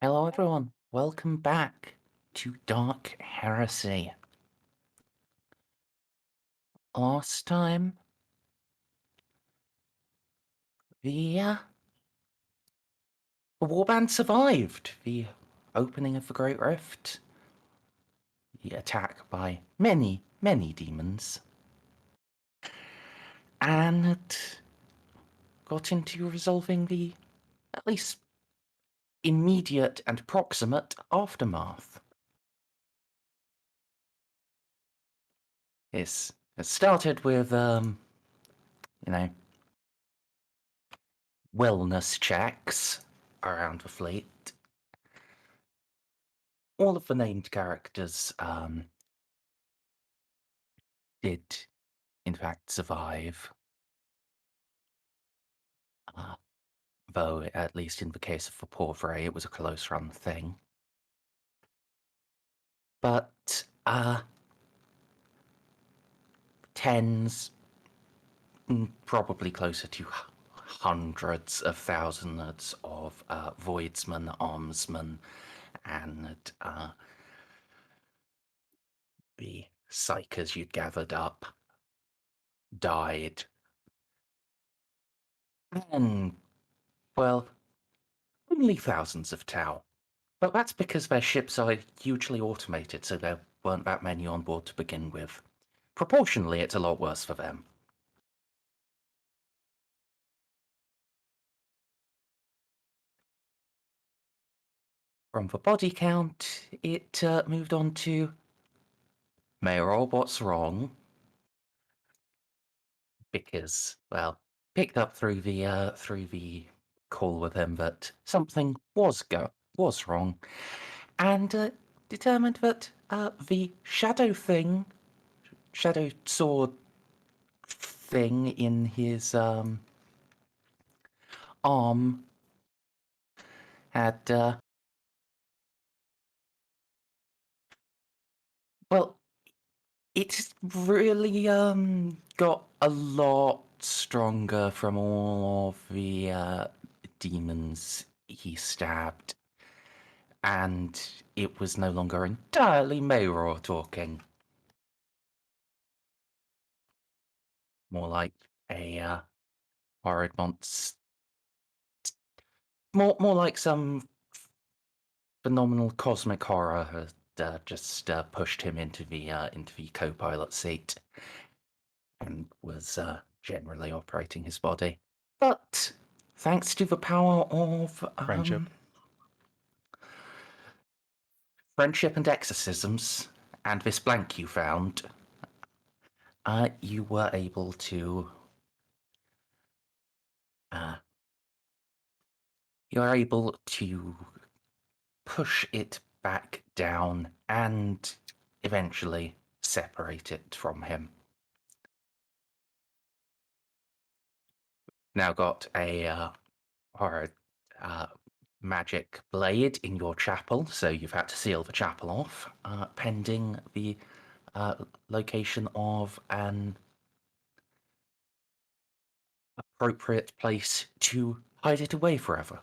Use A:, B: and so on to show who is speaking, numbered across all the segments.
A: Hello everyone, welcome back to Dark Heresy. Last time, the warband survived the opening of the Great Rift, the attack by many, many demons, and got into resolving the, at least, immediate and proximate aftermath. It started with, wellness checks around the fleet. All of the named characters did, in fact, survive. Though, at least in the case of the Porphyry, it was a close run thing. But, tens, probably closer to hundreds of thousands of voidsmen, armsmen, and the psychers you'd gathered up died. And, well, only thousands of Tau. But that's because their ships are hugely automated, so there weren't that many on board to begin with. Proportionally, it's a lot worse for them. From the body count, it moved on to Mayoral, what's wrong? Because, well, picked up through the call with him that something was wrong, and determined that the shadow sword thing in his arm had well, it's really got a lot stronger from all of the demons he stabbed, and it was no longer entirely Mayror talking. More like a horrid monster. More like some phenomenal cosmic horror had just pushed him into the co-pilot seat and was generally operating his body. But thanks to the power of friendship and exorcisms, and this blank you found, you were able to push it back down and eventually separate it from him. Now got a magic blade in your chapel, so you've had to seal the chapel off, pending the location of an appropriate place to hide it away forever.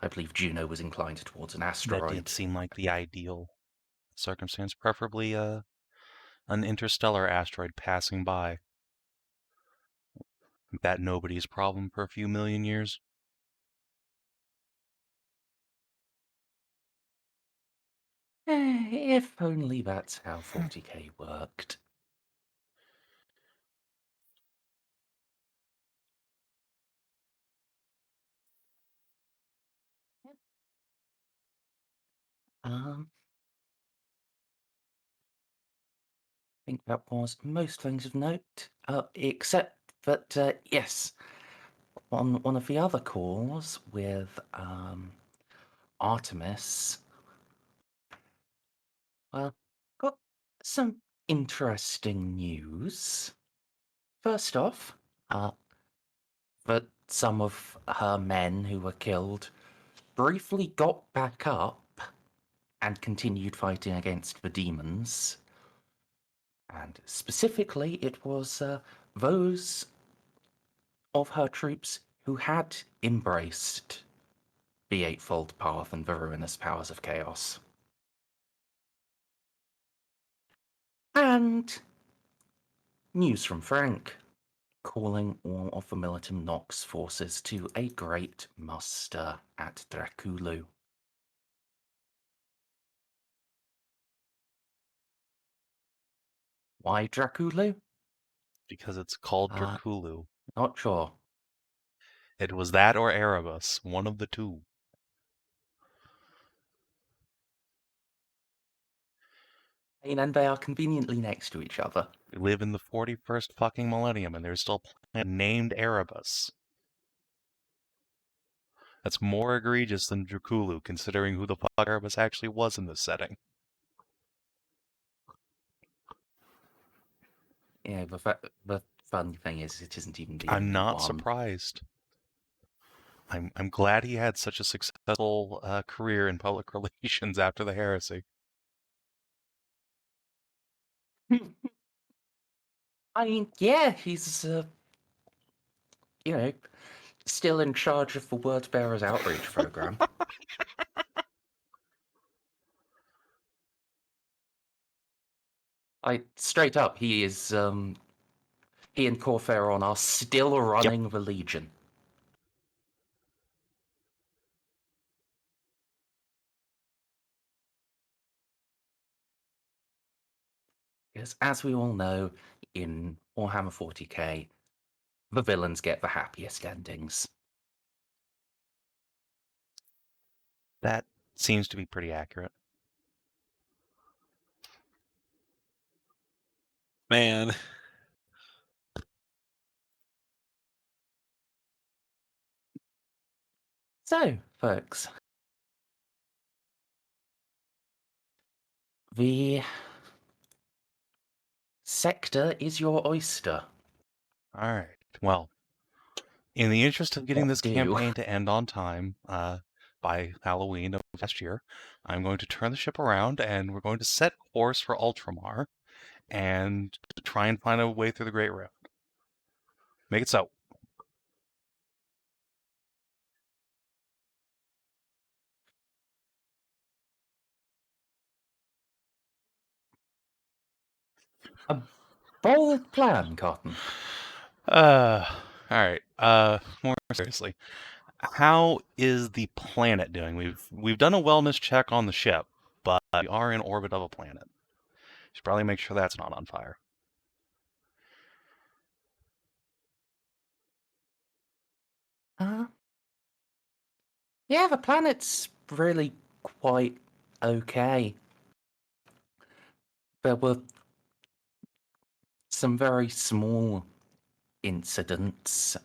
A: I believe Juno was inclined towards an asteroid.
B: That did seem like the ideal circumstance, preferably an interstellar asteroid passing by. That nobody's problem for a few million years.
A: If only that's how 40k worked. I think that was most things of note, except that, yes, on one of the other calls with Artemis, well, got some interesting news. First off, that some of her men who were killed briefly got back up and continued fighting against the demons. And specifically, it was those of her troops who had embraced the Eightfold Path and the ruinous powers of chaos. And news from Frank, calling all of the militant Nox forces to a great muster at Draculu. Why Draculu?
B: Because it's called Draculu.
A: Not sure.
B: It was that or Erebus, one of the two.
A: And they are conveniently next to each other.
B: We live in the 41st fucking millennium, and there's still a planet named Erebus. That's more egregious than Draculu, considering who the fuck Erebus actually was in this setting.
A: Yeah, the funny thing is, it isn't even the
B: I'm
A: only
B: not
A: one.
B: surprised. I'm glad he had such a successful career in public relations after the Heresy.
A: I mean, yeah, he's, still in charge of the Word Bearers Outreach Program. Straight up, he is, he and Corferon are still running the Legion. Because, as we all know, in Warhammer 40k, the villains get the happiest endings.
B: That seems to be pretty accurate.
C: Man.
A: So, folks, the sector is your oyster.
B: All right. Well, in the interest of getting
A: What
B: this
A: do?
B: campaign to end on time by Halloween of last year, I'm going to turn the ship around and we're going to set course for Ultramar and try and find a way through the Great Rift. Make it so.
A: A bold plan, Cotton.
B: All right. More seriously, how is the planet doing? We've done a wellness check on the ship, but we are in orbit of a planet. Should probably make sure that's not on fire.
A: Yeah, the planet's really quite okay. There were some very small incidents,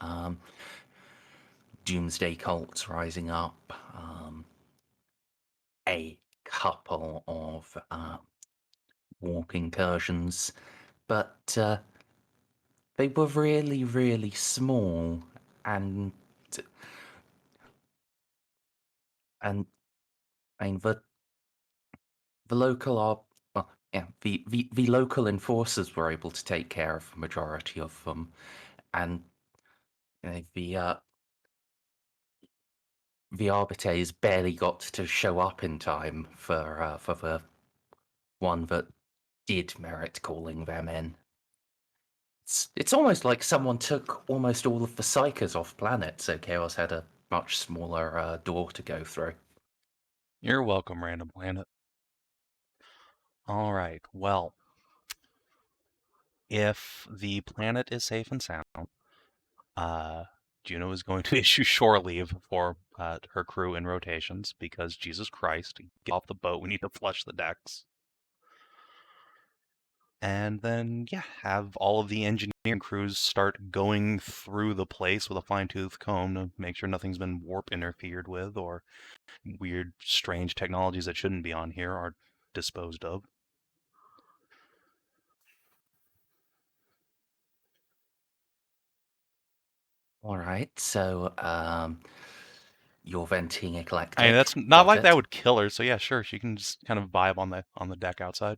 A: doomsday cults rising up, a couple of warp incursions, but they were really, really small, and I mean the local are well, yeah, the local enforcers were able to take care of the majority of them, and the arbiters barely got to show up in time for the one that did merit calling them in. It's almost like someone took almost all of the psychers off planet, so Chaos had a much smaller door to go through.
B: You're welcome, Random Planet. All right. Well, if the planet is safe and sound, Juno is going to issue shore leave for her crew in rotations because Jesus Christ, get off the boat. We need to flush the decks. And then, yeah, have all of the engineering crews start going through the place with a fine-tooth comb to make sure nothing's been warp interfered with or weird, strange technologies that shouldn't be on here are disposed of.
A: All right, so you're venting eclectic.
B: I mean, that's not like that would kill her, so yeah, sure, she can just kind of vibe on the deck outside.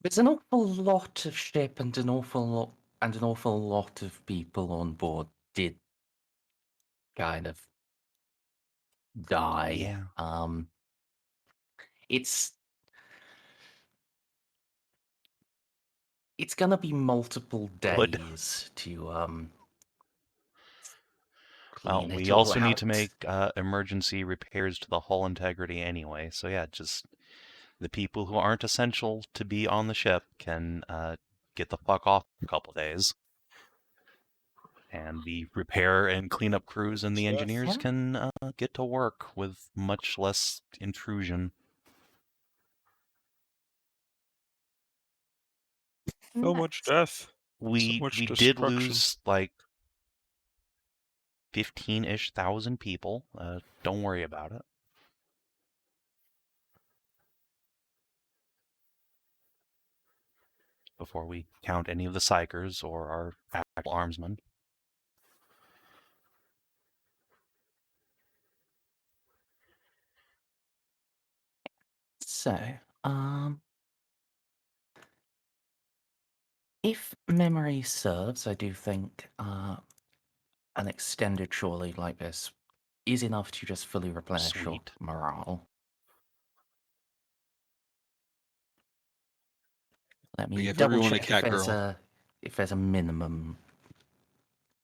A: There's an awful lot of ship and an awful lot of people on board did kind of die.
B: Yeah.
A: It's gonna be multiple
B: Good.
A: days to
B: Well,
A: clean
B: we
A: it all
B: also need to
A: out.
B: make emergency repairs to the hull integrity anyway. So yeah, just the people who aren't essential to be on the ship can get the fuck off for a couple days. And the repair and cleanup crews and the engineers
A: Yeah.
B: can get to work with much less intrusion.
C: So much death.
B: We
C: much
B: did
C: destruction.
B: lose like 15-ish thousand people. Don't worry about it. Before we count any of the psychers or our actual armsmen.
A: So, if memory serves, I do think an extended shore leave like this is enough to just fully replenish your
B: Sweet.
A: morale. Let
C: We
A: me
C: give
A: double
C: everyone a
A: check
C: cat
A: if there's a minimum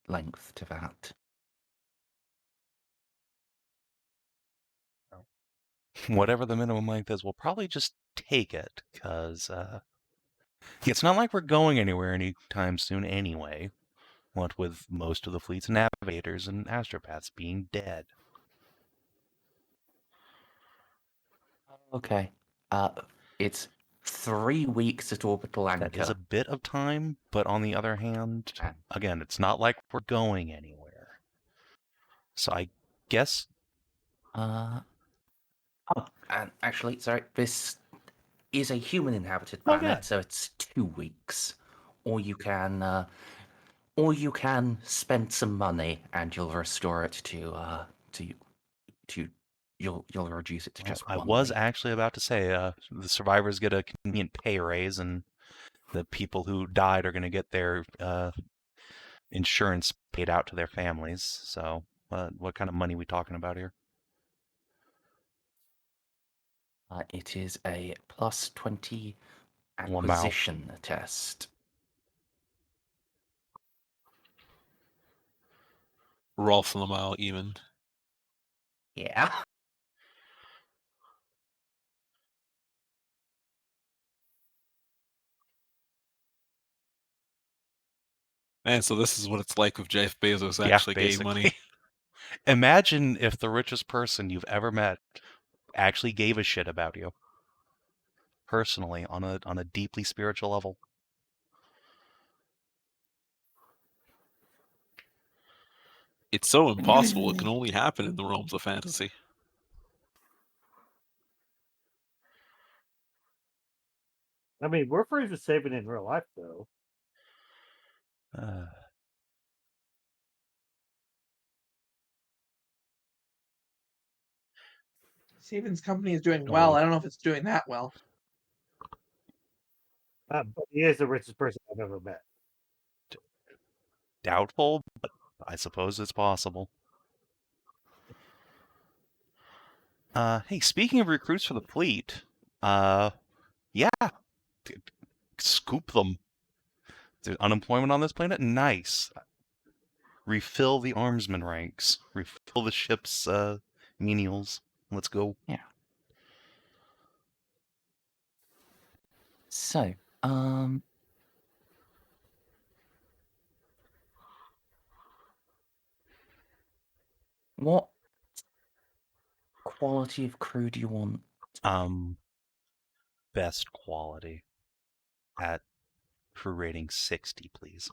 A: length to that.
B: Whatever the minimum length is, we'll probably just take it, because it's not like we're going anywhere anytime soon anyway, what with most of the fleet's navigators and astropaths being dead.
A: Okay. It's 3 weeks at orbital anchor.
B: That is a bit of time, but on the other hand, again, it's not like we're going anywhere. So I guess...
A: Oh, and actually, sorry, this is a human-inhabited
B: Oh,
A: planet,
B: good.
A: so it's 2 weeks. Or you can spend some money and you'll restore it to you'll reduce it to just
B: I
A: 1
B: was
A: week.
B: actually about to say the survivors get a convenient pay raise, and the people who died are going to get their insurance paid out to their families. So what kind of money are we talking about here?
A: It is a plus 20
B: Lamau.
A: acquisition test.
C: Rolf Lamau even.
A: Yeah.
C: Man, so this is what it's like if Jeff Bezos
B: Yeah,
C: actually gave
B: basically.
C: money.
B: Imagine if the richest person you've ever met actually gave a shit about you. Personally, on a deeply spiritual level.
C: It's so impossible, it can only happen in the realms of fantasy.
D: I mean, we're free to save it in real life, though.
E: Savin's company is doing well. I don't know if it's doing that well.
D: But he is the richest person I've ever met.
B: Doubtful, but I suppose it's possible. Hey, speaking of recruits for the fleet, yeah, scoop them. There's unemployment on this planet? Nice. Refill the armsman ranks. Refill the ship's menials. Let's go.
A: Yeah. So, what quality of crew do you want?
B: Best quality at crew rating 60, please.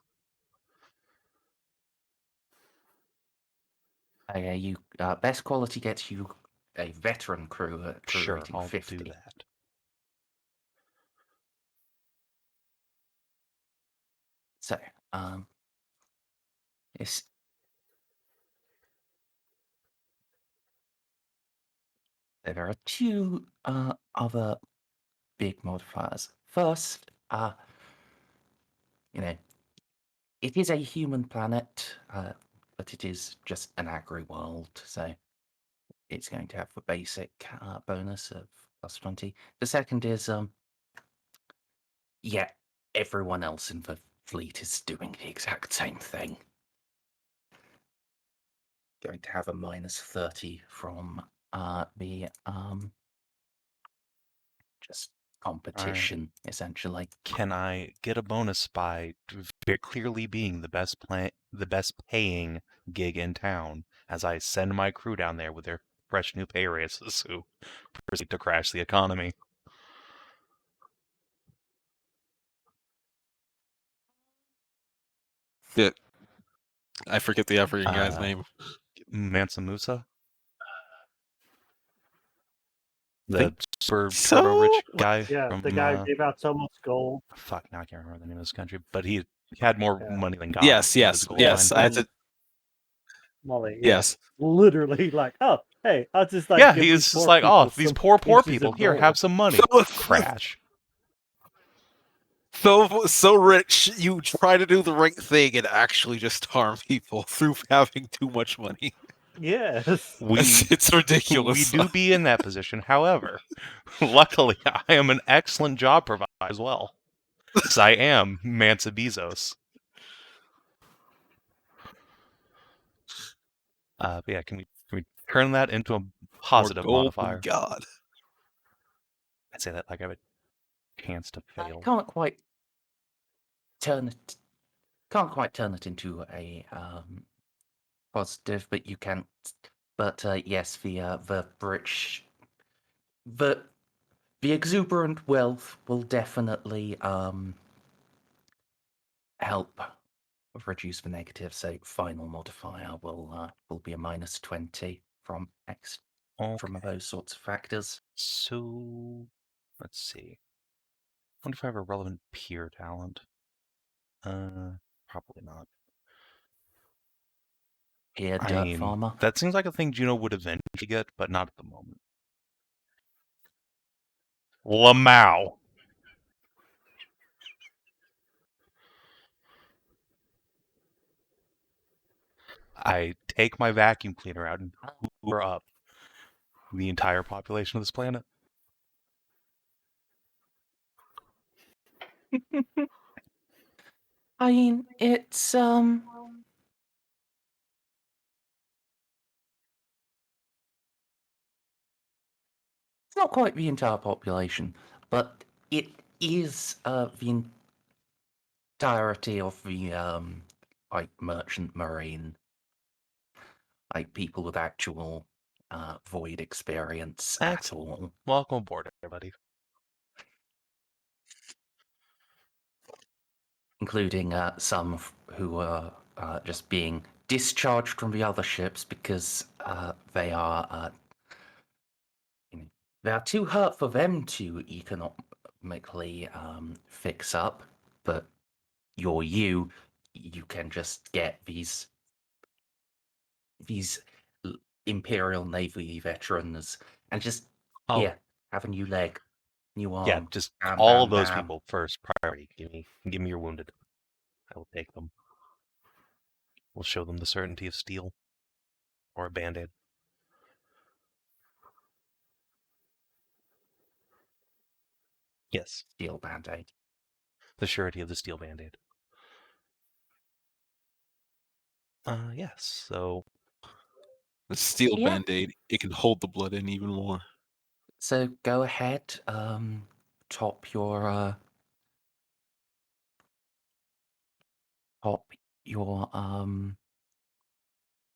A: Okay, you best quality gets you a veteran crew at crew
B: Sure,
A: rating
B: I'll
A: 50.
B: do that.
A: So, it's there are two other big modifiers. First, you know, it is a human planet, but it is just an agri world, so it's going to have the basic bonus of +20. The second is, yeah, everyone else in the fleet is doing the exact same thing. Going to have a -30 from the just competition, essentially.
B: Can I get a bonus by very clearly being the best paying gig in town as I send my crew down there with their fresh new pay raises who proceed to crash the economy?
C: Yeah. I forget the African guy's name.
B: Mansa Musa? The
C: Think
B: super
C: so?
B: turbo-rich guy
D: Yeah,
B: from...
D: the guy who gave out so much gold.
B: Fuck, now I can't remember the name of this country, but he had more
D: Yeah.
B: money than God.
C: Yes,
B: with his
C: yes,
B: gold
C: yes.
B: mine.
C: I had to,
D: Molly, yeah.
C: yes.
D: Literally, like, oh, hey, I'll just like
B: Yeah,
D: give
B: he
D: these
B: was
D: poor
B: just like,
D: people
B: oh, these
D: some
B: poor
D: pieces
B: people,
D: of
B: here,
D: gold."
B: have some money. Crash.
C: So rich, you try to do the right thing and actually just harm people through having too much money.
D: Yes.
C: It's ridiculous.
B: We do be in that position. However, luckily, I am an excellent job provider as well. Because I am Mansa Bezos. But yeah, can we turn that into a
C: More
B: positive
C: gold than
B: modifier?
C: God.
B: I'd say that like I have a chance to fail.
A: Can't quite turn it into a positive, but you can. But yes, the rich, the exuberant wealth will definitely help reduce the negative. So final modifier will be a -20 from from those sorts of factors.
B: So, let's see. I wonder if I have a relevant peer talent. Probably not.
A: Here,
B: I
A: dirt
B: mean,
A: farmer.
B: that seems like a thing Juno would eventually get, but not at the moment. Lamau. I take my vacuum cleaner out and hoover up the entire population of this planet.
A: I mean, it's not quite the entire population, but it is the entirety of the like merchant marine, like people with actual void experience at all,
B: Welcome aboard, everybody.
A: including some who are just being discharged from the other ships because they are they are too hurt for them to economically fix up, but you can just get these Imperial Navy veterans and just here have a new leg, new arm.
B: Yeah, just
A: bam,
B: all
A: bam,
B: of those
A: bam.
B: people first priority. Give me your wounded. I will take them. We'll show them the certainty of steel. Or a band-aid. Yes.
A: Steel band-aid.
B: The surety of the steel band-aid. Yes, so...
C: The steel
A: Yeah.
C: band-aid, it can hold the blood in even more.
A: So go ahead, top your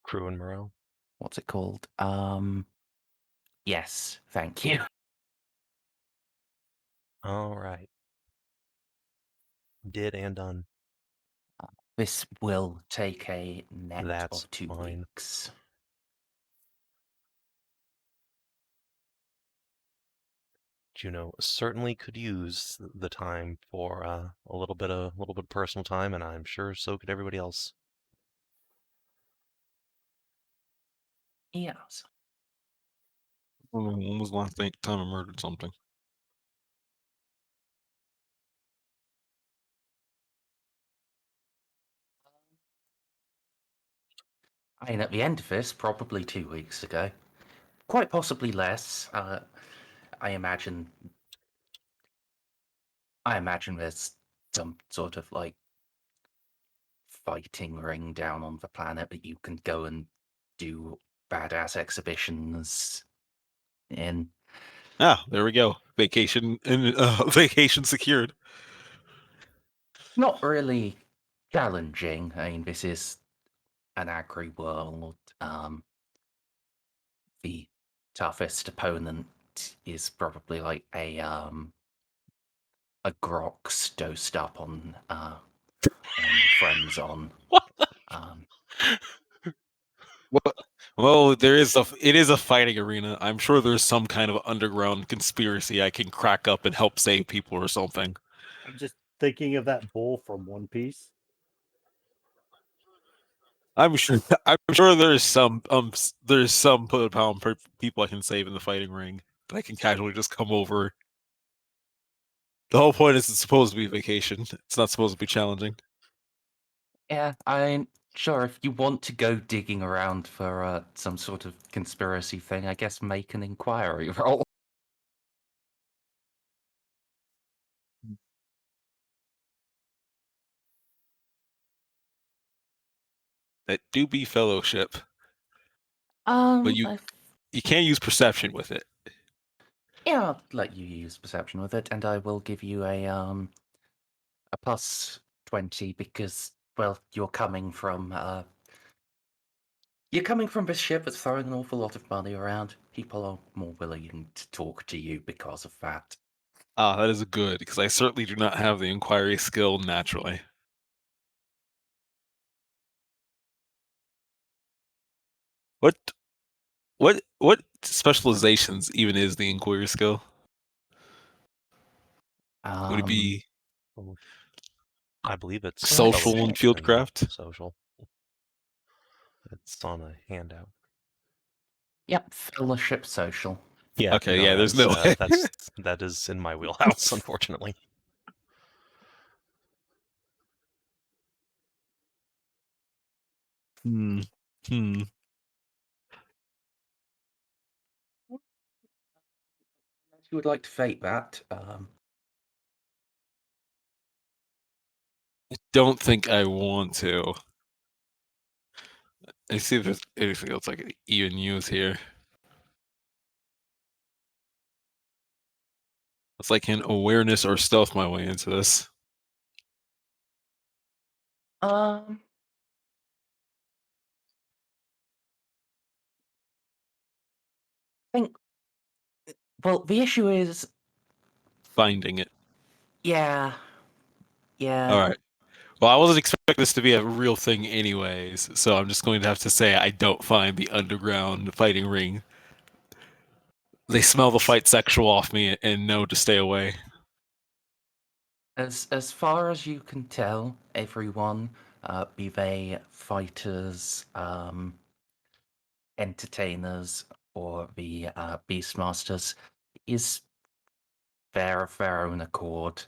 B: crew and morale.
A: what's it called? Yes, thank you.
B: All right. Did and done.
A: This will take a net
B: That's
A: of 2
B: fine.
A: weeks.
B: Juno certainly could use the time for a little bit of personal time, and I'm sure so could everybody else.
A: Yes.
C: When was the last time I murdered something?
A: I mean, at the end of this, probably 2 weeks ago. Quite possibly less. I imagine there's some sort of like fighting ring down on the planet that you can go and do badass exhibitions in.
C: Ah, there we go. Vacation and vacation secured.
A: Not really challenging. I mean, this is an agri world. The toughest opponent is probably like a Grox dosed up on friends on.
C: What?
A: Um,
C: Well, it is a fighting arena. I'm sure there's some kind of underground conspiracy I can crack up and help save people or something.
D: I'm just thinking of that bull from One Piece.
C: I'm sure there's some pound people I can save in the fighting ring that I can casually just come over. The whole point is it's supposed to be vacation. It's not supposed to be challenging.
A: yeah, I'm sure if you want to go digging around for some sort of conspiracy thing, I guess make an inquiry roll.
C: That do be fellowship, but you can't use perception with it.
A: Yeah, I'll let you use perception with it, and I will give you a plus 20 because, well, you're coming from this ship that's throwing an awful lot of money around. People are more willing to talk to you because of that.
C: Ah, that is good, because I certainly do not have the inquiry skill naturally. What specializations even is the inquiry skill? Would it be
B: I believe it's
C: social and fieldcraft?
B: Social. It's on a handout.
A: Yep, fellowship social.
B: Yeah.
C: Okay, yeah, there's no way.
B: That is in my wheelhouse, unfortunately.
C: Hmm.
A: If you would like to fate that,
C: I don't think I want to. I see if there's anything else I could even use here. It's like an awareness or stealth my way into this.
A: I think. Well, the issue is,
C: Finding it.
A: yeah.
C: All right. Well, I wasn't expecting this to be a real thing anyways, so I'm just going to have to say I don't find the underground fighting ring. They smell the fight sexual off me and know to stay away.
A: As far as you can tell, everyone, be they fighters, entertainers, or the beastmasters, is there of their own accord.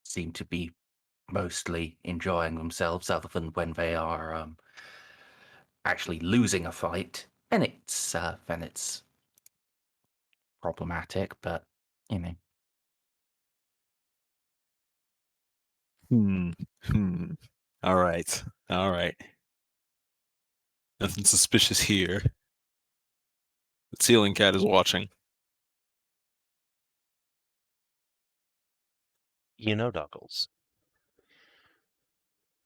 A: Seem to be mostly enjoying themselves, other than when they are actually losing a fight. Then it's problematic, but you know.
C: All right. Nothing suspicious here. The ceiling cat is watching.
B: You know, Duckles.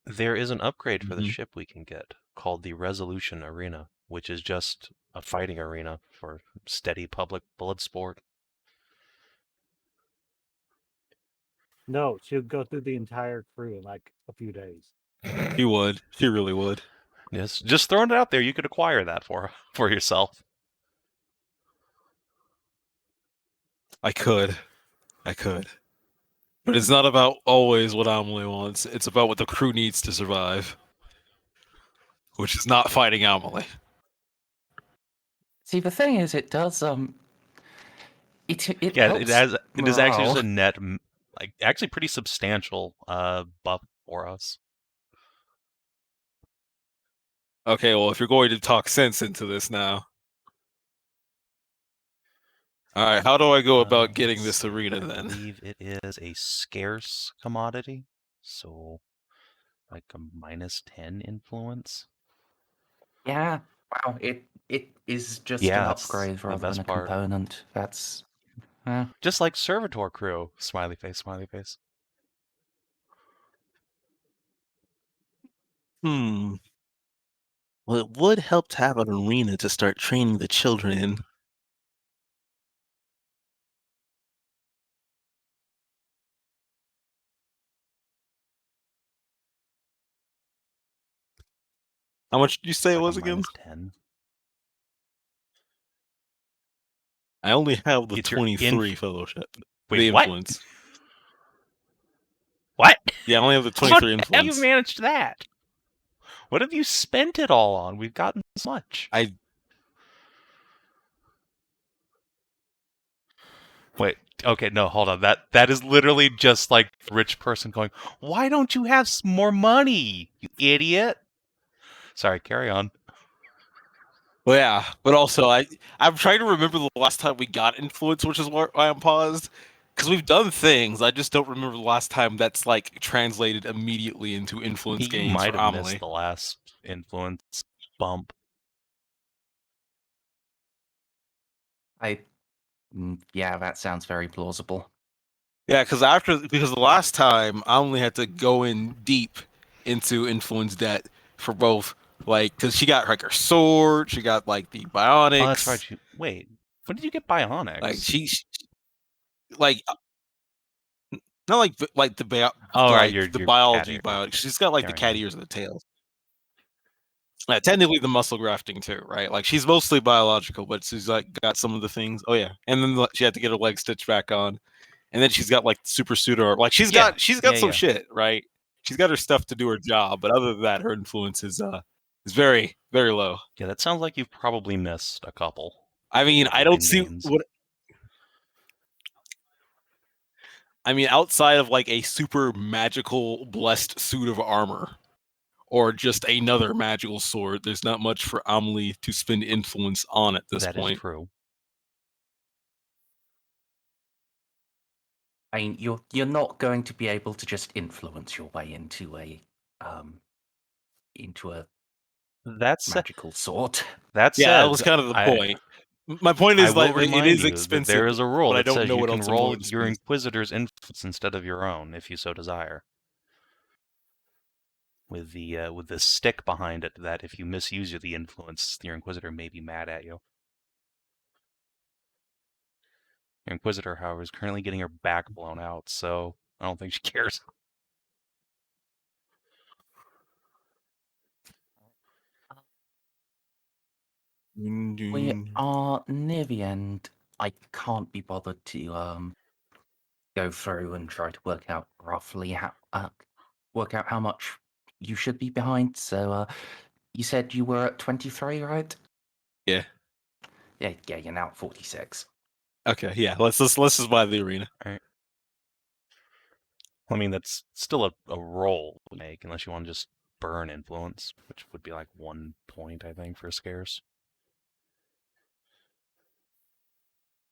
B: There is an upgrade for the
C: Mhm.
B: ship we can get called the Resolution Arena, which is just a fighting arena for steady public blood sport.
D: No, she'll go through the entire crew in like a few days.
C: He would. He really would.
B: Yes, just throwing it out there. You could acquire that for yourself.
C: I could. But it's not about always what Amelie wants. It's about what the crew needs to survive. Which is not fighting Amelie.
A: See, the thing is, it does it
B: Yeah,
A: helps
B: it is actually just
A: morale.
B: a net, like actually pretty substantial buff for us.
C: Okay, well, if you're going to talk sense into this now. All right, how do I go about getting
B: Let's
C: this
B: see,
C: arena
B: I
C: then?
B: believe it is a scarce commodity, so like a -10 influence.
A: Yeah. Wow. It is just
B: Yeah,
A: an
B: that's
A: upgrade
B: the
A: rather than
B: best
A: a
B: part.
A: component. That's
B: Just like Servitor Crew. Smiley face, smiley face.
C: Hmm. Well, it would help to have an arena to start training the children in. How much did you say it
B: Like
C: was
B: a
C: again?
B: -10.
C: I only have the
B: It's your
C: 23 fellowship.
B: Wait,
C: The
B: what?
C: influence.
B: What?
C: Yeah, I only have the
B: How
C: 23
B: have
C: influence.
B: you managed that? What have you spent it all on? We've gotten so much. Wait, okay, no, hold on. That is literally just like a rich person going, "Why don't you have more money, you idiot?" Sorry, carry on.
C: Well, yeah, but also I'm trying to remember the last time we got influence, which is why I'm paused. Because we've done things, I just don't remember the last time that's like translated immediately into influence
B: You
C: gains
B: might
C: for
B: have
C: Amelie.
B: missed the last influence bump.
A: yeah, that sounds very plausible.
C: Yeah, because the last time I only had to go in deep into influence debt for both, like, because she got like her sword, she got like the bionics.
B: Oh, that's right. Wait, when did you get bionics?
C: Like she like not like the
B: Oh, right,
C: like
B: your
C: the
B: cat
C: biology
B: ear.
C: bionics. She's got like the
B: Carry
C: cat
B: on.
C: ears and the tail. Technically the muscle grafting too, right? Like she's mostly biological, but she's like got some of the things. Oh yeah, and then she had to get her leg stitched back on, and then she's got like super suit or like she's got some shit, right? She's got her stuff to do her job, but other than that, her influence is very very low.
B: Yeah, that sounds like you've probably missed a couple.
C: I mean, I don't see
B: gains.
C: what. I mean, outside of like a super magical blessed suit of armor, or just another magical sword, there's not much for Amelie to spend influence on at this
B: That
C: point.
B: is true.
A: I mean, you're not going to be able to just influence your way into a
B: That's
A: magical sword.
B: That
C: Yeah, that
B: said,
C: was kind of the point. My point
B: I
C: is
B: will
C: like it
B: remind
C: is
B: you
C: expensive,
B: that there is a rule
C: but I
B: that
C: don't
B: says
C: know
B: you
C: what
B: can
C: else I'm
B: roll
C: going to
B: your
C: spend.
B: Inquisitor's influence instead of your own if you so desire. With the stick behind it, that if you misuse the influence, your Inquisitor may be mad at you. Your Inquisitor, however, is currently getting her back blown out, so I don't think she cares.
A: We are near the end. I can't be bothered to go through and try to work out roughly how much you should be behind. So you said you were at 23, right?
C: Yeah.
A: Yeah, you're now at 46.
C: Okay, yeah. Let's just buy the arena.
B: All right. I mean, that's still a roll to make, unless you want to just burn influence, which would be like 1 point, I think, for scarce.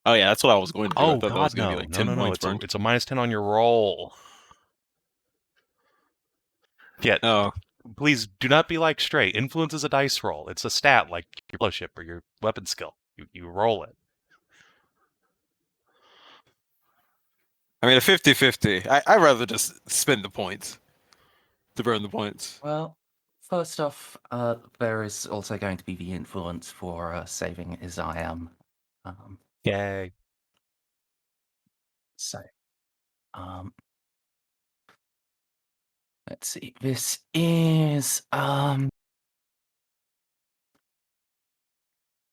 C: Oh yeah, that's what I was going to do. I
B: Oh
C: thought that was
B: God,
C: going to
B: no,
C: be like
B: no,
C: 10
B: no, no!
C: points burned.
B: It's a -10 on your roll. Yeah.
C: Oh,
B: Please do not be like Stray. Influence is a dice roll. It's a stat like your fellowship or your weapon skill. You roll it.
C: I mean a 50-50. I'd rather just spend the points to burn the points.
A: Well, first off, there is also going to be the influence for saving as I am.
B: Yay.
A: So, let's see. This is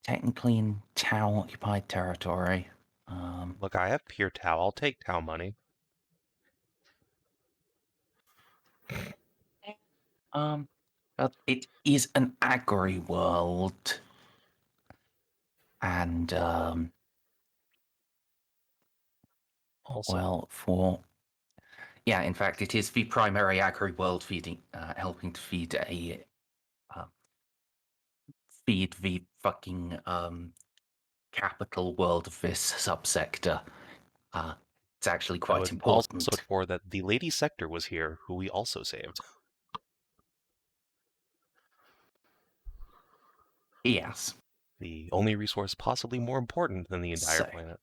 A: technically in Tau occupied territory.
B: Look, I have pure Tau. I'll take Tau money.
A: But it is an agri world, and
B: Also,
A: in fact, it is the primary agri world feeding, helping to feed a feed the fucking capital world of this subsector. It's actually
B: I
A: quite
B: would
A: important.
B: also look for that the Lady Sector was here, who we also saved.
A: Yes.
B: The only resource possibly more important than the entire
A: So,
B: planet.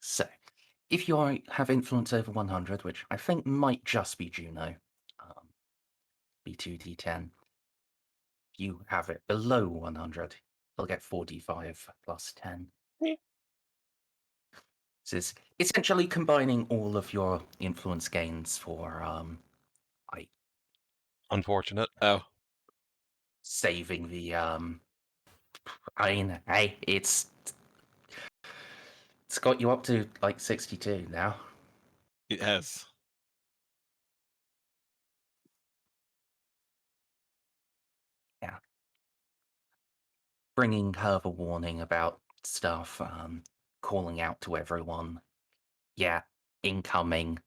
A: so if you have influence over 100, which I think might just be Juno, B2D10. If you have it below 100, you'll get 4d5 plus 10.
B: Yeah.
A: This is essentially combining all of your influence gains for
B: Unfortunate.
C: Oh,
A: saving the I mean, hey, it's got you up to like 62 now.
C: it has.
A: Bringing her the warning about stuff, calling out to everyone. Yeah, incoming.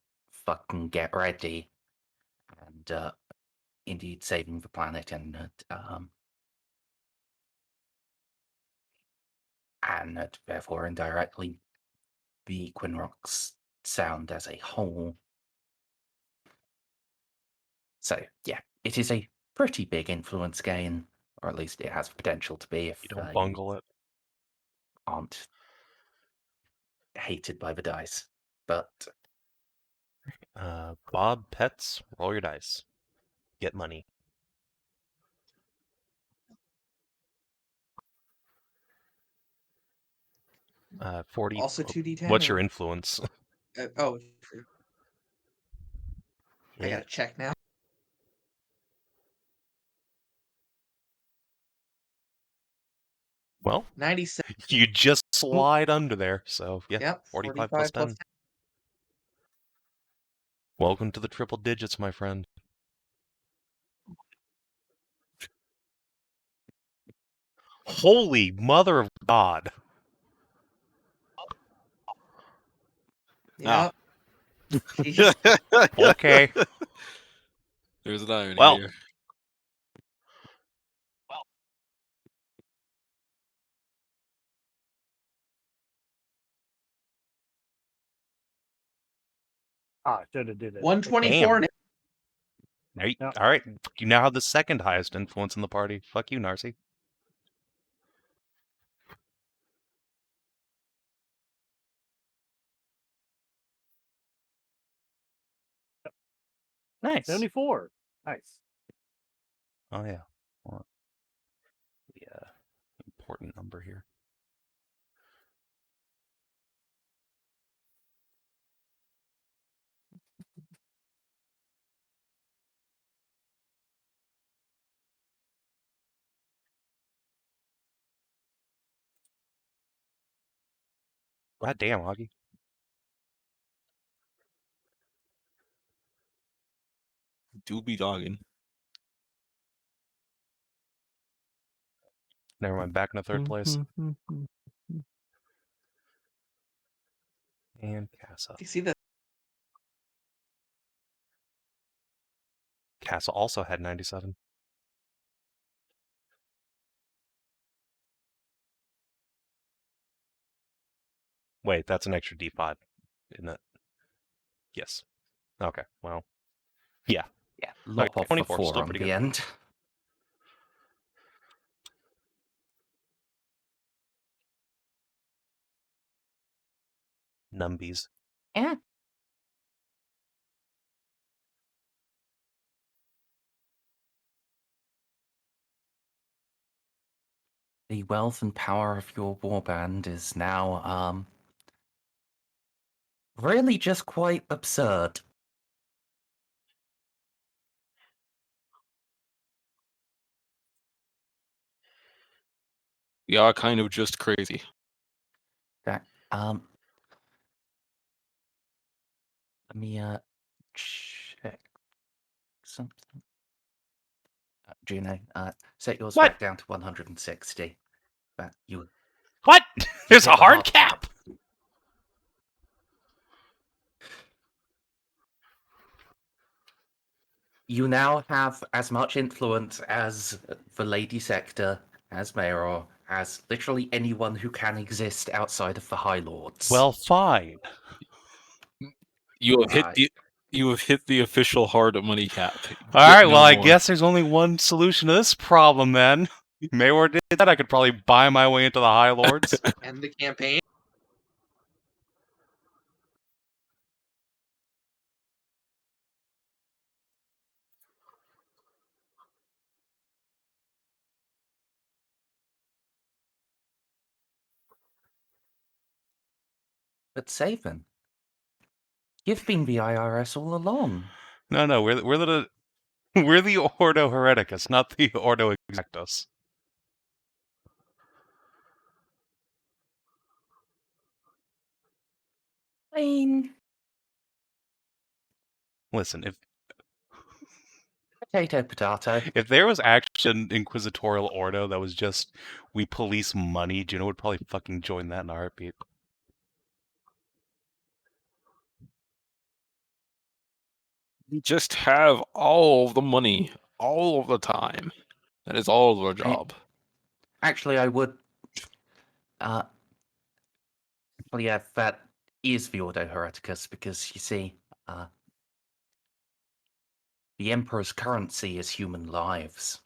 A: Fucking get ready. And indeed saving the planet and therefore indirectly the Equinox sound as a whole. So yeah, it is a pretty big influence gain, or at least it has the potential to be if
B: You don't bungle it.
A: aren't hated by the dice. But
B: Bob, pets, roll your dice. Get money. 40.
E: Also 2d10.
B: What's your
E: or-
B: influence?
E: oh, true. I
B: Yeah.
E: gotta check now.
B: Well,
E: 97.
B: you just slide under there, so yeah.
E: Yep.
B: 45 plus 10.
E: 10.
B: Welcome to the triple digits, my friend. Holy mother of God.
E: Yep.
B: Okay.
C: There's an irony
B: Well.
C: here.
D: I should have did it.
E: 124.
B: Damn. Now you,
D: Yep.
B: All right. You now have the second highest influence in the party. Fuck you, Narcy.
A: nice.
D: 74. Nice.
B: Oh, yeah. Well, the important number here. God damn, Augie.
C: Do be dogging.
B: Never mind. Back in the third place. And Casa.
E: You see the
B: Casa also had 97. Wait, that's an extra D5, isn't it? Yes. Okay, well. Yeah.
A: Yeah, lop
B: Okay,
A: off
B: 24,
A: the 4
B: still
A: on
B: pretty
A: the
B: good.
A: end.
B: Numbies.
A: Yeah. The wealth and power of your warband is now really just quite absurd.
C: We are kind of just crazy.
A: That let me check something. Juno, set yours
B: What?
A: back down to 160. But you
B: What? There's a
A: hit the
B: hard cap.
A: You now have as much influence as the Lady Sector, as Mayor, as literally anyone who can exist outside of the High Lords.
B: Well, fine.
C: You have hit the official hard money cap.
B: All right.
C: No
B: Well, I
C: more.
B: guess there's only one solution to this problem then. Mayor did that. I could probably buy my way into the High Lords.
E: End the campaign.
A: But Savin, you've been the IRS all along.
B: No, we're the Ordo Hereticus, not the Ordo Exactus.
A: I mean,
B: Listen,
A: potato.
B: if there was actually an inquisitorial Ordo that was just we police money, Juno would probably fucking join that in a heartbeat.
C: We just have all of the money, all of the time. That is all of our job.
A: Actually, I would. Well, yeah, that is the Ordo Hereticus because you see, the Emperor's currency is human lives.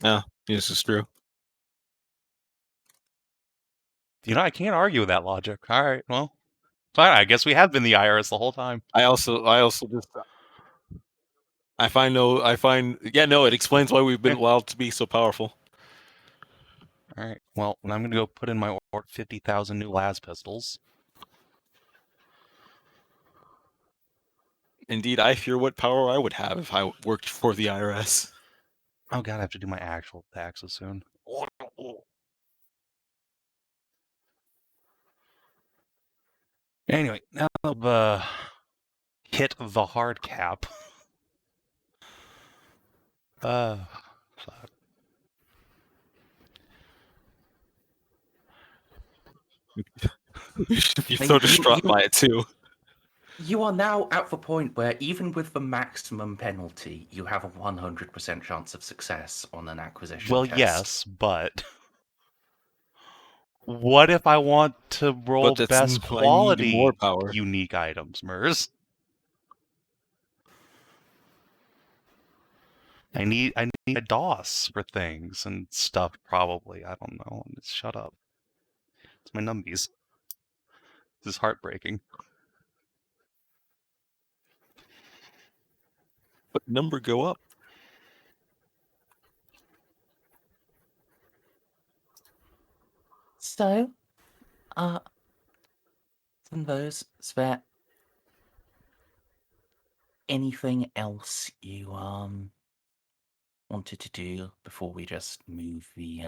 C: Yeah, this is true.
B: You know, I can't argue with that logic. All right, well, fine. I guess we have been the IRS the whole time.
C: I also just it explains why we've been allowed to be so powerful.
B: All right, well, I'm going to go put in my 50,000 new las pistols.
C: Indeed, I fear what power I would have if I worked for the IRS.
B: Oh god, I have to do my actual taxes soon. Anyway, now I've hit the hard cap. Fuck.
C: You should be so distraught by it too.
A: You are now at the point where even with the maximum penalty, you have a 100% chance of success on an acquisition
B: Well,
A: test.
B: yes, but what if I want to roll
C: But
B: best
C: I need
B: quality
C: more power.
B: unique items, Merz? I need a DOS for things and stuff, probably. I don't know. Just shut up. It's my numbies. This is heartbreaking.
C: But number go up.
A: So, from those, is there anything else you wanted to do before we just move the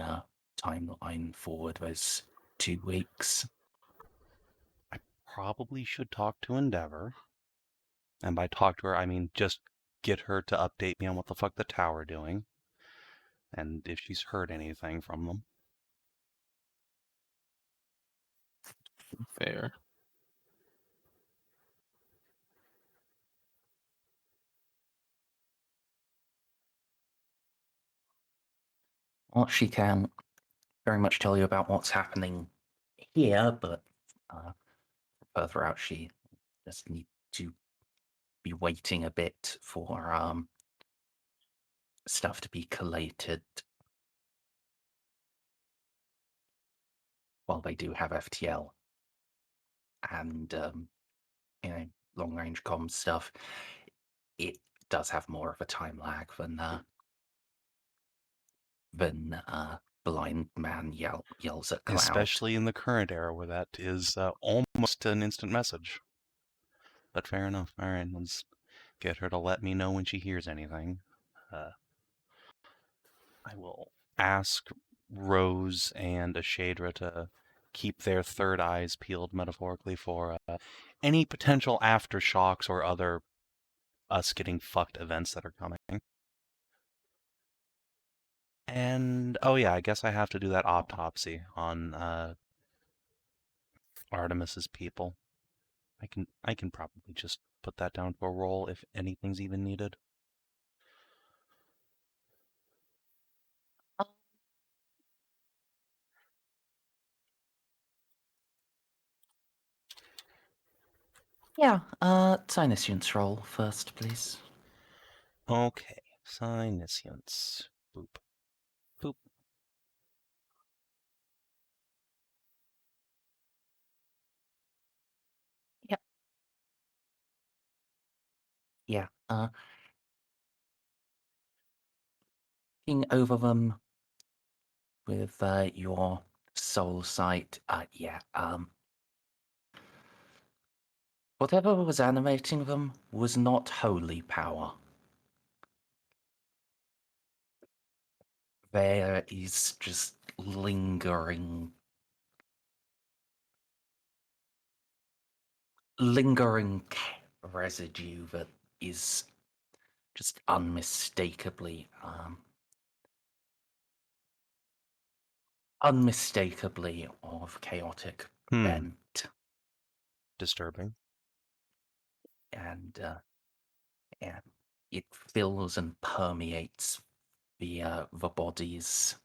A: timeline forward those 2 weeks?
B: I probably should talk to Endeavor. And by talk to her, I mean just get her to update me on what the fuck the tower doing. And if she's heard anything from them.
C: Fair.
A: Well, she can very much tell you about what's happening here, but further out, she just need to be waiting a bit for stuff to be collated. While they do have FTL and long range comms stuff, it does have more of a time lag than blind man yells at cloud.
B: Especially in the current era where that is almost an instant message. But fair enough. All right, let's get her to let me know when she hears anything. I will ask Rose and Ashadra to keep their third eyes peeled, metaphorically, for any potential aftershocks or other us getting fucked events that are coming. And, oh yeah, I guess I have to do that autopsy on Artemis's people. I can probably just put that down for a roll if anything's even needed.
A: Yeah, Sinuscience roll first, please.
B: Okay, Sinuscience. Boop. Boop.
A: Yep. Yeah, looking over them with your soul sight, yeah, whatever was animating them was not holy power. There is just lingering residue that is just unmistakably of chaotic bent.
B: Disturbing.
A: And it fills and permeates the bodies.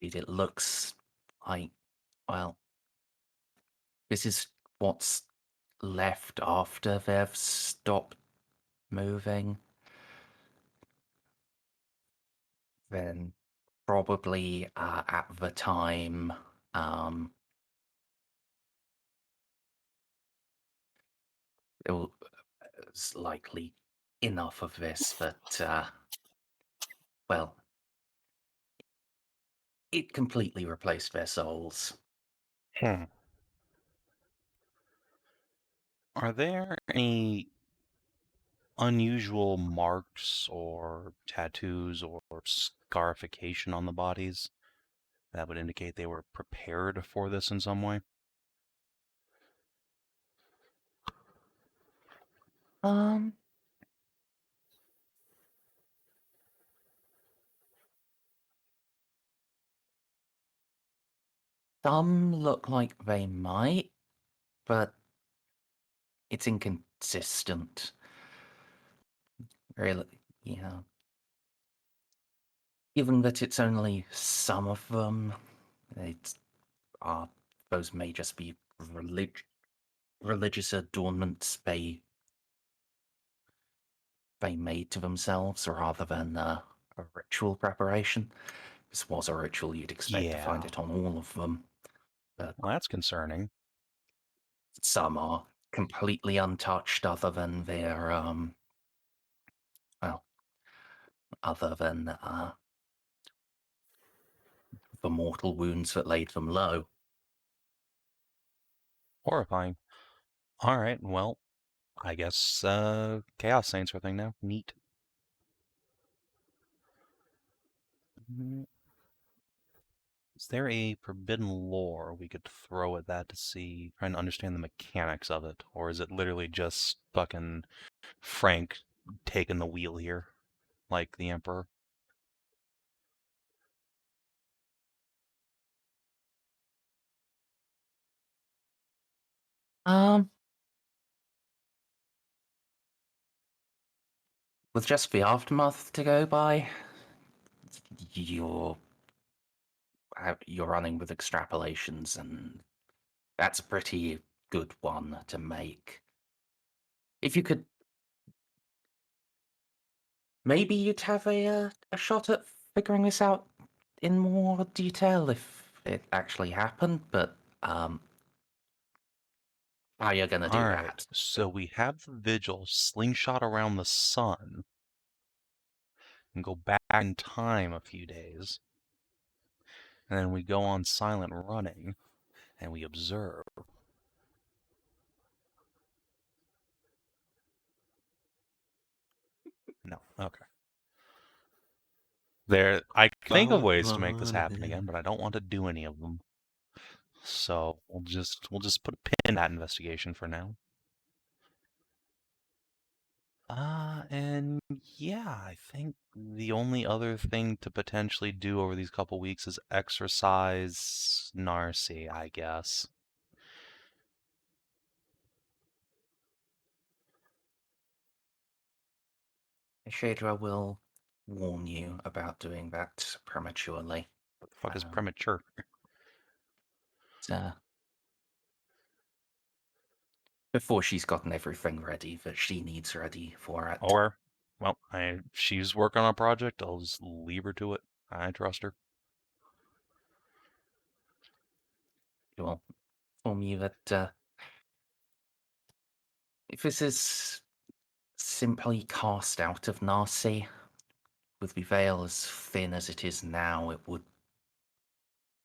A: It looks like, well, this is what's left after they've stopped moving. Then probably at the time, it was likely enough of this that, well, it completely replaced their souls.
B: Are there any unusual marks or tattoos or scarification on the bodies that would indicate they were prepared for this in some way?
A: Some look like they might, but it's inconsistent. Really, yeah. Given that it's only some of them, those may just be religious adornments they made to themselves rather than a ritual preparation. This was a ritual, you'd expect to find it on all of them. But
B: Well, that's concerning.
A: some are completely untouched other than their, other than the mortal wounds that laid them low.
B: Horrifying. Alright, well, I guess Chaos Saints are a thing now. Neat. Is there a forbidden lore we could throw at that to see, trying to understand the mechanics of it? Or is it literally just fucking Frank taking the wheel here, like the Emperor?
A: With just the aftermath to go by, you're running with extrapolations, and that's a pretty good one to make. If you could, maybe you'd have a shot at figuring this out in more detail if it actually happened, but how are you gonna do that?
B: So we have the vigil slingshot around the sun and go back in time a few days. And then we go on silent running and we observe. No. Okay. I can think of ways to make this happen again, but I don't want to do any of them. So we'll just put a pin in that investigation for now. And yeah, I think the only other thing to potentially do over these couple weeks is exercise Narcy, I guess.
A: Shadra will warn you about doing that prematurely.
B: What the fuck is
A: Um,
B: premature?
A: Before she's gotten everything ready that she needs ready for it.
B: Or, well, she's working on a project. I'll just leave her to it. I trust her.
A: She will inform you that if this is simply cast out of Narcy, with the veil as thin as it is now, it would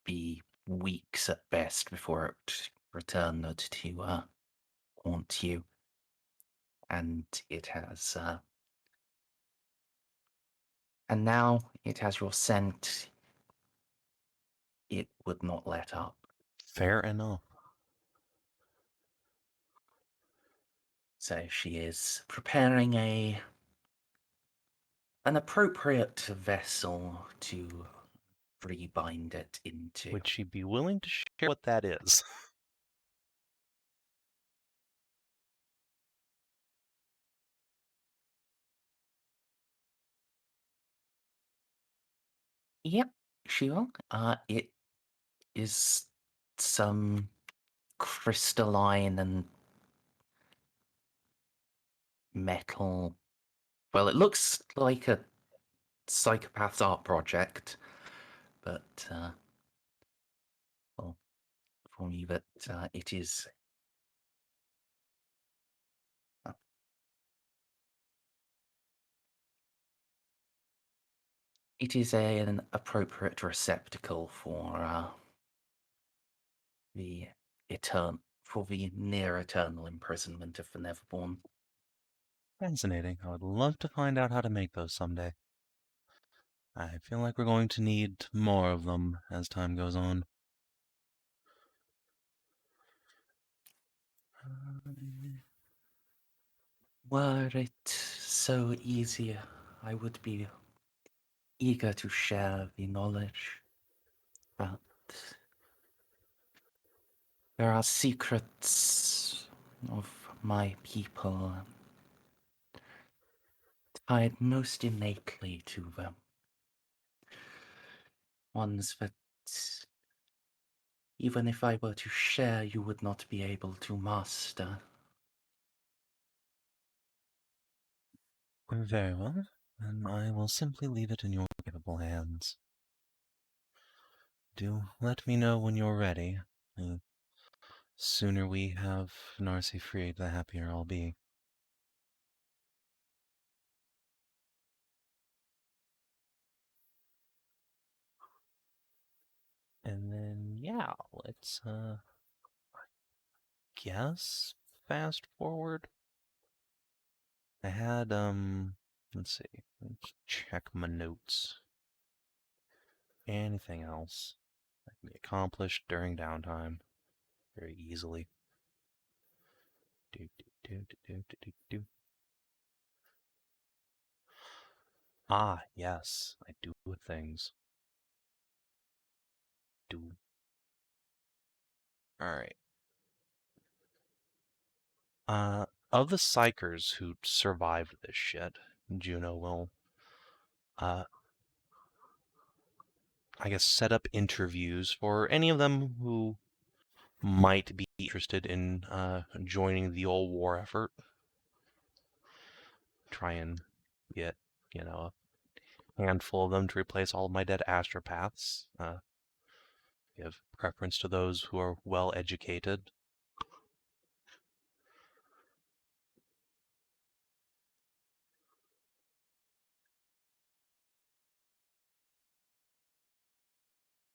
A: be weeks at best before it returned to haunt you. And it has and now it has your scent. It would not let up.
B: Fair enough.
A: So she is preparing an appropriate vessel to rebind it into.
B: Would she be willing to share what that is?
A: Yep, she will. It is some crystalline and metal. Well, it looks like a psychopath's art project, but well, for me, that it is. It is an appropriate receptacle for the near eternal imprisonment of the Neverborn.
B: Fascinating. I would love to find out how to make those someday. I feel like we're going to need more of them as time goes on.
A: Were it so easy, I would be eager to share the knowledge, but there are secrets of my people tied most innately to them. Ones that, even if I were to share, you would not be able to master.
B: Very well. Then I will simply leave it in your capable hands. Do let me know when you're ready. The sooner we have Narcy freed, the happier I'll be. And then, yeah, let's, I guess, fast forward. I had, let's see, let's check my notes. Anything else that can be accomplished during downtime very easily. Ah, yes, I do things. Alright. Of the psychers who survived this shit, Juno will, I guess, set up interviews for any of them who might be interested in joining the old war effort. Try and get, a handful of them to replace all of my dead astropaths. Give preference to those who are well educated.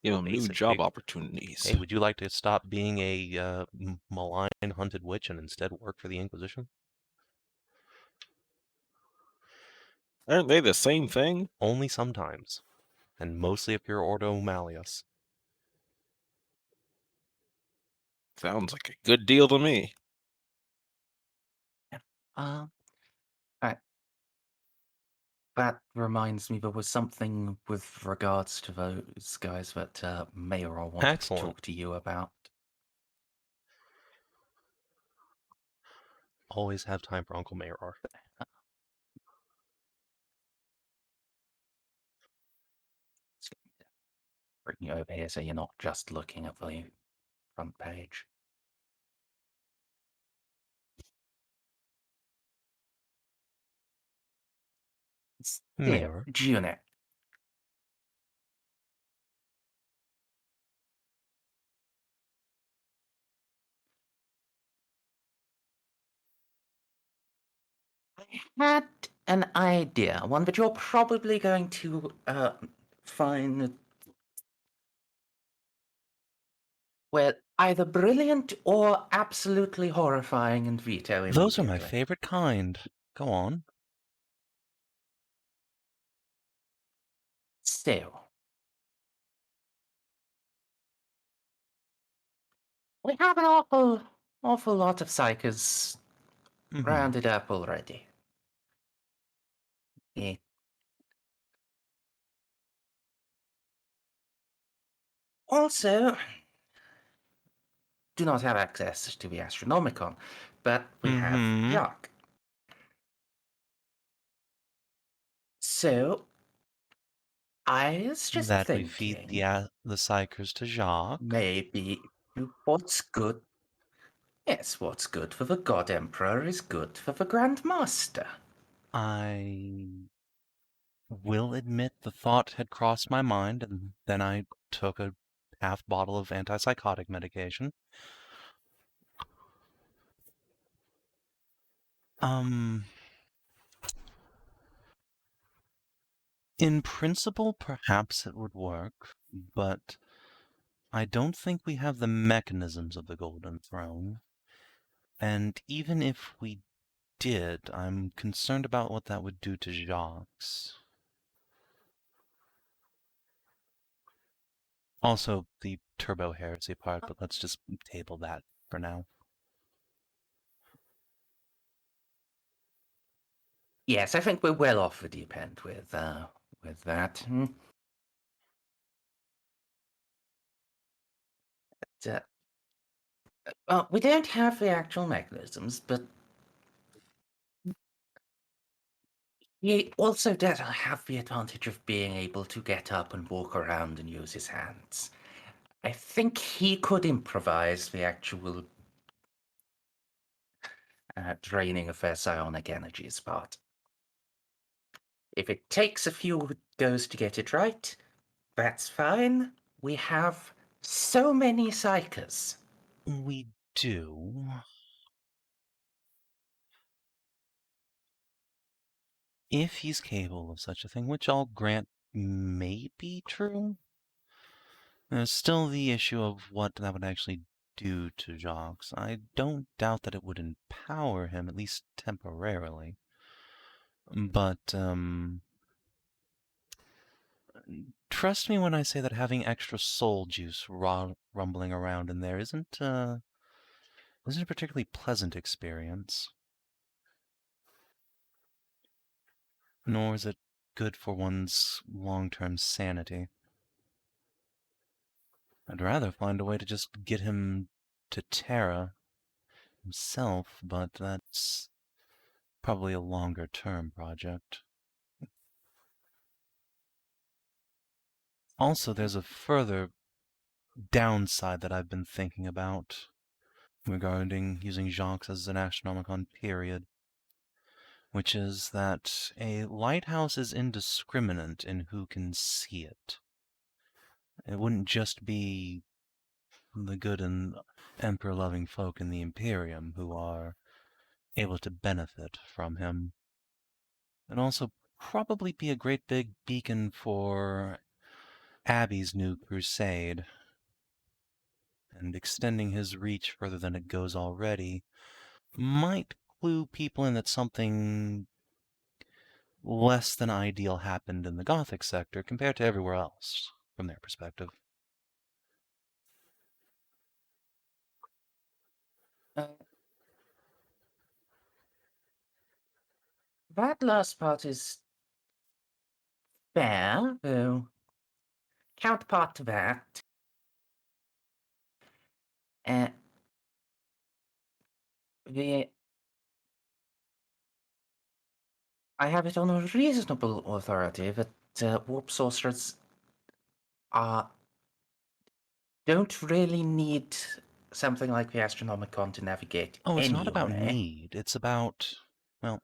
C: New
B: Basically,
C: job opportunities.
B: Hey, would you like to stop being a malign, hunted witch and instead work for the Inquisition?
C: Aren't they the same thing?
B: Only sometimes, and mostly if you're Ordo Malleus.
C: Sounds like a good deal to me.
A: Alright. That reminds me, there was something with regards to those guys that Mayor wanted
B: Excellent.
A: to talk to you about.
B: Always have time for Uncle Mayor.
A: Bring you over here so you're not just looking at the front page.
B: Mayor.
A: Juno. I had an idea, one that you're probably going to find, well, either brilliant or absolutely horrifying and veto immediately.
B: Those are my favorite kind. Go on.
A: So, we have an awful lot of psychers rounded up already. Yeah. Also, do not have access to the Astronomicon, but we have Jacques. So, I was just
B: that
A: thinking...
B: we feed the psychers to Jacques.
A: Maybe what's good... Yes, what's good for the God Emperor is good for the Grand Master.
B: I will admit the thought had crossed my mind, and then I took a half bottle of antipsychotic medication. In principle, perhaps it would work, but I don't think we have the mechanisms of the Golden Throne. And even if we did, I'm concerned about what that would do to Jacques. Also, the Turbo Heresy part, but let's just table that for now.
A: Yes, I think we're well off the deep end with that. But, well, we don't have the actual mechanisms, but he also doesn't have the advantage of being able to get up and walk around and use his hands. I think he could improvise the actual draining of their psionic energies part. If it takes a few goes to get it right, that's fine. We have so many psychers.
B: We do. If he's capable of such a thing, which I'll grant may be true, there's still the issue of what that would actually do to Jacques. I don't doubt that it would empower him, at least temporarily. But, trust me when I say that having extra soul juice rumbling around in there isn't a particularly pleasant experience. Nor is it good for one's long-term sanity. I'd rather find a way to just get him to Terra himself, but that's probably a longer-term project. Also, there's a further downside that I've been thinking about regarding using Jacques as an Astronomicon period, which is that a lighthouse is indiscriminate in who can see it. It wouldn't just be the good and emperor-loving folk in the Imperium who are able to benefit from him. It'd also probably be a great big beacon for Abby's new crusade, and extending his reach further than it goes already might clue people in that something less than ideal happened in the Gothic sector compared to everywhere else, from their perspective.
A: That last part is fair, though. Counterpart to that, I have it on a reasonable authority that warp sorcerers don't really need something like the Astronomicon to navigate
B: Oh, it's
A: anyway.
B: not about need. It's about, well,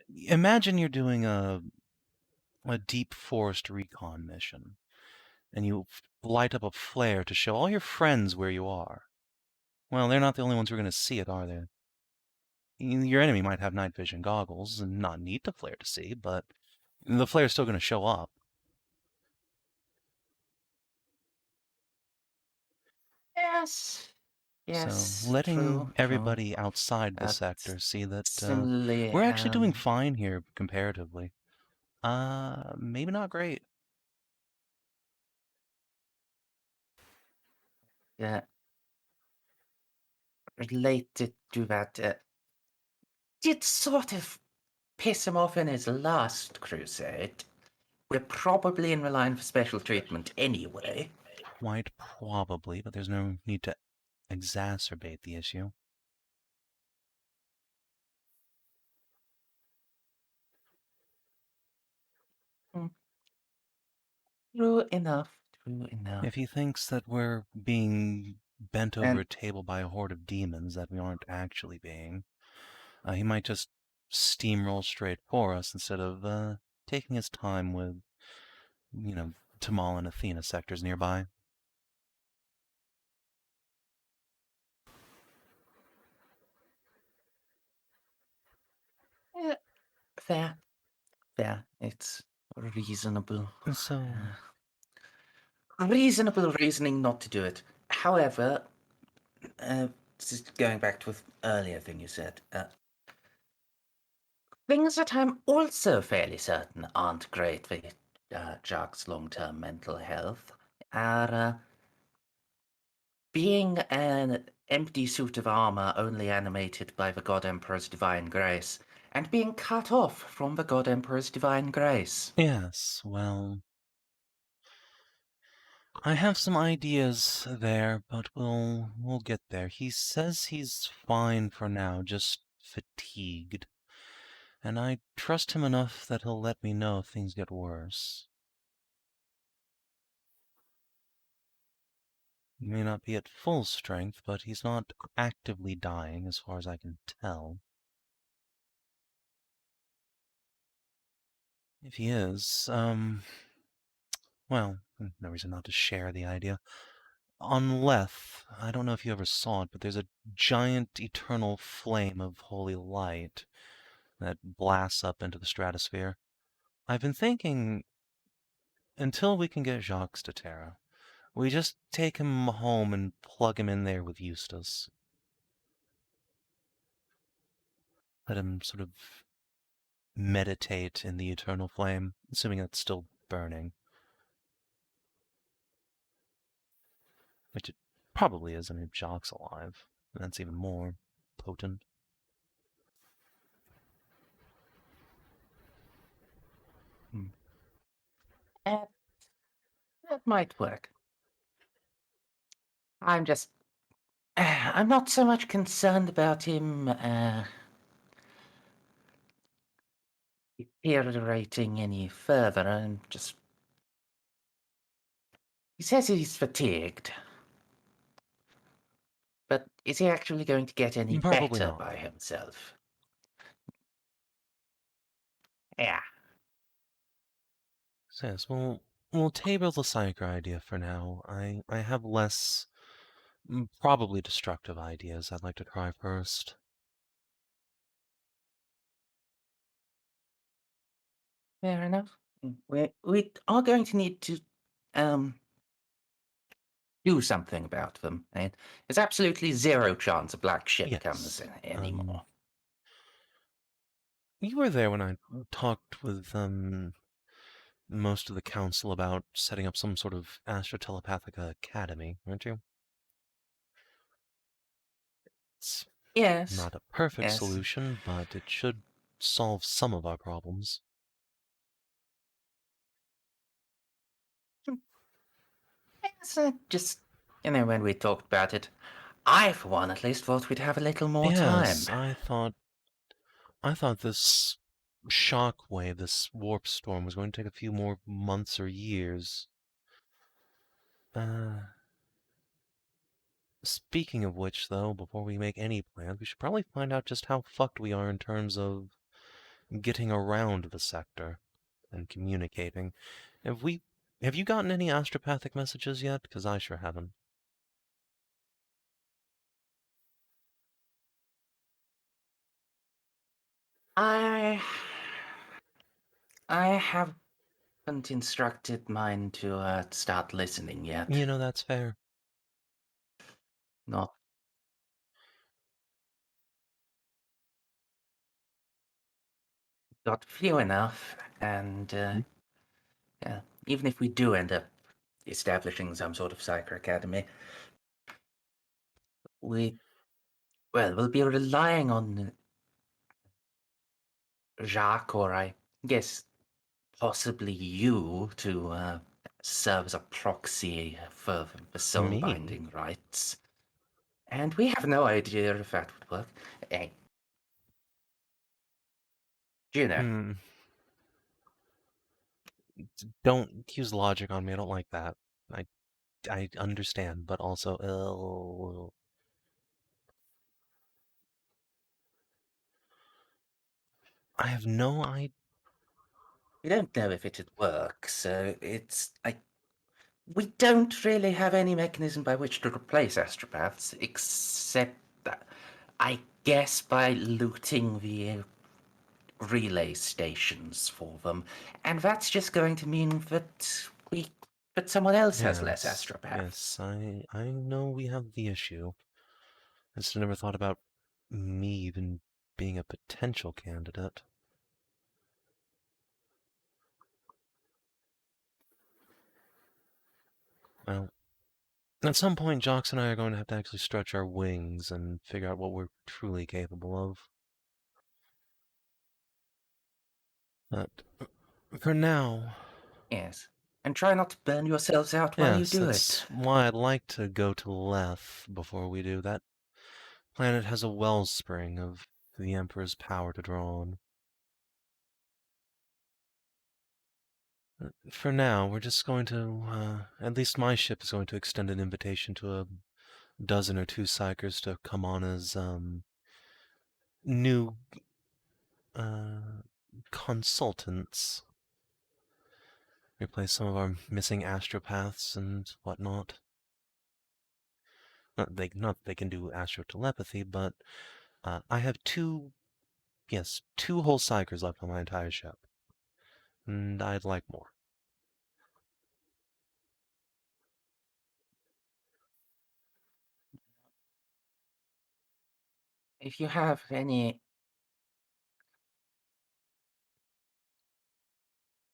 B: imagine you're doing a deep forest recon mission, and you light up a flare to show all your friends where you are. Well, they're not the only ones who are going to see it, are they? Your enemy might have night vision goggles and not need the flare to see, but the flare's still going to show up.
A: Yes. Yes.
B: So letting
A: true,
B: everybody
A: true.
B: outside the sector see that
A: Similarly,
B: we're actually doing fine here comparatively. Maybe not great.
A: Yeah. Related to that, did sort of piss him off in his last crusade. We're probably in the line for special treatment anyway.
B: Quite probably, but there's no need to exacerbate the issue.
A: True enough. True enough.
B: If he thinks that we're being bent over a table by a horde of demons that we aren't actually being, he might just steamroll straight for us instead of taking his time with, Tamal and Athena sectors nearby.
A: Yeah, fair. Fair. It's reasonable.
B: So,
A: reasonable reasoning not to do it. However, just going back to an earlier thing you said, things that I'm also fairly certain aren't great for Jack's long-term mental health are being an empty suit of armor only animated by the God Emperor's divine grace, and being cut off from the God Emperor's divine grace.
B: yes, well, I have some ideas there, but we'll get there. He says he's fine for now, just fatigued. And I trust him enough that he'll let me know if things get worse. He may not be at full strength, but he's not actively dying as far as I can tell. If he is, well, no reason not to share the idea. On Leth, I don't know if you ever saw it, but there's a giant eternal flame of holy light that blasts up into the stratosphere. I've been thinking, until we can get Jacques to Terra, we just take him home and plug him in there with Eustace. Let him sort of meditate in the eternal flame, assuming it's still burning. Which it probably is. I mean, Jacques alive. And that's even more potent.
A: That might work. I'm not so much concerned about him deteriorating any further. He says he's fatigued. But is he actually going to get any
B: Probably
A: better
B: not.
A: by himself? Yeah.
B: So yes, we'll table the Ceiko idea for now. I have less, probably destructive ideas I'd like to try first.
A: Fair enough. We are going to need to do something about them. And there's absolutely zero chance a black ship
B: Yes,
A: comes in anymore.
B: You were there when I talked with most of the council about setting up some sort of astrotelepathic academy, weren't you? It's
A: Yes.
B: not a perfect
A: Yes.
B: solution, but it should solve some of our problems.
A: Yes, just, when we talked about it, I, for one, at least thought we'd have a little more
B: Yes,
A: time.
B: I thought this shock wave, this warp storm, was going to take a few more months or years. Speaking of which, though, before we make any plans, we should probably find out just how fucked we are in terms of getting around the sector and communicating. Have you gotten any astropathic messages yet? Because I sure haven't.
A: I haven't instructed mine to start listening yet.
B: You know, that's fair.
A: Not got few enough, and yeah, even if we do end up establishing some sort of Psycho Academy, we'll be relying on Jacques, or I guess possibly you, to serve as a proxy for the soul
B: Me?
A: binding rites. And we have no idea if that would work. Hey, Juno.
B: Don't use logic on me. I don't like that. I understand, but also, I have no idea.
A: We don't know if it'd work, so it's like we don't really have any mechanism by which to replace astropaths, except that, I guess, by looting the relay stations for them, and that's just going to mean that someone else has less astropaths.
B: Yes, I know we have the issue. I just never thought about me even being a potential candidate. Well, at some point, Jox and I are going to have to actually stretch our wings and figure out what we're truly capable of. But for now...
A: Yes, and try not to burn yourselves out while you do
B: that's
A: it.
B: why I'd like to go to Leth before we do. That planet has a wellspring of the Emperor's power to draw on. For now, we're just going to, at least my ship is going to extend an invitation to a dozen or two psychers to come on as, new, consultants. Replace some of our missing astropaths and whatnot. Not that they can do astrotelepathy, but, I have two whole psychers left on my entire ship. And I'd like more.
A: If you have any...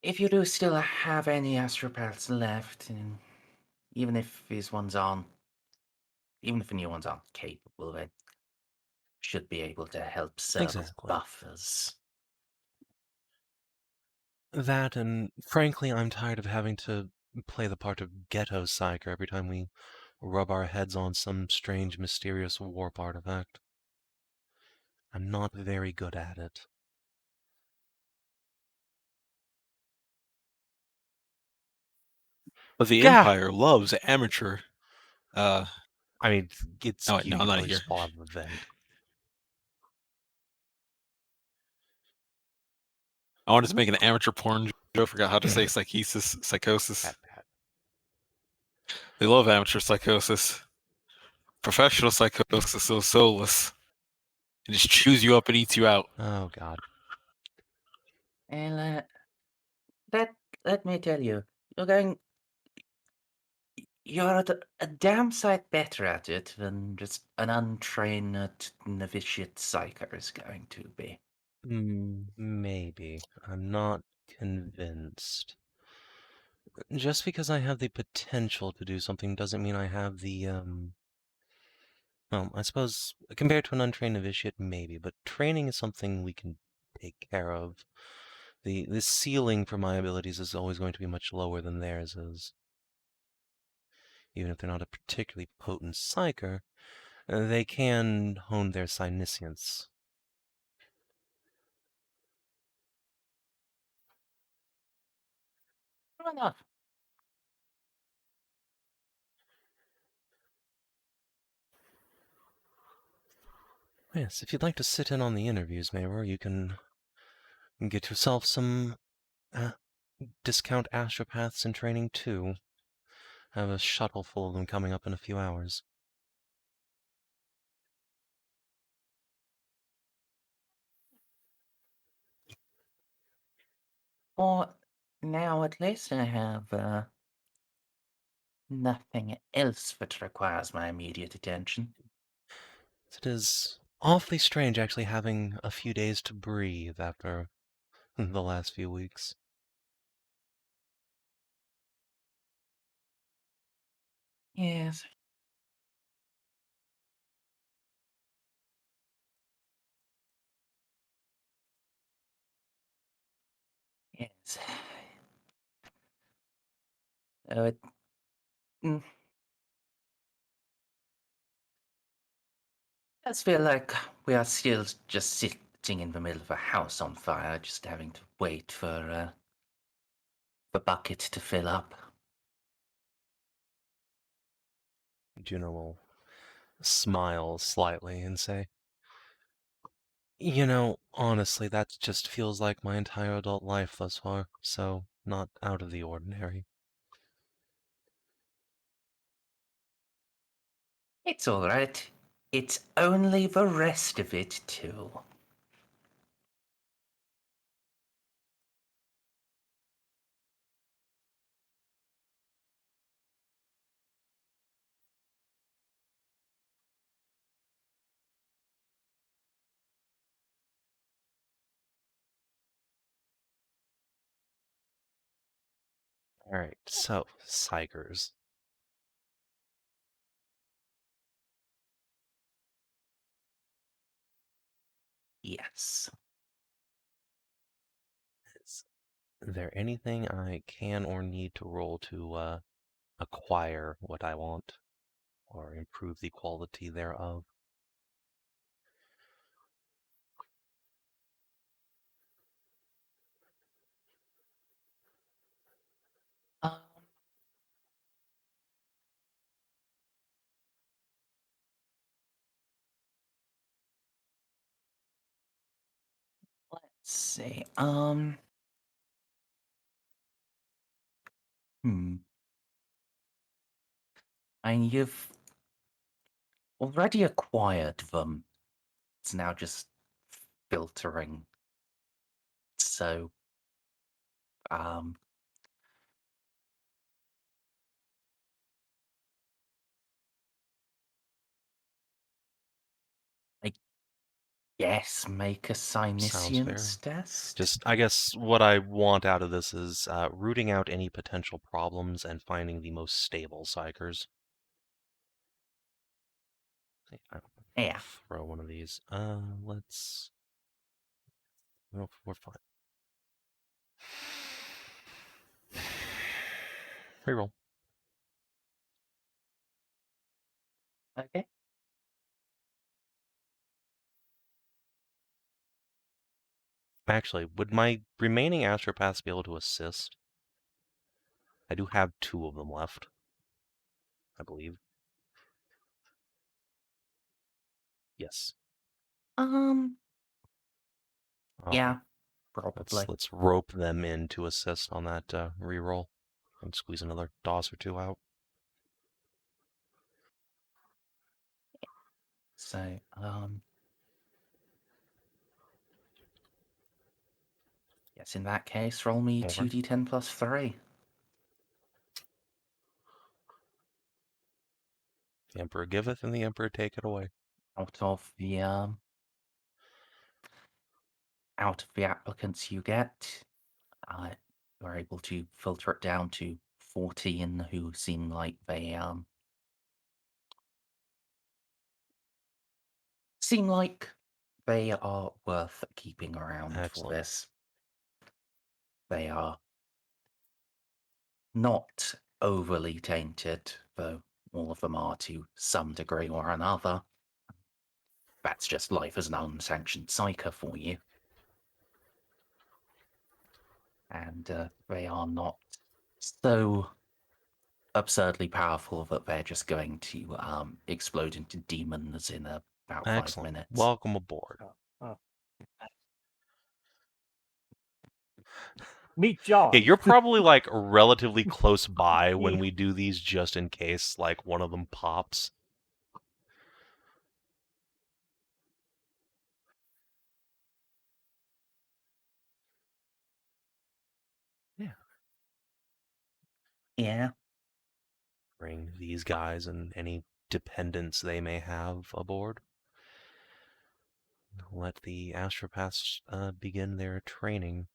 A: If you do still have any astropaths left, and even if these ones aren't... Even if the new ones aren't capable, they should be able to help serve as
B: Exactly.
A: buffers.
B: That, and frankly, I'm tired of having to play the part of ghetto psyker every time we rub our heads on some strange, mysterious warp artifact. I'm not very good at it.
C: But the
B: Gah!
C: Empire loves amateur.
B: I mean, it's
C: Oh,
B: cute.
C: no, I'm
B: You
C: not
B: can
C: here.
B: just fall out of the vent.
C: I wanted to make an amateur porn joke. Forgot how to say psychosis.
B: Pat.
C: They love amateur psychosis. Professional psychosis is so soulless. It just chews you up and eats you out.
B: Oh, God.
A: And let me tell you, you're a damn sight better at it than just an untrained novitiate psycho is going to be.
B: Maybe. I'm not convinced. Just because I have the potential to do something doesn't mean I have the, well, I suppose, compared to an untrained novitiate, maybe, but training is something we can take care of. The ceiling for my abilities is always going to be much lower than theirs is. Even if they're not a particularly potent psyker, they can hone their psyniscience.
A: Fair enough.
B: Yes, if you'd like to sit in on the interviews, Mayor, you can get yourself some discount astropaths in training too. I have a shuttle full of them coming up in a few hours.
A: Well, now at least I have nothing else that requires my immediate attention.
B: It is awfully strange actually having a few days to breathe after the last few weeks.
A: Yes. Yes. It, mm, does feel like we are still just sitting in the middle of a house on fire, just having to wait for the bucket to fill up.
B: Juno will smile slightly and say, "You know, honestly, that just feels like my entire adult life thus far, so not out of the ordinary."
A: It's all right. It's only the rest of it, too.
B: Alright, so, psychers.
A: Yes.
B: Is there anything I can or need to roll to acquire what I want, or improve the quality thereof?
A: Um, let's see. And you've already acquired them. It's now just filtering. So, um, I guess make a
B: Sounds fair.
A: Psyniscience test?
B: Just, I guess, what I want out of this is rooting out any potential problems and finding the most stable psychers.
A: Yeah.
B: Throw one of these. Let's... No, we're fine. Reroll.
A: Okay.
B: Actually, would my remaining astropaths be able to assist? I do have 2 of them left, I believe. Yes.
A: Yeah,
B: Alright.
A: probably.
B: Let's rope them in to assist on that reroll and squeeze another DOS or 2 out.
A: So, yes, in that case, roll me
B: Okay.
A: 2d10 plus 3.
B: The Emperor giveth and the Emperor taketh away.
A: Out of the, out of the applicants you get, you're able to filter it down to 14 who seem like they are worth keeping around for
B: Excellent.
A: this. They are not overly tainted, though all of them are to some degree or another. That's just life as an unsanctioned psyker for you. And they are not so absurdly powerful that they're just going to explode into demons in about 5
B: Excellent.
A: minutes.
B: Welcome aboard.
D: Meet John.
B: Yeah, you're probably like relatively close by when we do these, just in case like one of them pops.
A: Yeah.
B: Bring these guys and any dependents they may have aboard. Let the astropaths begin their training.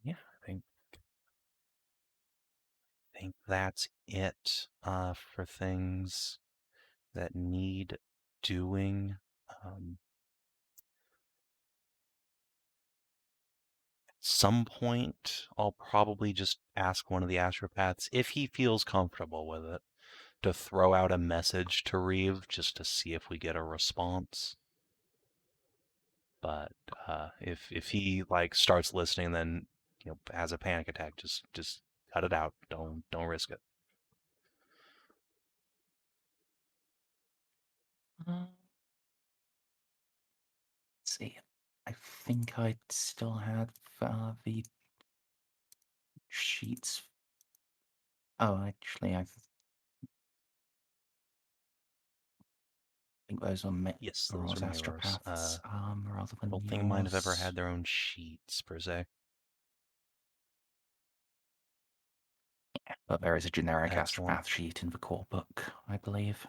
B: Yeah, I think that's it for things that need doing. At some point, I'll probably just ask one of the astropaths, if he feels comfortable with it, to throw out a message to Reeve just to see if we get a response. But if he like starts listening, then has a panic attack, just cut it out. Don't risk it.
A: Let's see. I think I still had the sheets. Oh, actually, I think those are
B: Yes,
A: mirrors,
B: those are mirrors.
A: astropaths, rather
B: I
A: than
B: don't think mine have ever
A: yours.
B: had their own sheets per se.
A: But there is a generic
B: Excellent.
A: astropath sheet in the core book, I believe.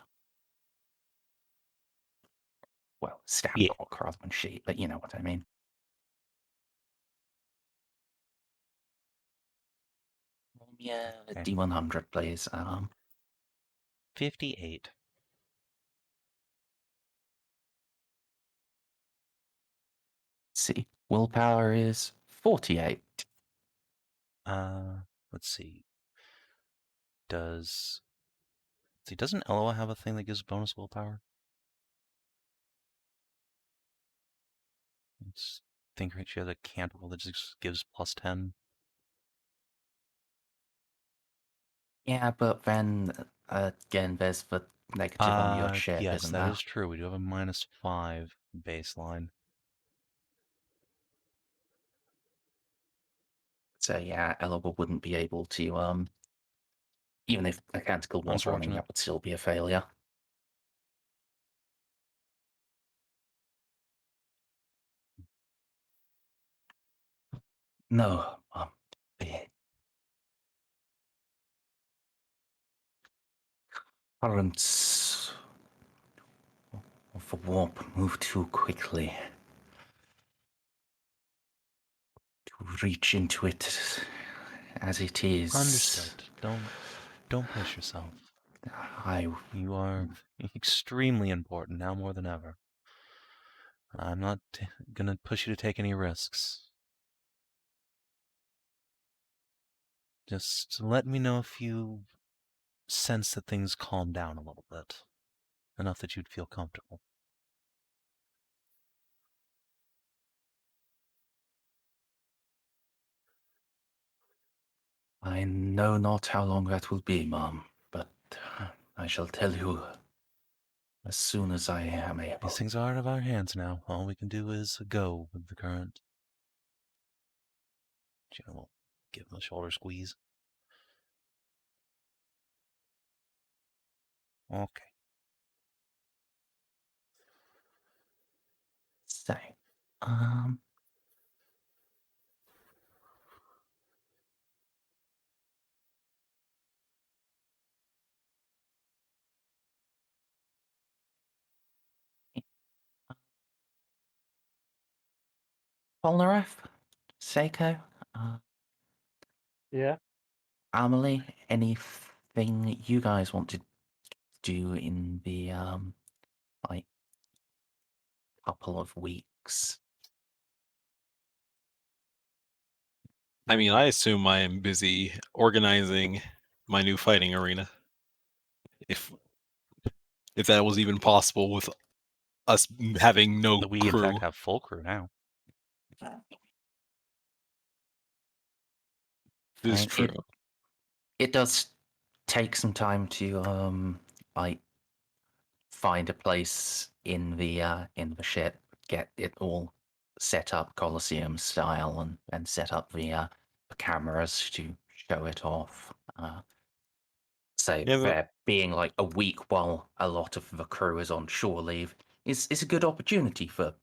A: Well, stat
B: Yeah.
A: book rather than sheet, but you know what I mean. Yeah,
B: Okay.
A: D100, please.
B: 58.
A: See, willpower is 48.
B: Let's see. Doesn't Eloa have a thing that gives bonus willpower? Let's think she has a cantrip that just gives plus 10.
A: Yeah, but then again, there's the negative on your chip,
B: Yes,
A: isn't
B: that
A: there?
B: is true. We do have a -5 baseline.
A: So yeah, Eloa wouldn't be able to, even if a canticle was running,
B: Unfortunate.
A: that would still be a failure. No, the currents of the warp move too quickly to reach into it as it is.
B: Understood. Don't push yourself. You are extremely important now more than ever. I'm not gonna push you to take any risks. Just let me know if you sense that things calm down a little bit. Enough that you'd feel comfortable.
A: I know not how long that will be, Mom, but I shall tell you as soon as I am able.
B: These things are out of our hands now. All we can do is go with the current. Juno will give him a shoulder squeeze. Okay.
A: So, Polnareff, Ceiko,
D: Yeah.
A: Amelie, anything you guys want to do in the like couple of weeks?
C: I mean, I assume I am busy organizing my new fighting arena. If that was even possible with us having no
B: We, in
C: crew.
B: fact, have full crew now.
C: This is
A: Right,
C: true.
A: It does take some time to like find a place in the ship, get it all set up Colosseum style, and set up the cameras to show it off. So
C: Yeah,
A: there being like a week while a lot of the crew is on shore leave is a good opportunity for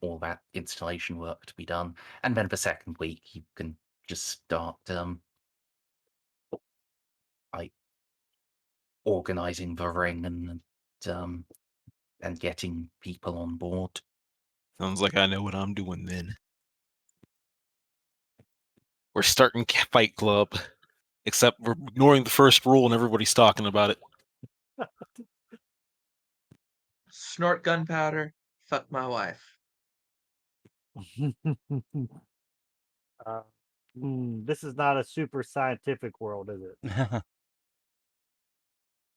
A: all that installation work to be done. And then the second week you can just start like organizing the ring and getting people on board.
C: sounds like I know what I'm doing then. We're starting Fight Club, except we're ignoring the first rule and everybody's talking about it.
E: Snort gunpowder. Fuck my wife.
D: This is not a super scientific world, is it?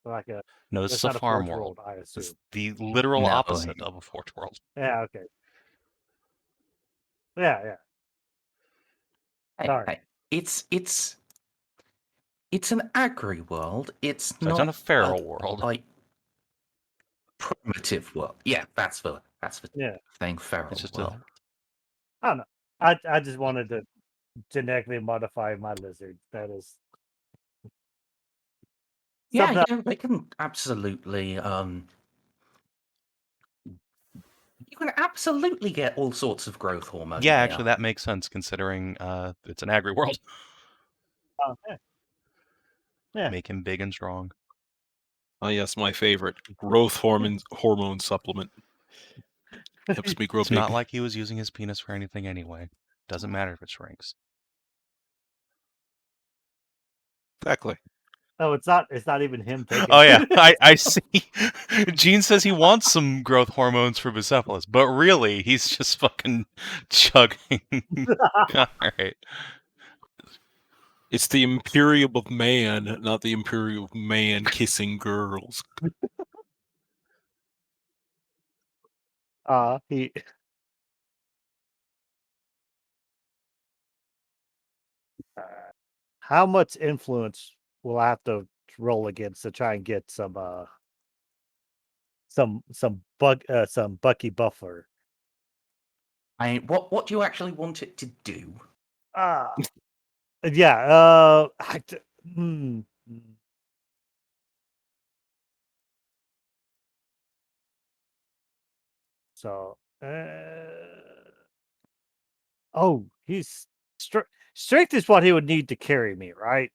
D: Like a
B: No, this
D: it's
B: is a
D: not a
B: farm
D: Forge
B: world.
D: I
B: It's
D: assume.
B: the literal
A: No.
B: opposite of a Forge world.
D: Yeah. Okay. Yeah. Sorry.
A: Hey, it's an agri world. It's
B: So
A: not
B: it's not a feral world.
A: like primitive world. Yeah, that's the
D: Yeah.
A: thing. Feral
B: It's just
A: world.
D: I don't know. I just wanted to genetically modify my lizard. That is.
A: Yeah,
D: something
A: yeah, they can absolutely you can absolutely get all sorts of growth hormone.
B: Yeah,
A: here.
B: actually, that makes sense considering it's an agri world.
D: yeah. Yeah.
B: Make him big and strong.
C: Oh yes, my favorite growth hormone supplement. Helps me grow
B: It's
C: big.
B: not like he was using his penis for anything anyway. Doesn't matter if it shrinks.
C: Exactly.
D: Oh, it's not even him taking.
B: Oh yeah, I see. Gene says he wants some growth hormones for Bucephalus, but really, he's just fucking chugging. All right.
C: It's the Imperium of Man, not the Imperium of Man kissing girls.
D: He. How much influence will I have to roll against to try and get some Bucky Buffer?
A: What do you actually want it to do?
D: Yeah. So, oh, he's strength is what he would need to carry me, right?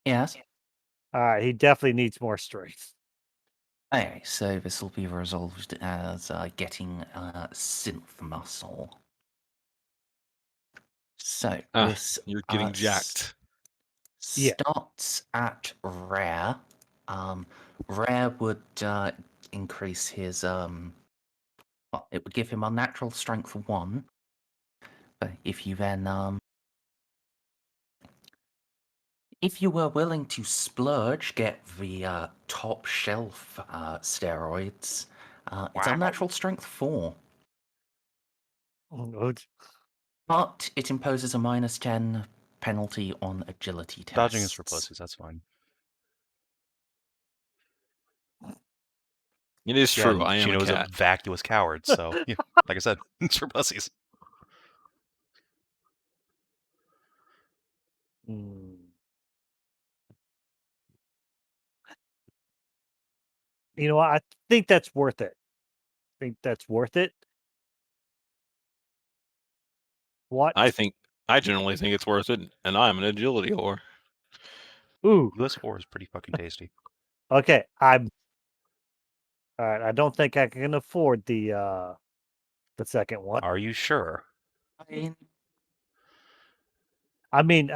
A: Yes.
D: All right, he definitely needs more strength.
A: Okay, so this will be resolved as getting synth muscle. So this
C: You're getting jacked.
D: Yeah.
A: starts at rare. Rare would increase his well, it would give him unnatural strength 1. But if you then if you were willing to splurge, get the top shelf steroids, it's
B: Wow.
A: unnatural strength 4.
D: Oh,
A: But it imposes a -10 penalty on agility tests.
B: Dodging is for pussies. That's fine.
C: It is
B: Yeah,
C: true.
B: and
C: I am
B: Juno
C: a
B: is a
C: cat.
B: vacuous coward, so yeah, like I said, it's for pussies.
D: You know what? I think that's worth it. What?
C: I generally think it's worth it, and I'm an agility whore.
D: Ooh.
B: US4 is pretty fucking tasty.
D: Okay, all right. I don't think I can afford the the second one.
B: Are you sure?
D: I mean,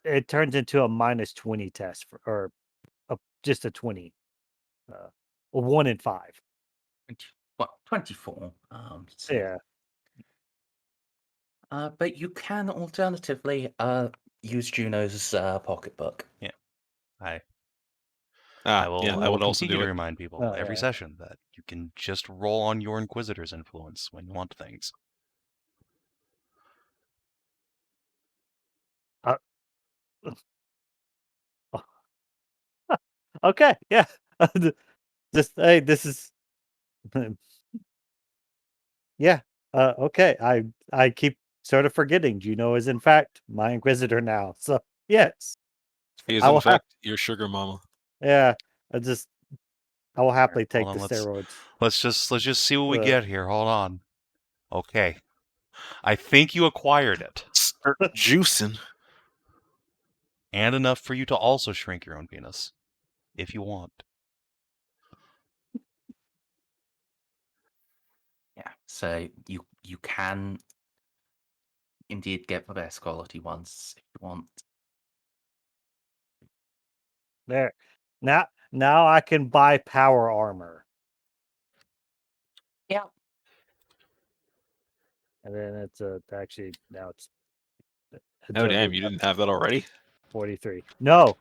D: it turns into a -20 test or just a 20, a 1 in 5.
A: 24. So,
D: Yeah.
A: but you can alternatively use Juno's pocketbook.
B: I will,
C: yeah,
B: I
C: that
B: will
C: would also
B: continue
C: do
B: to
C: it.
B: remind people
D: Oh,
B: every
D: yeah.
B: session that you can just roll on your Inquisitor's influence when you want things.
D: Okay, yeah. Just hey, this is yeah. Okay. I keep sort of forgetting Juno is in fact my Inquisitor now. So yes,
C: He is
D: I
C: in
D: will
C: fact your sugar mama.
D: yeah. I will happily
B: Hold
D: take
B: on,
D: the steroids.
B: Let's just see what we
D: Uh,
B: get here. Hold on. Okay. I think you acquired it.
C: Start juicing.
B: And enough for you to also shrink your own penis. If you want.
A: Yeah. So you can indeed get the best quality ones if you want.
D: There. Now I can buy power armor.
A: Yeah.
D: And then it's actually now it's
C: Oh damn,
D: adjusted
C: you didn't have that already?
D: 43. No.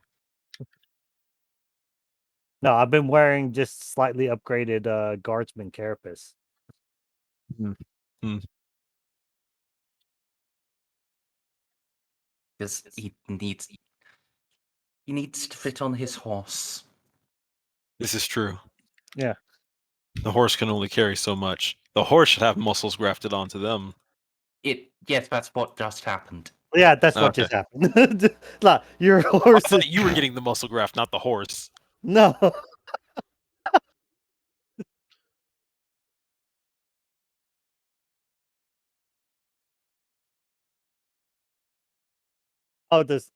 D: No, I've been wearing just slightly upgraded guardsman carapace.
A: Because he needs to fit on his horse.
C: This is true.
D: Yeah.
C: The horse can only carry so much. The horse should have muscles grafted onto them.
A: Yes, that's what just happened.
D: Yeah, that's what
C: Okay.
D: just happened. Like, your
C: I
D: horse is
C: thought you were getting the muscle graft, not the horse.
D: no. Oh, this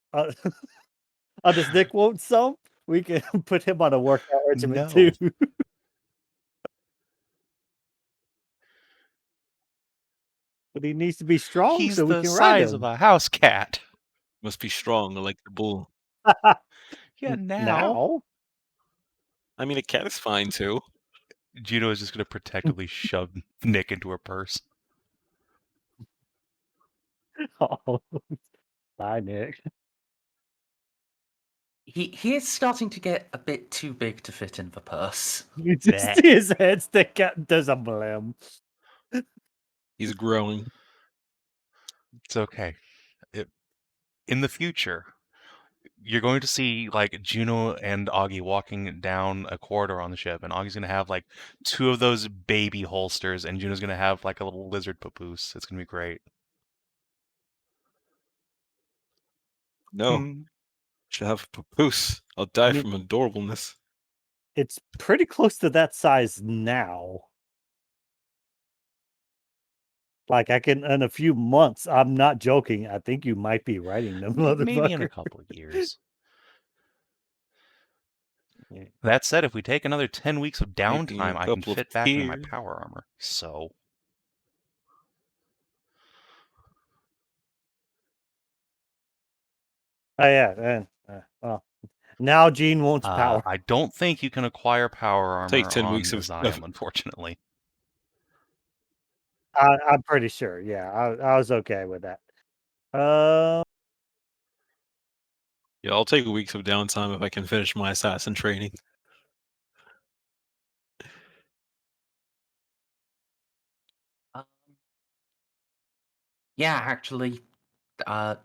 D: Nick won't some? We can put him on a workout regimen
B: No.
D: too. But he needs to be strong
B: He's
D: so we
B: the
D: can ride
B: size
D: him.
B: of a house cat.
C: Must be strong, like the bull.
B: Yeah, now.
D: Now?
C: I mean, a cat is fine too.
B: Juno is just going to protectively shove Nick into her purse.
D: Oh, bye, Nick.
A: He is starting to get a bit too big to fit in the purse.
D: You just
B: Bleh.
D: see his head stick out. There's a blim.
C: He's growing.
B: It's okay. In the future, you're going to see like Juno and Augie walking down a corridor on the ship, and Augie's going to have like 2 of those baby holsters, and Juno's going to have like a little lizard papoose. It's going to be great.
C: No, should have a papoose. I'll die
D: I mean-
C: from adorableness.
D: It's pretty close to that size now. Like I can in a few months. I'm not joking. I think you might be riding them,
B: Maybe in a
D: motherfucker.
B: couple of years.
D: Yeah.
B: That said, if we take another 10 weeks of
C: Maybe in
B: downtime,
C: a
B: I can
C: couple of
B: fit back into my
C: years.
B: power armor. So,
D: Oh yeah, and well, now Gene wants power.
B: I don't think you can acquire power armor
C: Take 10
B: on
C: weeks of
B: Zion, unfortunately.
D: I'm pretty sure. Yeah, I was okay with that.
C: Yeah, I'll take weeks of downtime if I can finish my assassin training.
A: Yeah, actually, that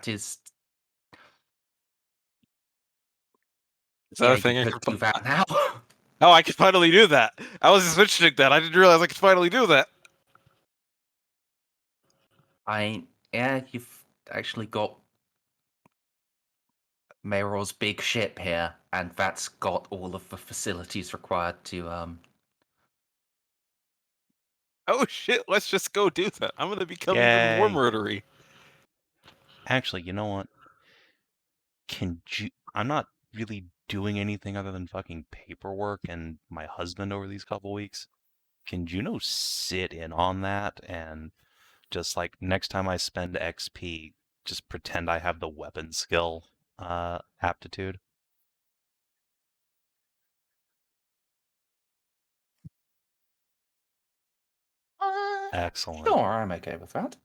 A: is.
C: Is that
A: Yeah,
C: a thing
A: you
C: I
A: could
C: can
A: do that now.
C: Oh, I can finally do that. I was just mentioning that. I didn't realize I could finally do that.
A: Yeah, you've actually got Mayor's big ship here, and that's got all of the facilities required to
C: Oh shit, let's just go do that. I'm gonna become even more
B: Yay.
C: murdery.
B: Actually, you know what? I'm not really doing anything other than fucking paperwork and my husband over these couple weeks. can Juno sit in on that and just like next time I spend XP, just pretend I have the weapon skill aptitude? Excellent.
A: Sure, I'm okay with that.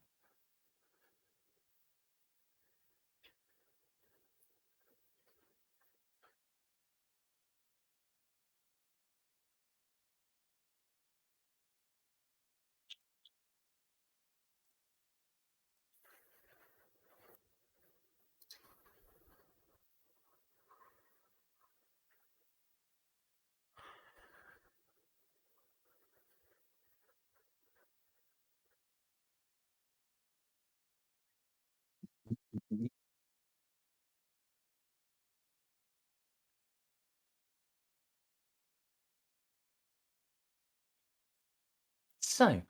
A: So,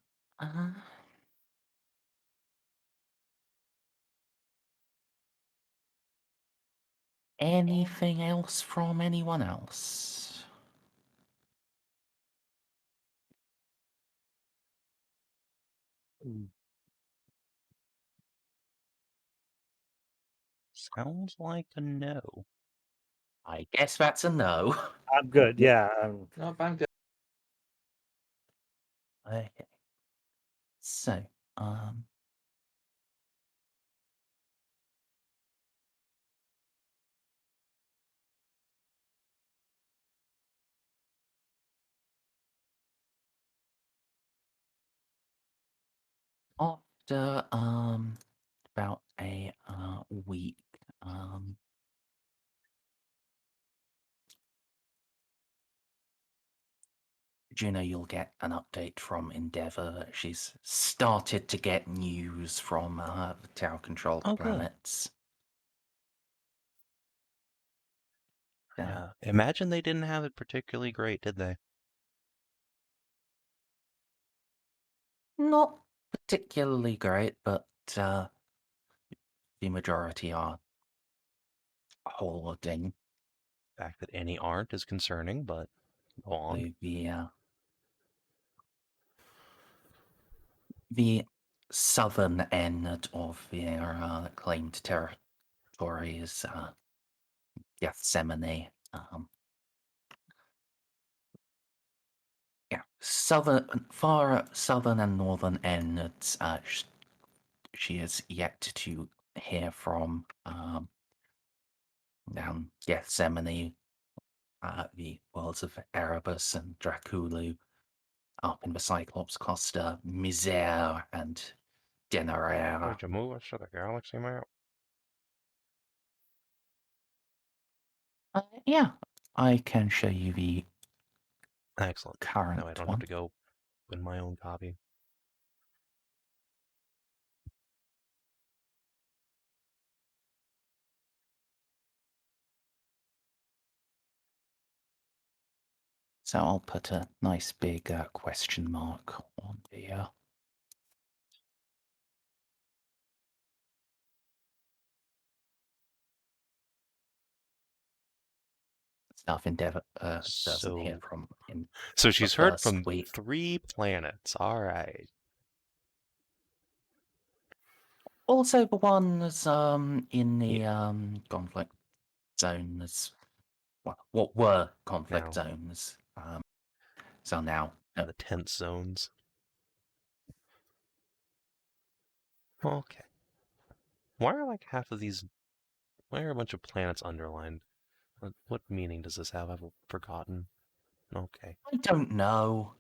A: anything else from anyone else?
B: Sounds like a no.
A: I guess that's a no.
D: I'm good. Yeah.
E: Nope, I'm good.
A: Okay. So, after about a week, Juno, you'll get an update from Endeavour. She's started to get news from the tower-controlled
B: Oh, good.
A: planets.
B: Yeah. Imagine they didn't have it particularly great, did they?
A: Not particularly great, but the majority are holding.
B: The fact that any aren't is concerning, but go on.
A: The southern end of their claimed territory is Gethsemane. Far southern and northern ends. She is yet to hear from down Gethsemane, the worlds of Erebus and Draculu, up in the Cyclops cluster, Misère and Denarere.
B: Did you move us to the galaxy map?
A: Yeah, I can show you the
B: Excellent.
A: current
B: Now I don't
A: one.
B: have to go win my own copy.
A: So I'll put a nice big question mark on the stuff Endeavour doesn't hear from in
B: So she's heard
A: first
B: from
A: week.
B: 3 planets. All right.
A: Also the ones in the conflict zones, well, what were conflict zones, so now
B: The tense zones. Okay. Why are like half of these? Why are a bunch of planets underlined? What meaning does this have? I've forgotten. Okay.
A: I don't know.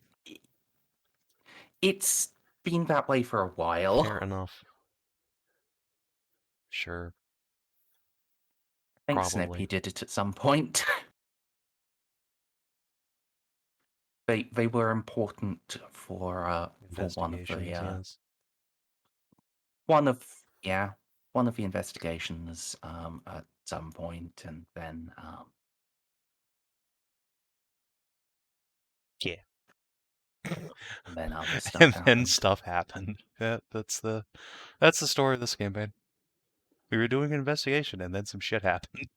A: It's been that way for a while.
B: Fair enough. Sure.
A: I think
B: Probably.
A: Snippy did it at some point. They were important for one of the
B: Investigations, yes.
A: one of the investigations at some point, and then
B: Yeah.
A: and then other stuff
B: And
A: happened.
B: then stuff happened. That's the story of this campaign. We were doing an investigation, and then some shit happened.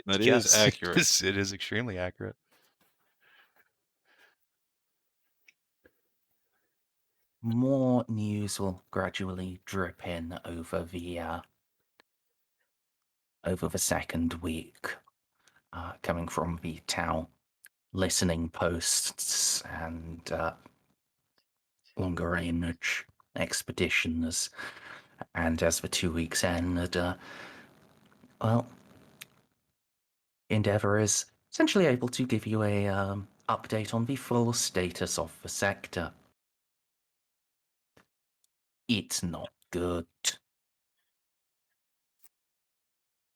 C: That is
B: Yes,
C: accurate.
B: It is extremely accurate.
A: More news will gradually drip in over the second week, coming from the Tau listening posts and longer range expeditions. And as the 2 weeks end, well, Endeavour is essentially able to give you a update on the full status of the sector. It's not good.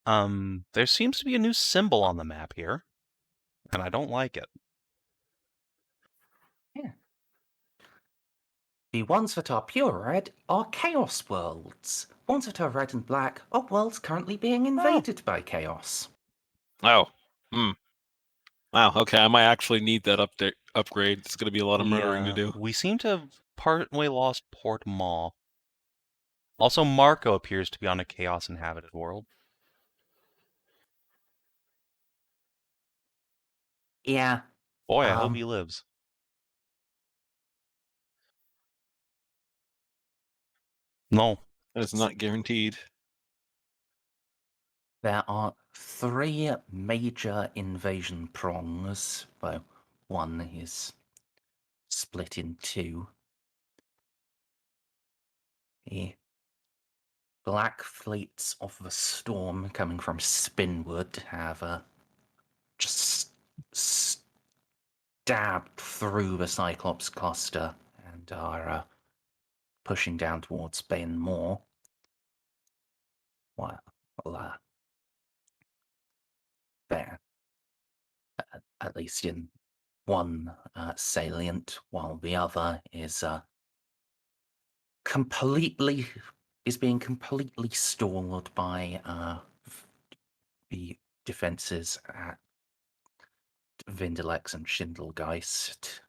B: There seems to be a new symbol on the map here, and I don't like it.
A: Yeah. The ones that are pure red are Chaos worlds. Ones that are red and black are worlds currently being invaded by Chaos.
C: Oh. Wow, okay, I might actually need that upgrade. It's going to be a lot of murdering to do.
B: We seem to have partway lost Port Maw. Also, Marco appears to be on a Chaos-inhabited world.
A: Yeah.
B: Boy, I hope he lives. No.
C: That is not guaranteed.
A: There are 3 major invasion prongs, though one is split in 2. The Black Fleets of the Storm coming from Spinwood have just stabbed through the Cyclops cluster and are pushing down towards Ben Moor. Well, there, at least in one salient, while the other is being completely stalled by the defenses at Vindelex and Schindelgeist.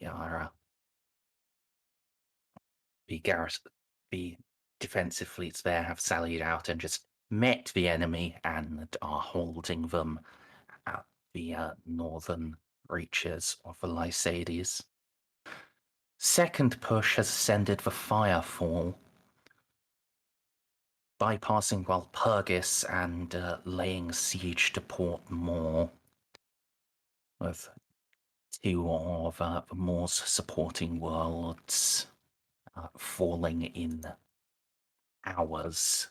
A: Yeah, the defensive fleets there have sallied out and just met the enemy and are holding them at the northern reaches of the Lysades. Second push has ascended the Firefall, bypassing Walpurgis and laying siege to Port Moor, with 2 of the Moor's supporting worlds falling in hours.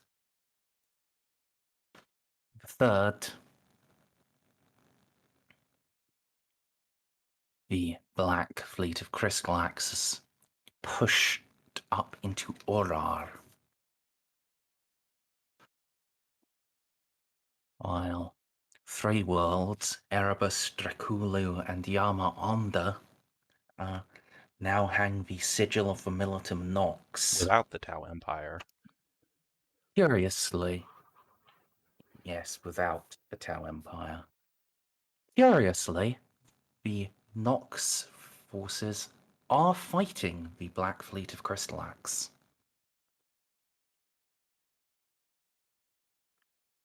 A: The third, the Black Fleet of Crystalax, has pushed up into Orar, while 3 worlds, Erebus, Draculu, and Yama Onda, now hang the sigil of the Militum Nox.
B: Without the Tau Empire.
A: Curiously, yes, without the Tau Empire. Curiously, the Nox forces are fighting the Black Fleet of Crystalax.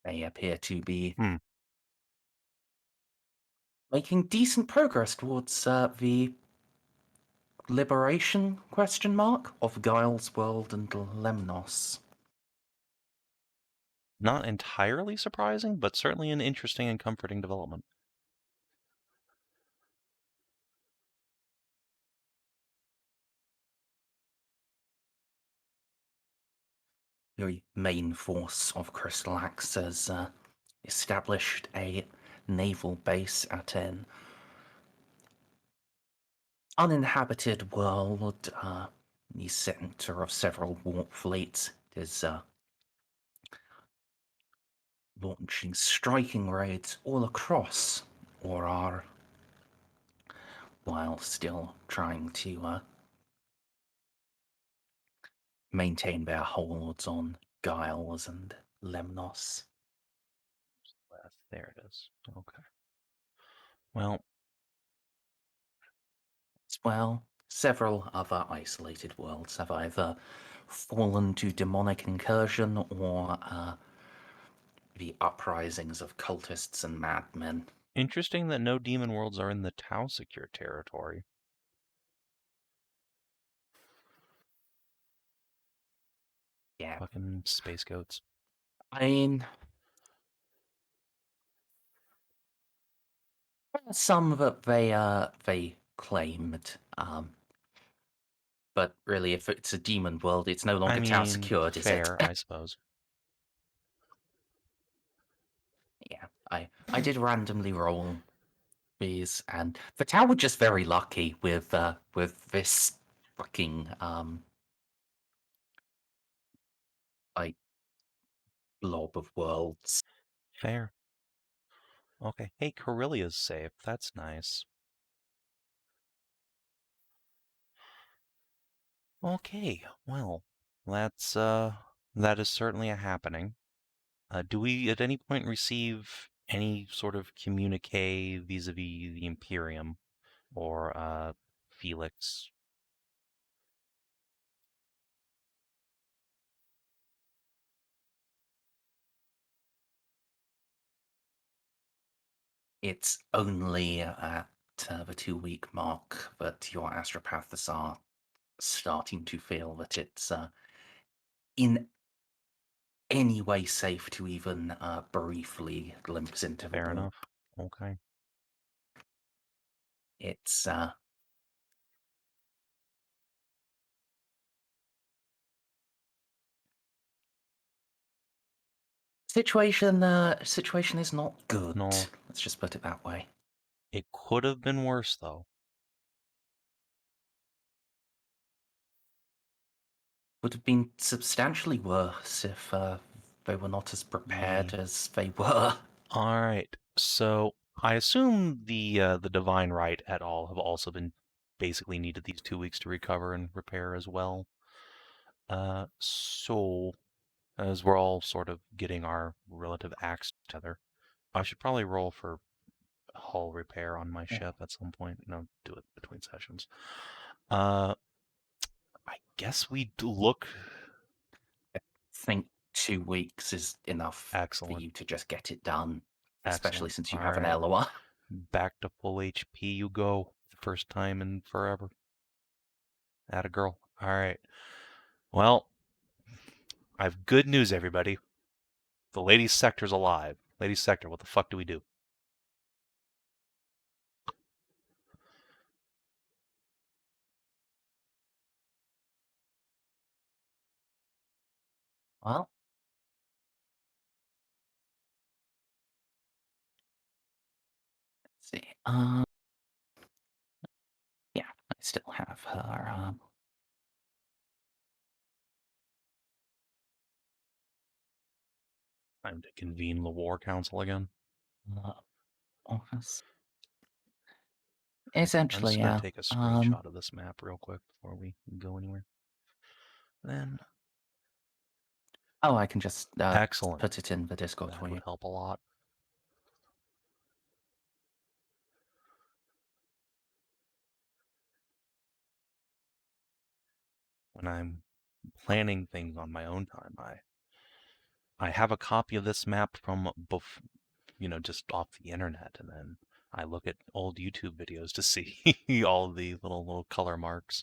A: They appear to be making decent progress towards the liberation of Giles World and Lemnos.
B: Not entirely surprising, but certainly an interesting and comforting development.
A: The main force of Crystalax has established a naval base at an uninhabited world, the center of several warp fleets. It is launching striking raids all across Orar, while still trying to maintain their holds on Giles and Lemnos.
B: There it is. Okay. Well,
A: As well, several other isolated worlds have either fallen to demonic incursion or the uprisings of cultists and madmen.
B: Interesting that no demon worlds are in the Tau secure territory.
A: Yeah,
B: Fucking space goats.
A: I mean, some that they claimed, but really, if it's a demon world, it's no longer Tau secured, is it?
B: fair, I suppose.
A: Yeah, I did randomly roll these, and the Tau were just very lucky with this fucking like blob of worlds.
B: Fair. Okay. Hey, Corellia's safe. That's nice. Okay, well, that is certainly a happening. Do we at any point receive any sort of communique vis-a-vis the Imperium or Felix?
A: It's only at the 2-week mark that your astropaths are starting to feel that it's in any way safe to even briefly glimpse into the
B: Fair
A: warp.
B: enough. Okay.
A: It's situation is not good.
B: No.
A: Let's just put it that way.
B: It could have been worse, though.
A: Would have been substantially worse if they were not as prepared as they were.
B: All right. So I assume the Divine Right et al. Have also been basically needed these 2 weeks to recover and repair as well. So as we're all sort of getting our relative acts together, I should probably roll for hull repair on my ship at some point. Do it between sessions. I guess we'd look.
A: I think 2 weeks is enough for you to just get it done, especially
B: Excellent.
A: since you
B: All
A: have an
B: right.
A: Eloa.
B: Back to full HP you go. The first time in forever. Atta girl. All right. Well, I have good news, everybody. The Ladies' Sector's alive. Ladies' Sector, what the fuck do we do?
A: Well, let's see. Yeah, I still have her.
B: Time to convene the War Council again.
A: Office.
B: I'm
A: Essentially,
B: just
A: yeah.
B: going to take a screenshot of this map real quick before we go anywhere. Then.
A: Oh, I can just
B: Excellent.
A: put it in the Discord
B: That
A: for you.
B: would help a lot. When I'm planning things on my own time, I have a copy of this map from just off the internet, and then I look at old YouTube videos to see all of the little color marks.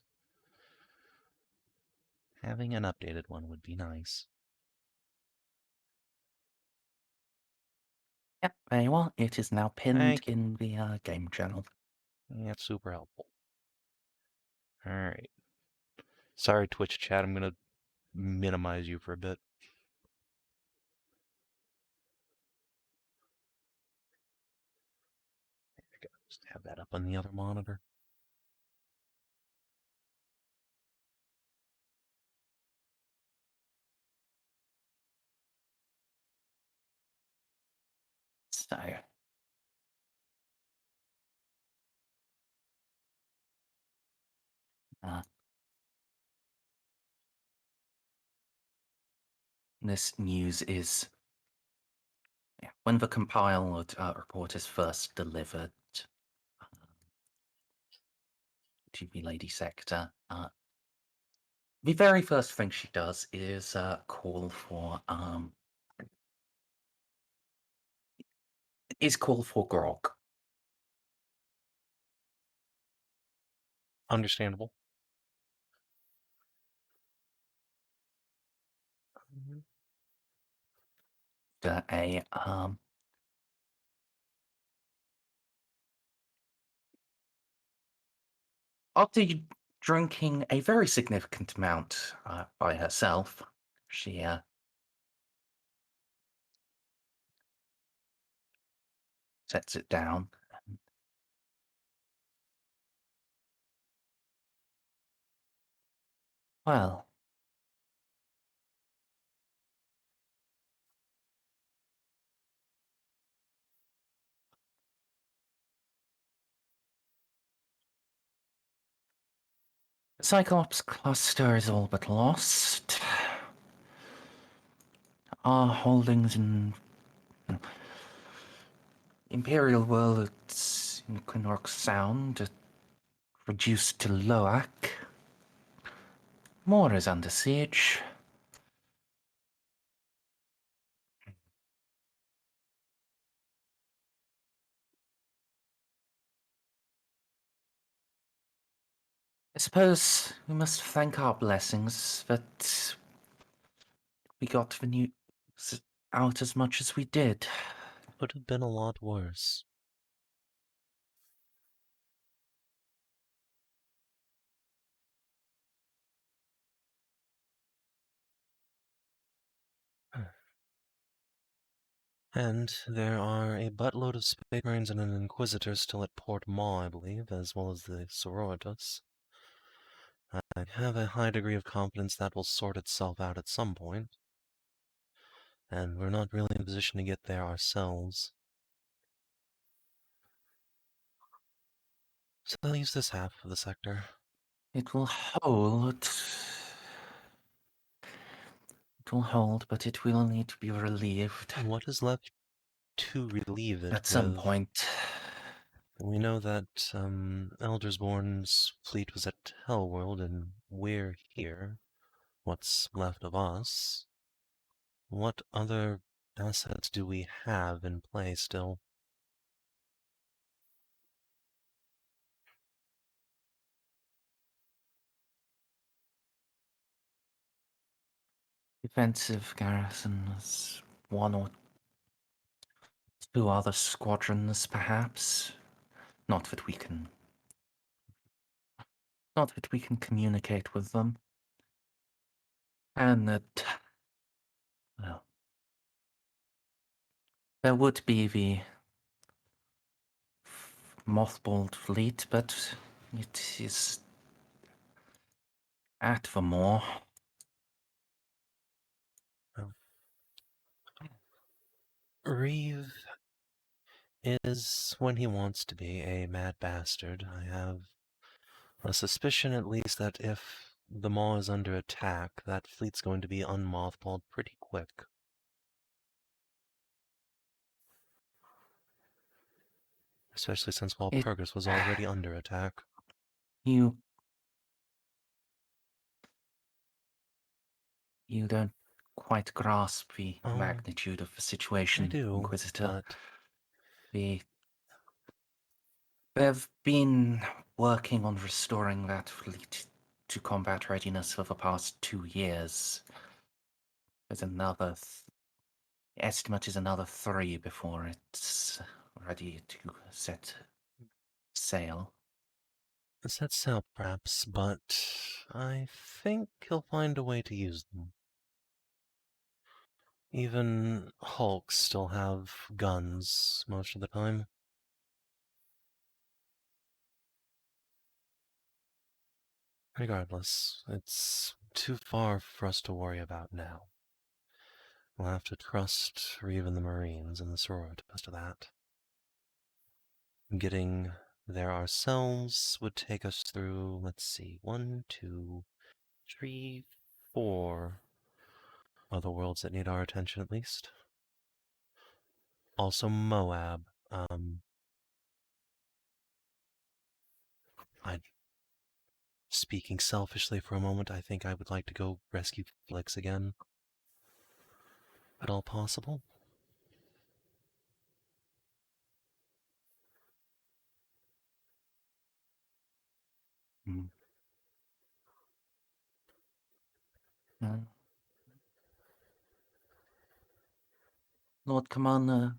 B: Having an updated one would be nice.
A: Yep, there you are. It is now pinned
B: Thank you.
A: in the game channel.
B: That's super helpful. All right. Sorry, Twitch chat. I'm going to minimize you for a bit. Just have that up on the other monitor.
A: So, this news is when the compiled report is first delivered to the Lady Sector. The very first thing she does is call for is call for grog.
B: Understandable.
A: A after drinking a very significant amount by herself, she sets it down. Well, the Cyclops cluster is all but lost. Our holdings in Imperial Worlds in Quinork Sound are reduced to Loak. More is under siege. I suppose we must thank our blessings that we got the news out as much as we did.
F: Could have been a lot worse. And there are a buttload of Space Marines and an Inquisitor still at Port Maw, I believe, as well as the Sororitas. I have a high degree of confidence that will sort itself out at some point. And we're not really in a position to get there ourselves. So I'll use this half of the sector.
A: It will hold. It will hold, but it will need to be relieved
F: What is left to relieve it
A: at some
F: with?
A: point.
F: We know that Eldersborn's fleet was at Hellworld, and we're here. What's left of us? What other assets do we have in play still?
A: Defensive garrisons, one or two other squadrons, perhaps. Not that we can communicate with them. And that, well, there would be the mothballed fleet, but it is at the moor.
F: Reeve is, when he wants to be, a mad bastard. I have a suspicion, at least, that if the Maw is under attack, that fleet's going to be unmothballed pretty quick. Especially since Walpurgis was already under attack.
A: You don't quite grasp the magnitude of the situation,
F: I do,
A: Inquisitor.
F: but
A: They've been working on restoring that fleet to combat readiness for the past 2 years. There's another... The estimate is another 3 before it's ready to set sail.
F: set sail perhaps, but I think he'll find a way to use them. Even Hulks still have guns most of the time. Regardless, it's too far for us to worry about now. We'll have to trust Reeve and the Marines and the Sororitas to that. Getting there ourselves would take us through, let's see, 1, 2, 3, 4 other worlds that need our attention at least. Also Moab. Speaking selfishly for a moment, I think I would like to go rescue Felix again. At all possible?
A: Mm. Uh, Lord Commander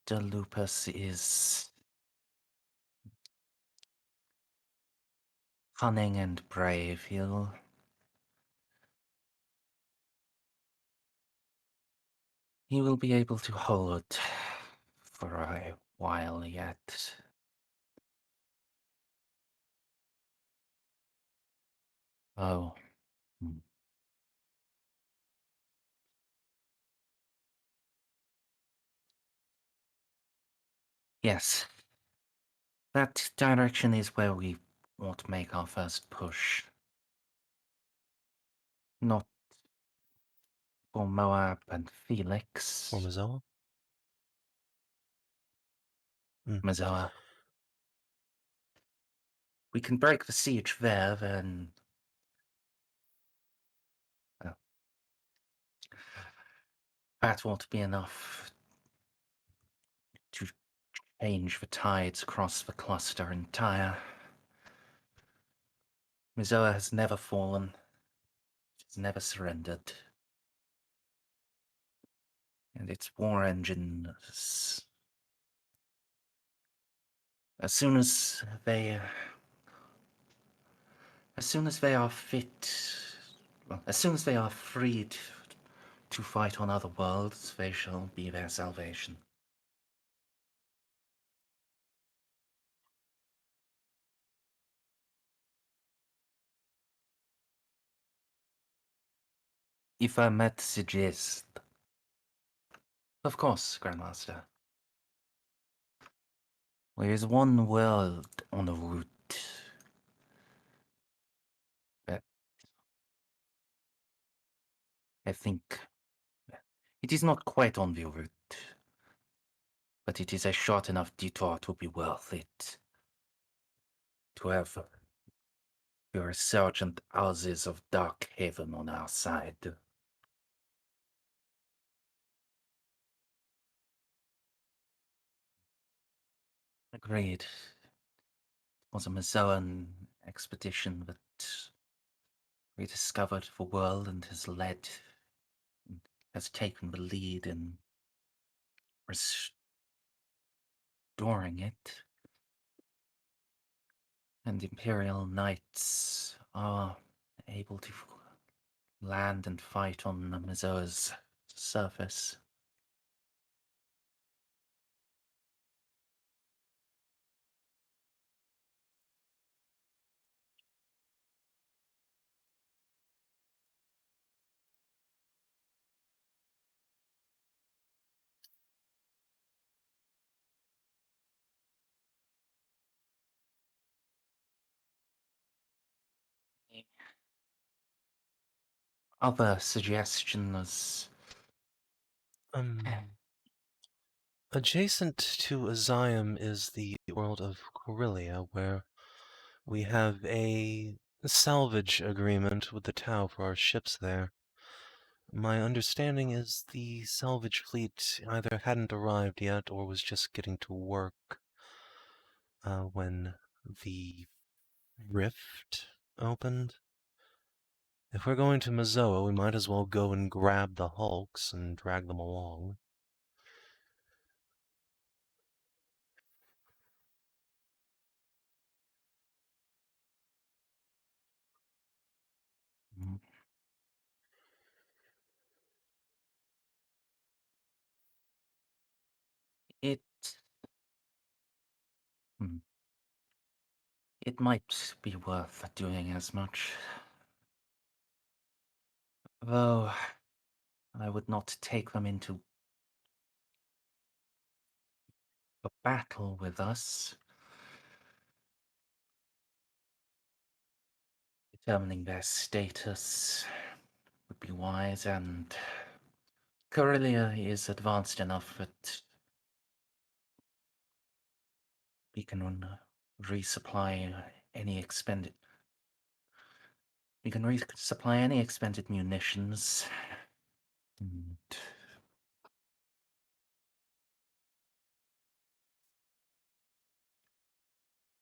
A: de Lupus is cunning and brave. He will be able to hold for a while yet. Oh. Hmm. Yes. That direction is where we want to make our first push. Not for Moab and Felix.
F: For Mazoa?
A: Mazoa. We can break the siege there, then. That won't be enough to change the tides across the cluster entire. Mazoa has never fallen. It has never surrendered. And its war engines, as soon as they are fit, well, as soon as they are freed to fight on other worlds, they shall be their salvation. If I might suggest, of course, Grandmaster. There is one world on the route that I think it is not quite on the route, but it is a short enough detour to be worth it. To have the resurgent houses of Dark Haven on our side. Agreed. It was a Mazoan expedition that rediscovered the world and has taken the lead in restoring it. And Imperial Knights are able to land and fight on Mazoa's surface. Other suggestions?
F: Adjacent to Aziam is the world of Corellia, where we have a salvage agreement with the Tau for our ships there. My understanding is the salvage fleet either hadn't arrived yet or was just getting to work when the rift opened. If we're going to Mazoa, we might as well go and grab the hulks and drag them along.
A: It might be worth doing as much. Though I would not take them into a battle with us. Determining their status would be wise, and Corellia is advanced enough that we can resupply any expended. We can resupply any expended munitions and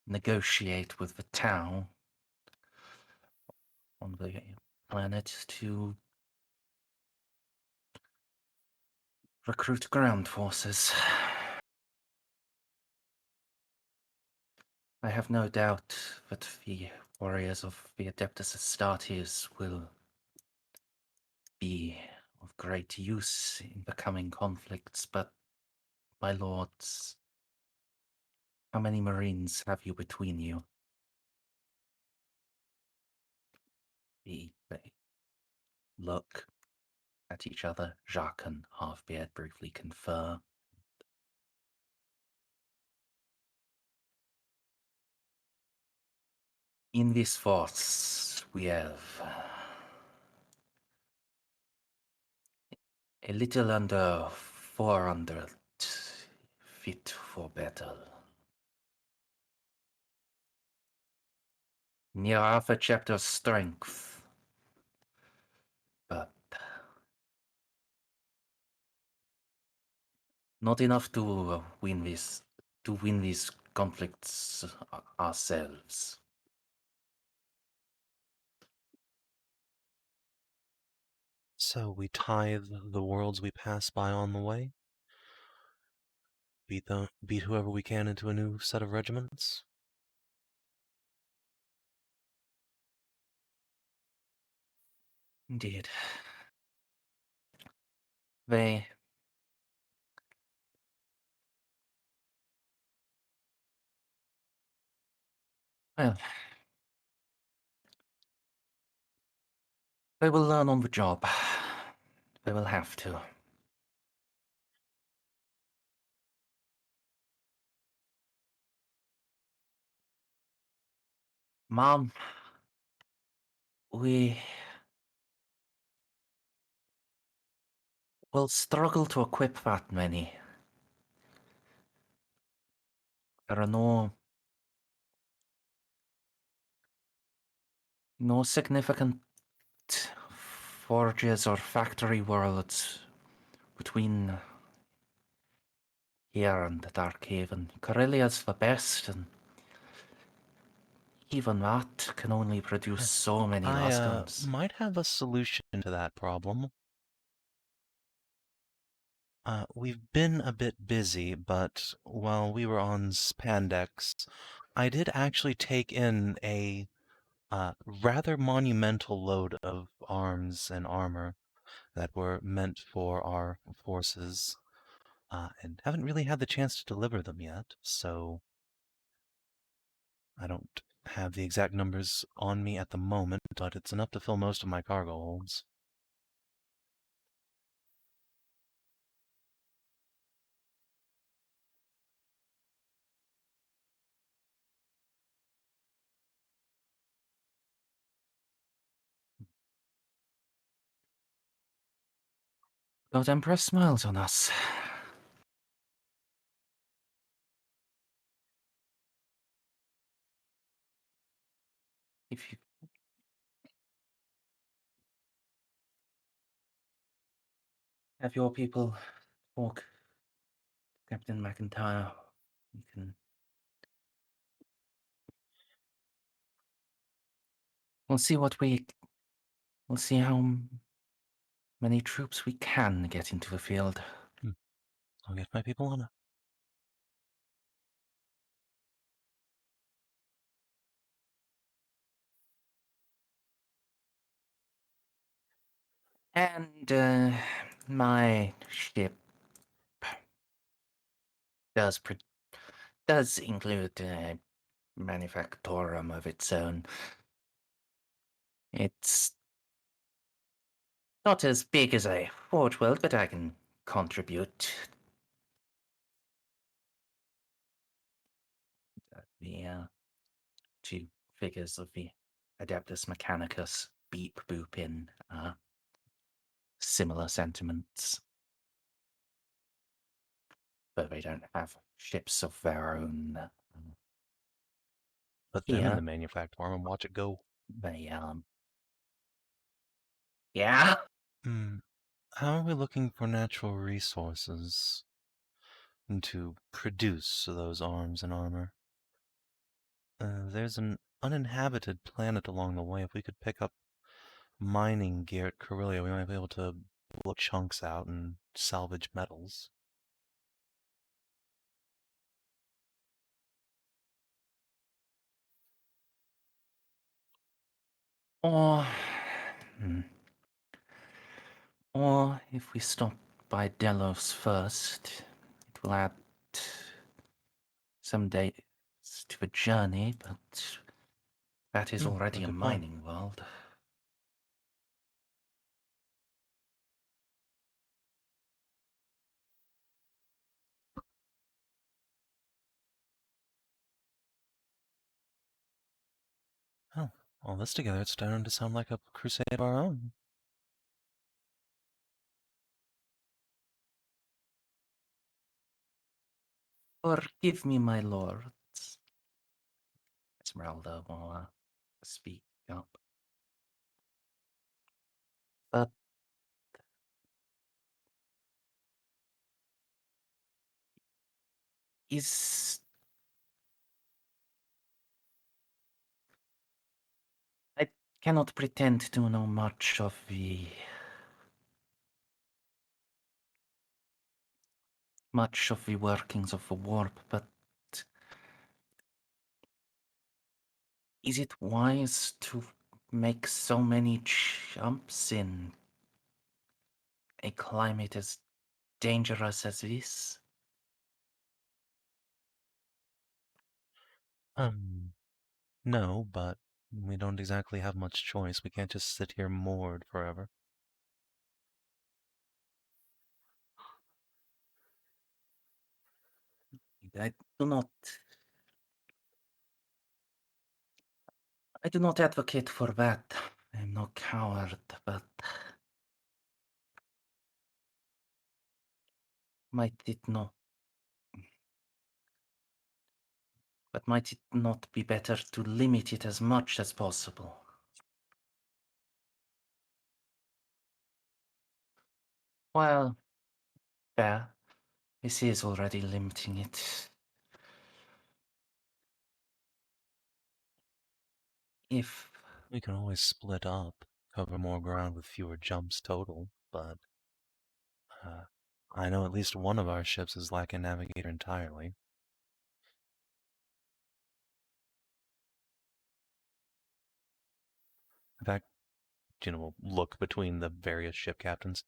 A: negotiate with the Tau on the planet to recruit ground forces. I have no doubt that the warriors of the Adeptus Astartes will be of great use in the coming conflicts, but, my lords, how many Marines have you between you? They look at each other. Jacques and Halfbeard briefly confer. In this force, we have a little under 400 fit for battle. Near half a chapter's strength, but not enough to win these conflicts ourselves.
F: So we tithe the worlds we pass by on the way? Beat whoever we can into a new set of regiments?
A: Indeed. They well, they will learn on the job. They will have to. Mom, we will struggle to equip that many. There are no significant forges or factory worlds between here and the Dark Haven. Corellia's the best, and even that can only produce so many
F: I
A: Luscans.
F: might have a solution to that problem. We've been a bit busy, but while we were on Spandex, I did actually take in a rather monumental load of arms and armor that were meant for our forces, and haven't really had the chance to deliver them yet, so I don't have the exact numbers on me at the moment, but it's enough to fill most of my cargo holds.
A: God Empress smiles on us. If you have your people talk, Captain McIntyre, you can. We'll see we'll see how many troops we can get into the field.
F: I'll get my people on it.
A: And my ship does include a manufactorum of its own. It's not as big as a Forge World, but I can contribute. The two figures of the Adeptus Mechanicus beep boop in similar sentiments. But they don't have ships of their own.
F: Put them in
A: Yeah.
F: the manufactorum and watch it go.
A: They yeah.
F: How are we looking for natural resources to produce those arms and armor? There's an uninhabited planet along the way. If we could pick up mining gear at Corellia, we might be able to blow chunks out and salvage metals.
A: Or, or if we stop by Delos first, it will add some days to the journey, but that is already a
F: good point.
A: mining world.
F: Well, all this together, it's starting to sound like a crusade of our own.
A: Forgive me, my lords. Esmeralda will speak up. But I cannot pretend to know much of the workings of the warp, but is it wise to make so many jumps in a climate as dangerous as this?
F: No, but we don't exactly have much choice. We can't just sit here moored forever.
A: I do not advocate for that. I'm no coward, but might it not be better to limit it as much as possible? Well, fair. This is already limiting it. If
F: We can always split up, cover more ground with fewer jumps total, but I know at least one of our ships is lacking navigator entirely. In fact, Juno will look between the various ship captains.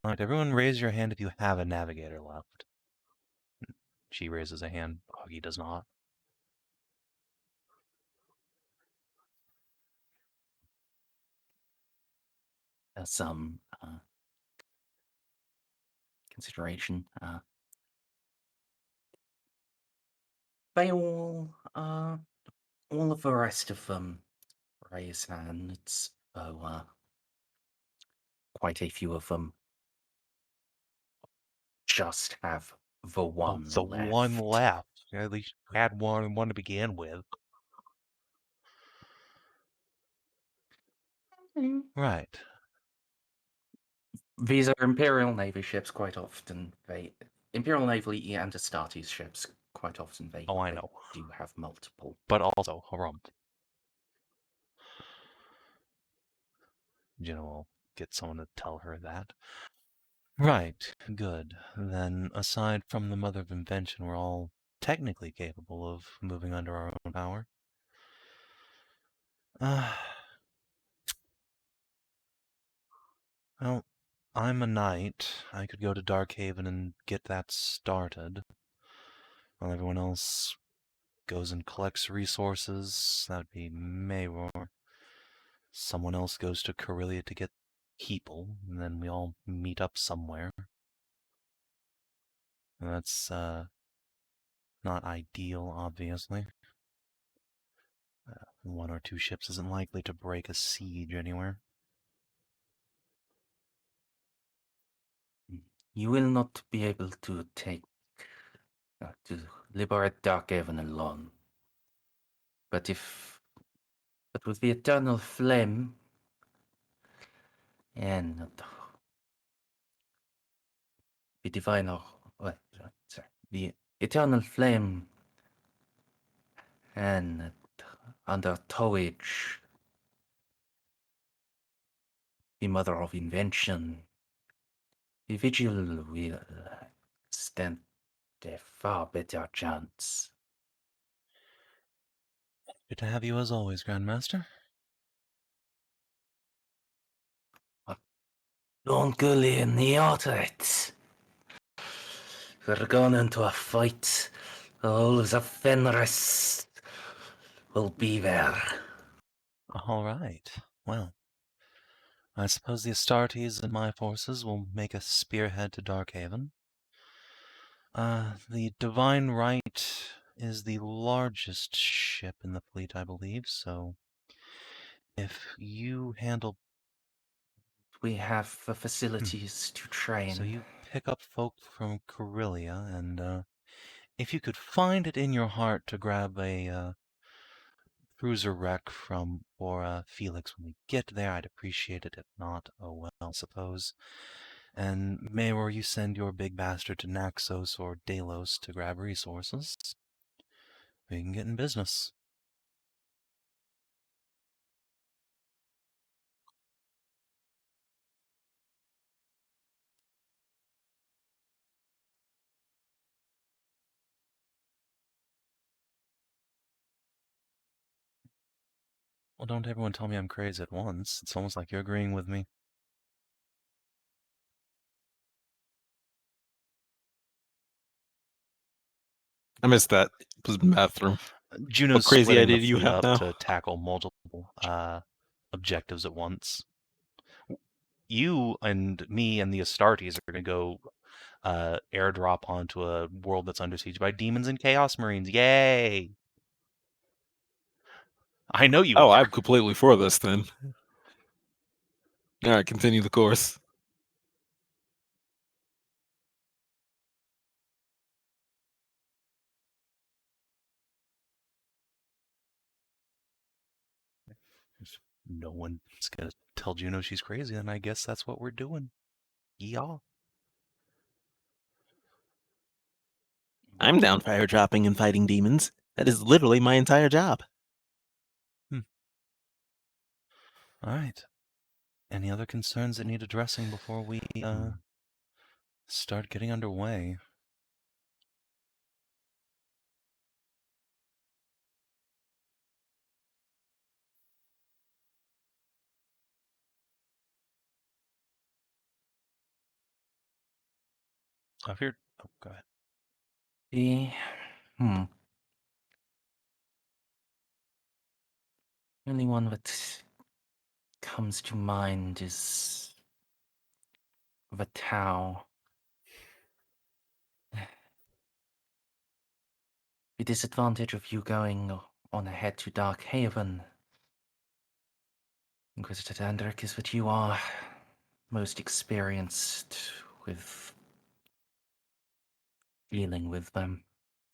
F: Alright, everyone raise your hand if you have a navigator left. She raises a hand. Augie does not.
A: some consideration, they all of the rest of them raise hands, though quite a few of them just have the one
F: The
A: left.
F: one left. At least you had one to begin with. Right.
A: These are Imperial Navy ships. Quite often, Imperial Navy and Astartes ships. Quite often, they
F: Oh, I know.
A: do have multiple.
F: But also, Harumph. Juno will get someone to tell her that. Right, good. Then, aside from the Mother of Invention, we're all technically capable of moving under our own power. Well, I'm a knight. I could go to Darkhaven and get that started. While everyone else goes and collects resources, that'd be Mayror. Someone else goes to Corellia to get people, and then we all meet up somewhere. And that's, not ideal, obviously. One or two ships isn't likely to break a siege anywhere.
A: You will not be able to to liberate Darkhaven alone. But with the Eternal Flame and the the Eternal Flame and under towage the mother of invention, the vigil will stand a far better chance.
F: Good to have you as always, Grandmaster.
A: Don't go near it. We're going into a fight. All of the Fenris will be there.
F: All right. Well, I suppose the Astartes and my forces will make a spearhead to Darkhaven. The Divine Right is the largest ship in the fleet, I believe, so if you handle...
A: We have the facilities to train.
F: So you pick up folk from Corellia, and if you could find it in your heart to grab a cruiser wreck for Felix when we get there, I'd appreciate it. If not, oh well, I suppose. And Mayor, you send your big bastard to Naxos or Delos to grab resources. We can get in business. Well, don't everyone tell me I'm crazy at once. It's almost like you're agreeing with me.
C: I missed that. It was in the bathroom.
F: Juno's
C: crazy
F: splitting
C: idea
F: the
C: do you
F: fleet
C: have
F: up
C: now?
F: to tackle multiple objectives at once. You and me and the Astartes are going to go airdrop onto a world that's under siege by demons and chaos marines. Yay! I know you
C: Oh,
F: are.
C: I'm completely for this then. All right, continue the course.
F: If no one's going to tell Juno she's crazy, then I guess that's what we're doing. Yeah.
G: I'm down for airdropping and fighting demons. That is literally my entire job.
F: All right. Any other concerns that need addressing before we start getting underway? I've heard. Oh, go ahead.
A: The only one that comes to mind is the Tau. The disadvantage of you going on ahead to Darkhaven, Inquisitor Danderic, is that you are most experienced with dealing with them.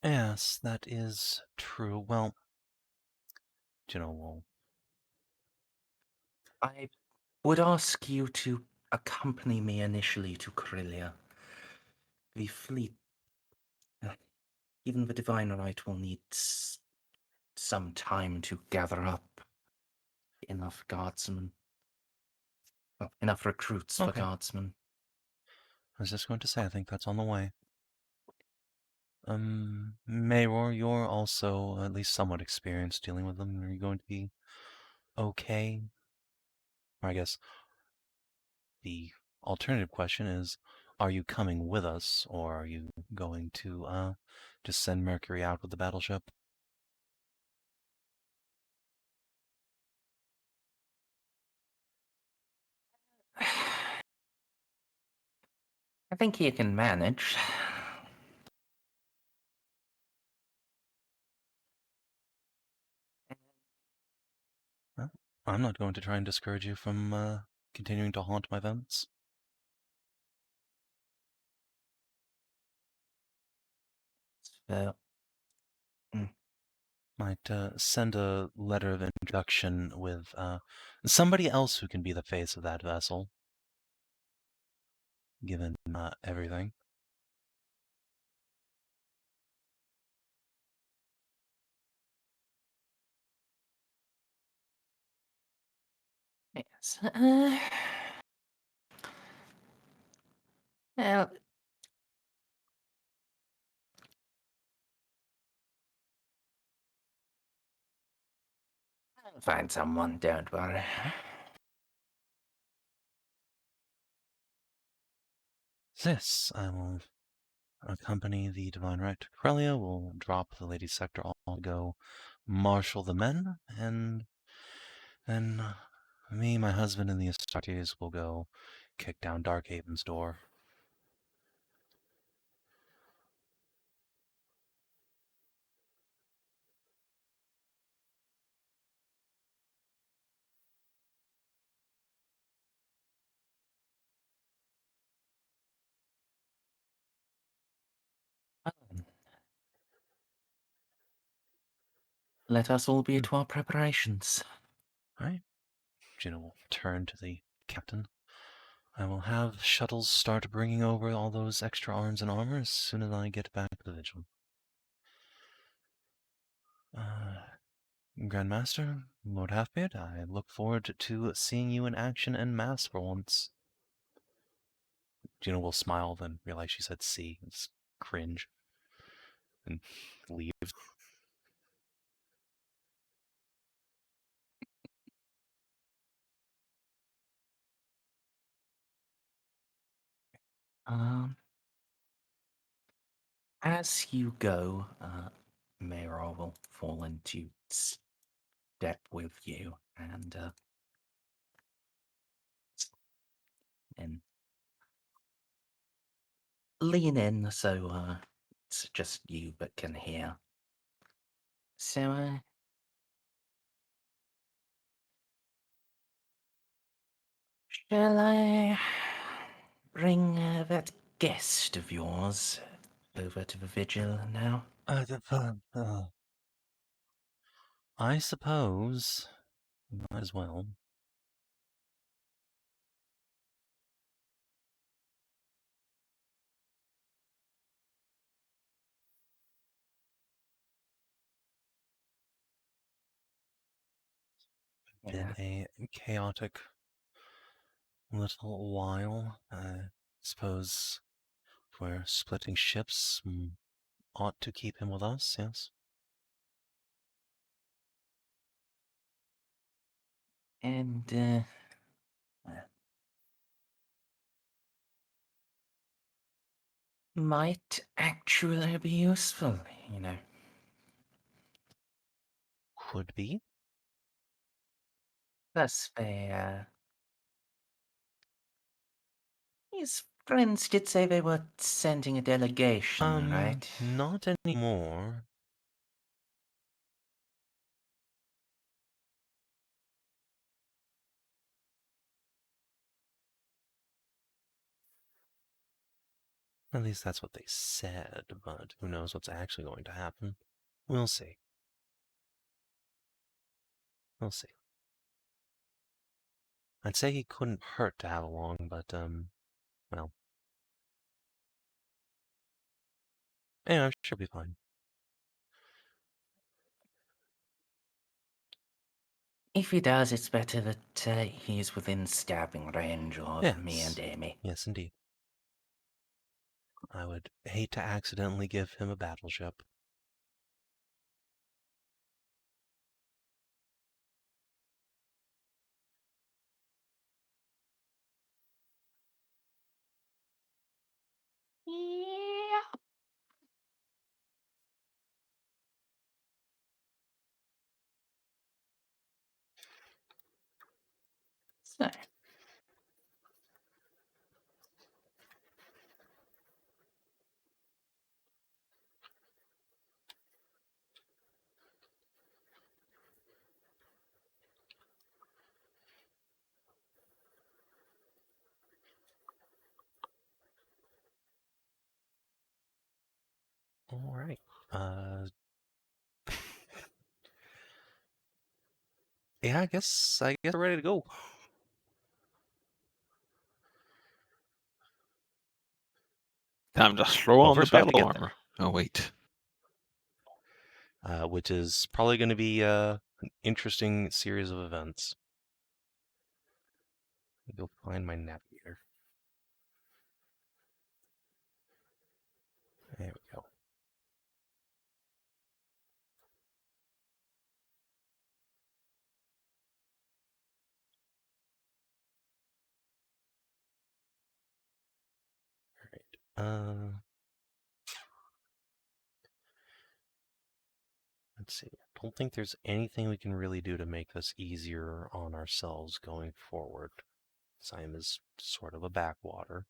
F: Yes, that is true. Well, well,
A: I would ask you to accompany me initially to Corellia. The fleet, even the Divine Right, will need some time to gather up enough guardsmen. Well, enough recruits for
F: Okay.
A: guardsmen.
F: I was just going to say, I think that's on the way. Mayor, you're also at least somewhat experienced dealing with them. Are you going to be okay? Or I guess the alternative question is, are you coming with us, or are you going to just send Mercury out with the battleship?
A: I think he can manage.
F: Well, I'm not going to try and discourage you from continuing to haunt my vents.
A: So,
F: Might send a letter of introduction with somebody else who can be the face of that vessel, given everything.
A: yes. Well, I'll find someone, don't worry.
F: This, I will accompany the Divine Right to Corellia, will drop the Lady Sector all to go marshal the men, and then me, my husband, and the Astartes will go kick down Darkhaven's door.
A: Let us all be to our preparations.
F: Right? Juno will turn to the captain. I will have shuttles start bringing over all those extra arms and armor as soon as I get back to the Vigil. Grandmaster, Lord Halfbeard, I look forward to seeing you in action en masse for once. Juno will smile, then realize she said see, and cringe, and leave.
A: As you go, Mayra will fall into step with you and lean in so it's just you but can hear. So, shall I bring that guest of yours over to the vigil now?
F: I suppose. Might as well. Been a chaotic little while. I suppose if we're splitting ships, ought to keep him with us, yes?
A: And, might actually be useful, you know.
F: Could be.
A: Plus, his friends did say they were sending a delegation, right?
F: Not anymore. At least that's what they said, but who knows what's actually going to happen. We'll see. We'll see. I'd say he couldn't hurt to have along, but, well. Yeah, I'm sure he'll be fine.
A: If he does, it's better that he's within stabbing range of me and Amy.
F: Yes, indeed. I would hate to accidentally give him a battleship.
A: Yeah. So.
F: All right. Yeah, I guess we're ready to go.
C: Time to throw
F: Well,
C: on the
F: first we gotta
C: battle
F: get there.
C: armor. Oh, wait.
F: Which is probably going to be an interesting series of events. Go find my navigator. Let's see. I don't think there's anything we can really do to make this easier on ourselves going forward. Siam is sort of a backwater.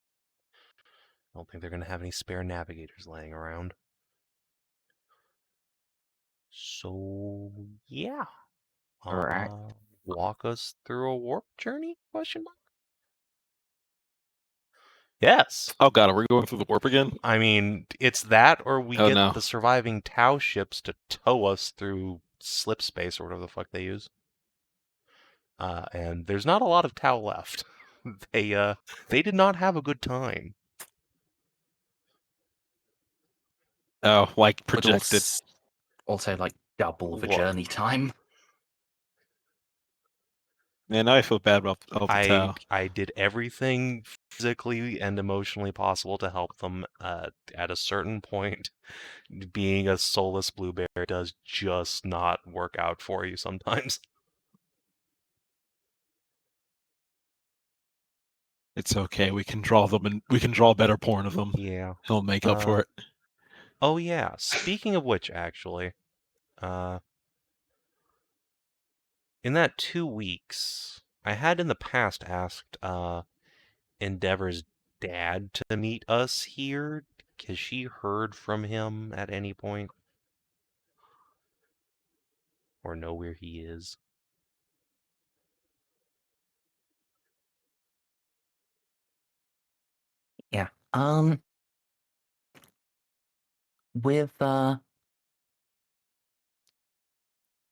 F: I don't think they're going to have any spare navigators laying around. So, yeah.
A: Alright.
F: Walk us through a warp journey? Question mark? Yes.
C: Oh god, are we going through the warp again?
F: I mean, it's that or we
C: Oh,
F: get
C: no.
F: the surviving Tau ships to tow us through slip space or whatever the fuck they use. And there's not a lot of Tau left. They did not have a good time.
C: Oh, like
A: But
C: projected.
A: also like double the
F: Look.
A: journey time.
C: Man, now I feel bad about all the Tau.
F: I did everything physically and emotionally possible to help them. At a certain point, being a soulless blueberry does just not work out for you sometimes.
C: It's okay. We can draw them, and we can draw better porn of them.
F: Yeah.
C: He'll make up for it.
F: Oh yeah. Speaking of which, actually, in that 2 weeks, I had in the past asked Endeavor's dad to meet us here. Has she heard from him at any point? Or know where he is?
A: Yeah. With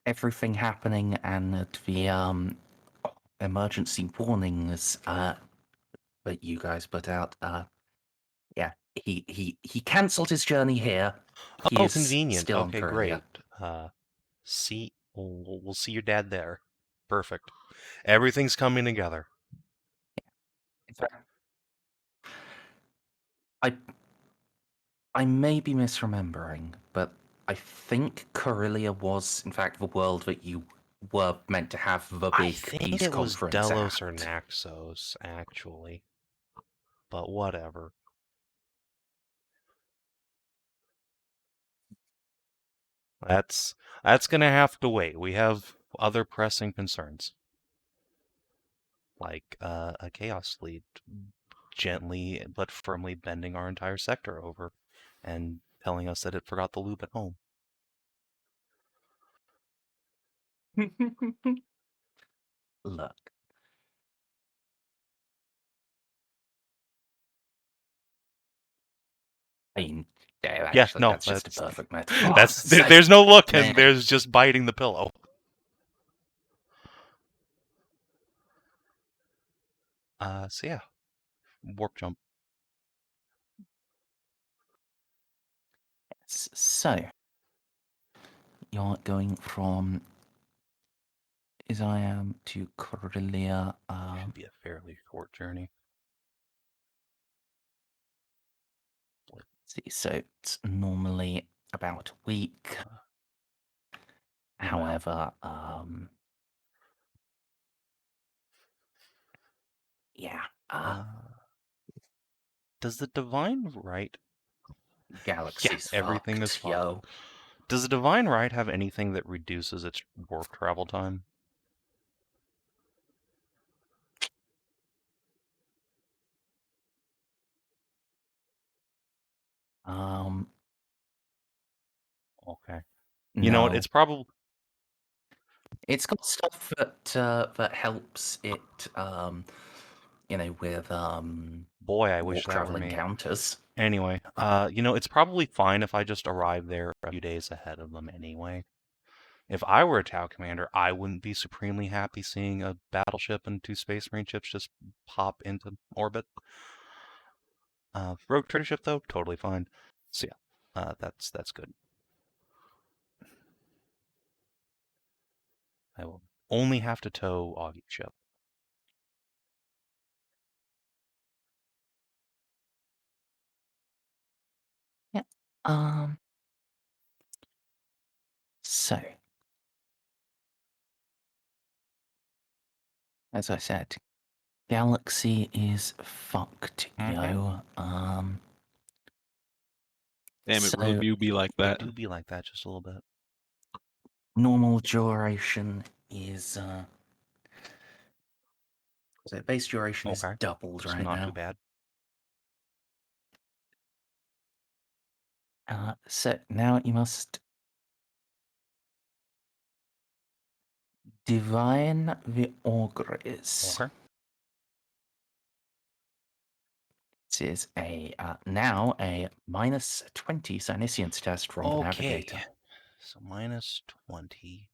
A: everything happening and the emergency warnings that you guys put out, yeah, he cancelled his journey here. He
F: Oh,
A: is
F: convenient.
A: still on
F: Okay,
A: Corellia.
F: great. We'll see your dad there. Perfect. Everything's coming together.
A: In fact, I may be misremembering, but I think Corellia was, in fact, the world that you were meant to have the
F: I
A: big
F: think
A: peace
F: it was
A: conference
F: Delos
A: at.
F: or Naxos, actually. But whatever. That's gonna have to wait. We have other pressing concerns. Like a Chaos Fleet gently but firmly bending our entire sector over and telling us that it forgot the loop at home.
A: Look. I mean, yeah,
F: Yeah,
A: actually,
F: no,
A: that's just a
F: that's-
A: perfect metaphor.
F: There's no look, and
A: Man.
F: there's just biting the pillow. So yeah, warp jump.
A: So, you're going from Isiam to Corellia.
F: Should be a fairly short journey.
A: See, so it's normally about a week. However, yeah,
F: Does the Divine Right?
A: Galaxy's
F: everything is
A: fucked,
F: fucked.
A: yo.
F: Does the Divine Right have anything that reduces its warp travel time? Okay. You know what?
A: No.
F: It's probably
A: It's got stuff that helps it, with
F: boy. I wish
A: warp
F: that
A: travel
F: were me.
A: encounters.
F: Anyway, it's probably fine if I just arrive there a few days ahead of them anyway. If I were a Tau commander, I wouldn't be supremely happy seeing a battleship and 2 Space Marine ships just pop into orbit. Rogue trader ship though, totally fine. So yeah, that's good. I will only have to tow Augie's ship.
A: Yeah. So, as I said, Galaxy is fucked, yo.
C: Damn it,
A: So-
C: Road, you be like
B: They
C: that.
B: do be like that just a little bit.
A: Normal duration is so base duration is
B: Okay.
A: doubled
B: So
A: right
B: not
A: now.
B: too bad.
A: So now you must divine the auguries.
B: Okay.
A: This is a now a minus 20 Psyniscience test from the Navigator.
B: So minus 20.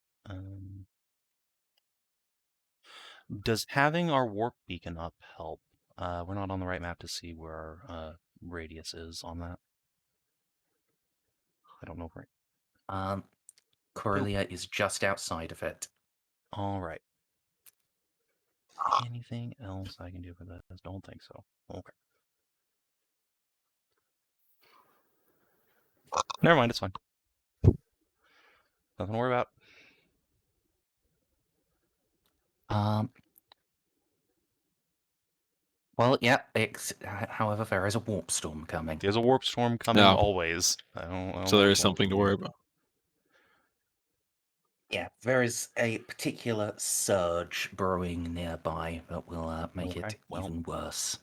B: Does having our warp beacon up help? We're not on the right map to see where our radius is on that. I don't know where.
A: Corellia is just outside of it.
B: All right. Anything else I can do for this? Don't think so. Okay. Never mind, it's fine. Nothing to worry about.
A: Well, yeah. However, there is a warp storm coming.
B: There's a warp storm coming
C: No.
B: always. I don't
C: So
B: know
C: there
B: what's
C: is
B: wrong
C: something
B: with
C: to
B: you.
C: worry about.
A: Yeah, there is a particular surge brewing nearby that will make
B: Okay,
A: it
B: well.
A: even worse.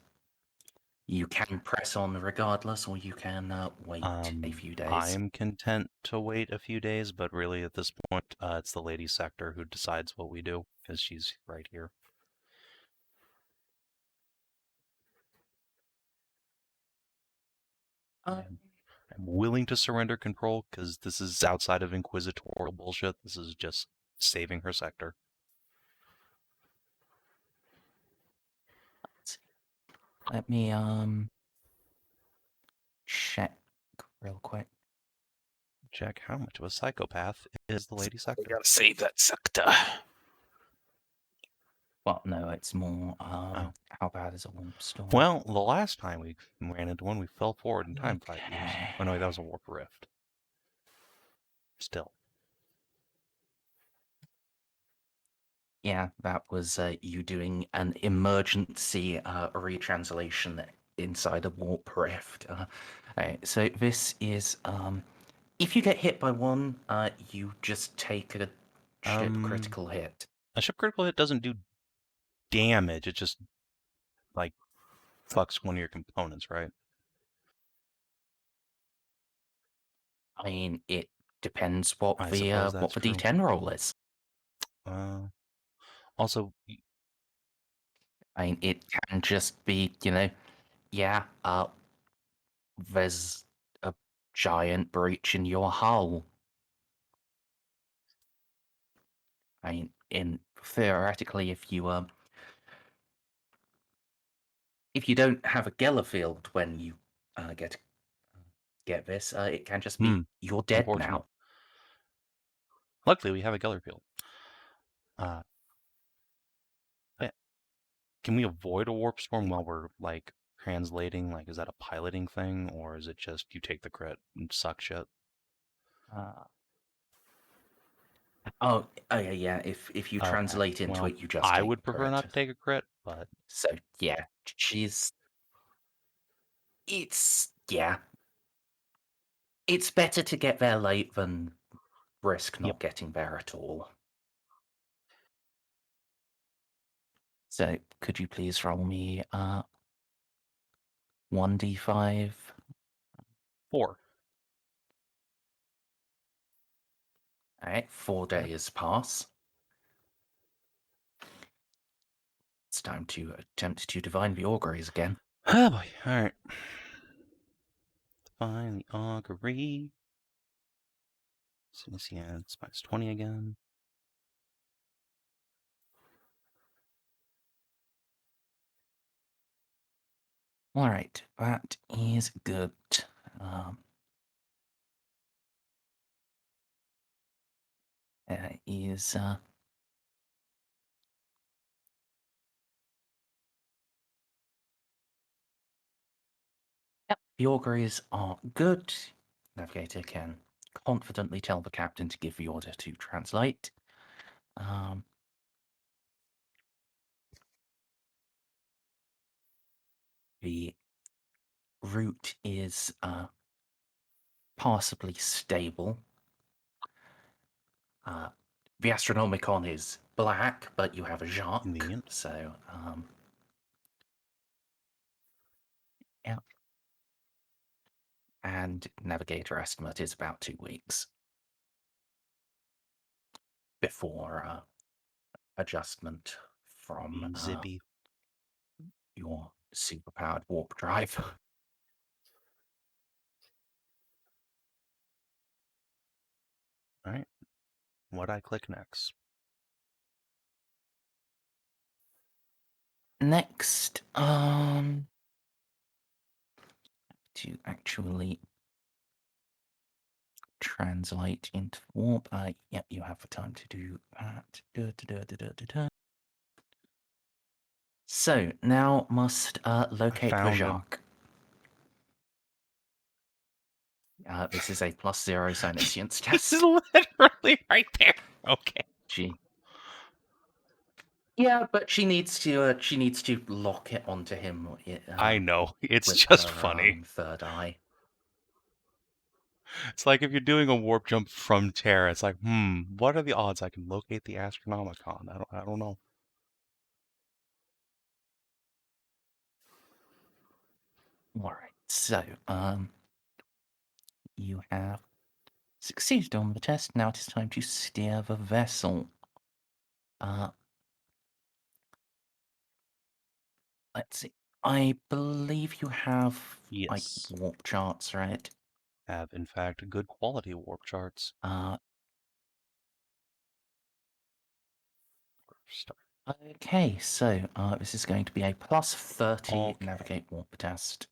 A: You can press on regardless, or you can wait a few days.
B: I am content to wait a few days, but really at this point, it's the Lady Sector who decides what we do, because she's right here. I'm willing to surrender control, because this is outside of Inquisitorial bullshit. This is just saving her sector.
A: Let me check real quick.
B: Check how much of a psychopath is the Lady
C: We
B: Sector.
C: gotta save that sector.
A: Well, no, it's more how bad is a warp storm?
B: Well, the last time we ran into one, we fell forward in time 5 years. Oh no, that was a warp rift. Still.
A: Yeah, that was you doing an emergency retranslation inside a warp rift. Alright, so this is if you get hit by one, you just take a ship critical hit.
B: A ship critical hit doesn't do damage, it just, like, fucks one of your components, right?
A: I mean, it depends what
B: I
A: the
B: suppose
A: what
B: that's
A: the
B: true.
A: D10 roll is.
B: Also,
A: I mean, it can just be, yeah, there's a giant breach in your hull. I mean, theoretically, if you don't have a Geller field when you get this, it can just be you're dead
B: unfortunate.
A: now.
B: Luckily, we have a Geller field. Can we avoid a warp storm while we're, like, translating? Like, is that a piloting thing, or is it just you take the crit and suck shit?
A: Yeah. If you translate into it, you just.
B: I
A: take
B: would
A: the
B: prefer
A: crit.
B: not to take a crit, but
A: So yeah, it's better to get there late than risk not
B: Yep.
A: getting there at all. So could you please roll me 1d5?
B: 4.
A: Alright, 4 days pass. It's time to attempt to divine the auguries again.
B: Oh boy, alright. Define the augury. It's minus 20 again.
A: Alright, that is good. Is Yep, the auguries are good. Navigator can confidently tell the captain to give the order to translate. The route is passably stable. The Astronomicon is black, but you have a Jacques,
B: Convenient.
A: so yeah. And Navigator estimate is about 2 weeks before adjustment from
B: Zippy.
A: your superpowered warp drive.
B: All right. What I click next?
A: Next, to actually translate into warp. Yep, you have the time to do that. So now must locate the
B: found him.
A: Jacques. This is a +0 Sinicience
B: This is
A: test.
B: literally right there. Okay.
A: Yeah, but she needs to lock it onto him.
B: I know. It's
A: with
B: just
A: her,
B: funny.
A: Third eye.
B: It's like if you're doing a warp jump from Terra, it's like, what are the odds I can locate the Astronomicon? I don't know.
A: All right. So, you have succeeded on the test. Now it is time to steer the vessel. Let's see. I believe you have like
B: Yes.
A: warp charts, right?
B: Have, in fact, good quality warp charts.
A: Okay, so this is going to be a +30
B: Okay.
A: navigate warp test.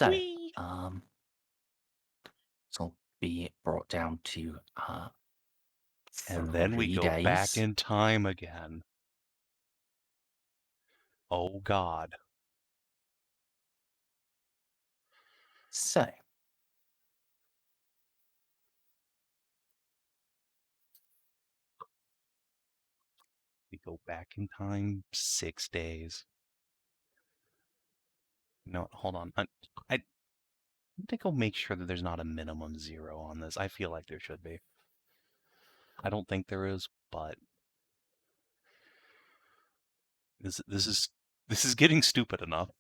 A: So,
B: Whee!
A: this will be brought down to
B: And then we
A: 3
B: go
A: days.
B: back in time again. Oh, God.
A: So,
B: We go back in time 6 days. No, hold on. I think I'll make sure that there's not a minimum 0 on this. I feel like there should be. I don't think there is, but this is getting stupid enough.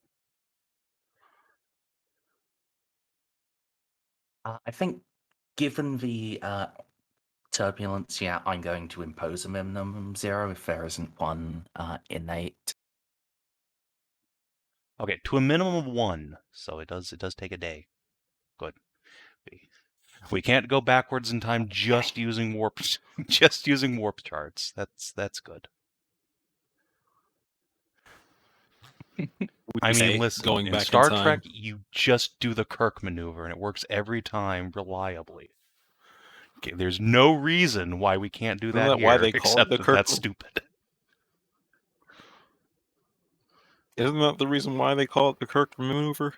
A: I think given the turbulence, yeah, I'm going to impose a minimum 0 if there isn't one innate.
B: Okay, to a minimum of 1, so it does take a day. Good. We can't go backwards in time just using warp charts. That's good. I mean, listen,
C: going
B: in
C: back
B: Star
C: in time.
B: Trek, you just do the Kirk maneuver, and it works every time reliably. Okay, there's no reason why we can't do
C: Isn't
B: that
C: that
B: here,
C: why they call it
B: except
C: the
B: that
C: Kirk
B: that's
C: ma-
B: stupid.
C: Isn't that the reason why they call it the Kirk maneuver?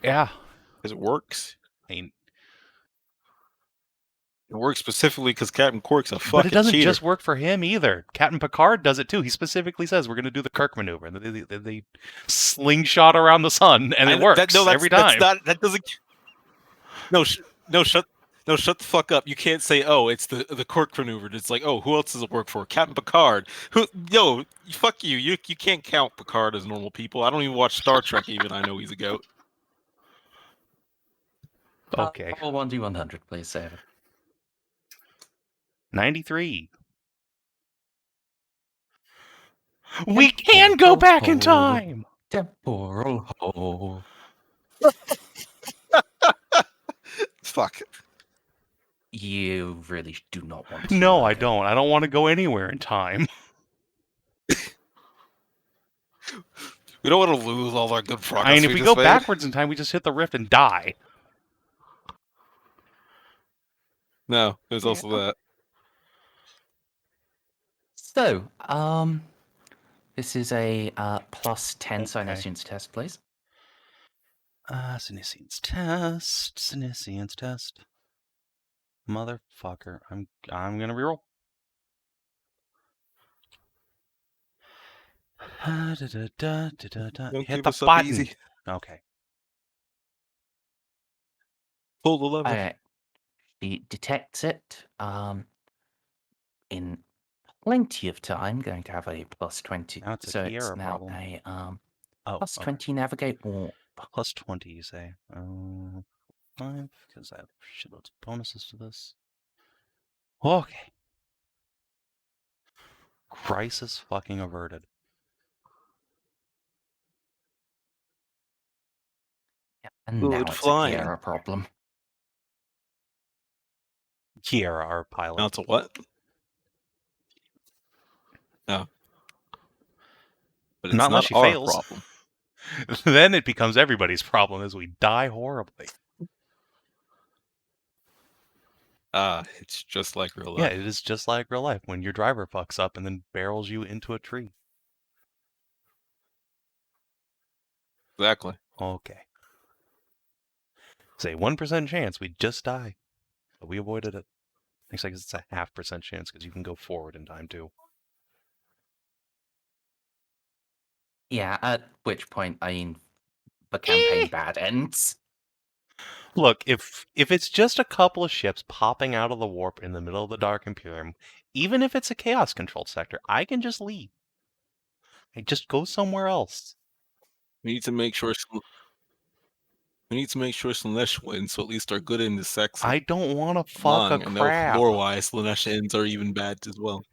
B: Yeah.
C: Because it works.
B: I mean,
C: It works specifically because Captain Quark's a fucking
B: but it doesn't
C: cheater.
B: just work for him either. Captain Picard does it too. He specifically says we're going to do the Kirk maneuver, and they slingshot around the sun, and it works every time.
C: That doesn't. No, shut the fuck up. You can't say, oh, it's the Kirk maneuver. It's like, oh, who else does it work for? Captain Picard. Fuck you. You can't count Picard as normal people. I don't even watch Star Trek. Even I know he's a goat.
B: Okay.
A: 1D100, please, Savin.
B: 93. We can go back in time!
A: Temporal hole.
C: Fuck.
A: You really do not want to.
B: No, I don't. I don't want to go anywhere in time.
C: We don't want to lose all our good progress.
B: I mean, if we
C: just
B: go
C: made.
B: backwards in time, we just hit the rift and die.
C: No, there's also that.
A: So, this is a +10
B: Okay.
A: Sinicience test, please.
B: Sinicience test. Motherfucker. I'm gonna reroll.
C: Don't
B: Hit
C: give
B: the
C: us up
B: button.
C: easy.
B: Okay.
C: Pull the lever.
A: Okay. She detects it in plenty of time, going to have a plus 20.
B: Now it's a
A: So it's
B: Kiera
A: now
B: problem.
A: a
B: Oh,
A: plus
B: okay.
A: 20 navigate warp.
B: Plus 20, you say? 5, because I have shitloads of bonuses to this. Okay. Crisis fucking averted.
A: Yeah, and
C: Good
A: now it's
C: flying.
A: a Kiera problem.
B: Kiera, our pilot.
C: Now it's a what? No. But it's
B: Not unless
C: not
B: she
C: our
B: fails.
C: problem.
B: Then it becomes everybody's problem as we die horribly.
C: It's just like real
B: Yeah,
C: life.
B: it is just like real life when your driver fucks up and then barrels you into a tree.
C: Exactly.
B: Okay. Say 1% chance we'd just die. But we avoided it. Actually, it's a 0.5% chance because you can go forward in time too.
A: Yeah, at which point, I mean, the campaign bad ends.
B: Look, if it's just a couple of ships popping out of the warp in the middle of the Dark Imperium, even if it's a chaos-controlled sector, I can just leave. I just go somewhere else.
C: We need to make sure Slanesh wins, so at least our good end is sexy.
B: I don't want to fuck a
C: And though
B: crab.
C: lore-wise, Slanesh ends are even bad as well.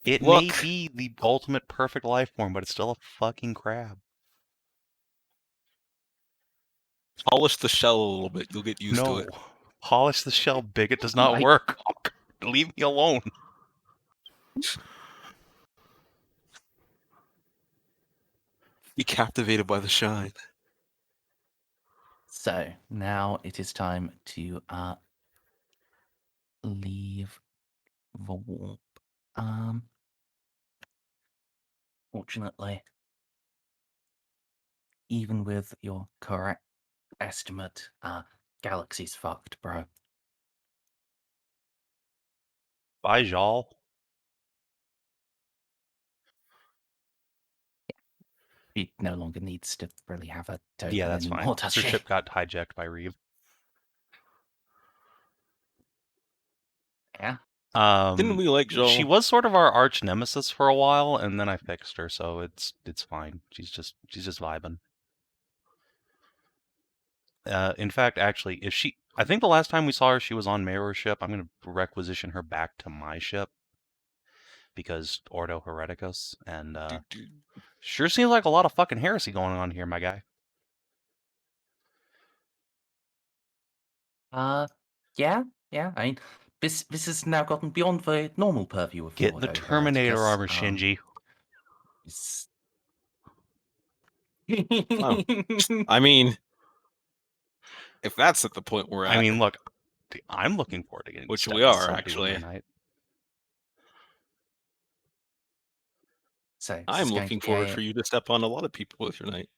B: It may
C: Look.
B: be the ultimate perfect life form, but it's still a fucking crab.
C: Polish the shell a little bit. You'll get used to it.
B: Polish the shell, bigot does not
A: My
B: work. Leave me alone.
C: Be captivated by the shine.
A: So now it is time to leave the warp. Fortunately, even with your correct estimate, galaxy's fucked, bro.
B: Bye, y'all.
A: He no longer needs to really have a token
B: Yeah, that's
A: anymore,
B: fine.
A: does
B: Her
A: she?
B: ship got hijacked by Reeve.
A: Yeah.
C: Didn't we like Joel?
B: She was sort of our arch nemesis for a while, and then I fixed her, so it's fine. She's just vibing. In fact, actually, I think the last time we saw her, she was on Mirror's ship. I'm going to requisition her back to my ship because Ordo Hereticus, and sure seems like a lot of fucking heresy going on here, my guy.
A: Yeah. I mean, this has now gotten beyond the normal purview of
B: Get the Terminator armor, Shinji.
C: I mean, if that's at the point we're at.
B: I mean, look, I'm looking forward to getting
C: Which
B: stuck
C: we
B: with
C: are,
B: some
C: actually.
B: Boomer Knight.
A: So
C: I'm looking forward for you to step on a lot of people with your knight.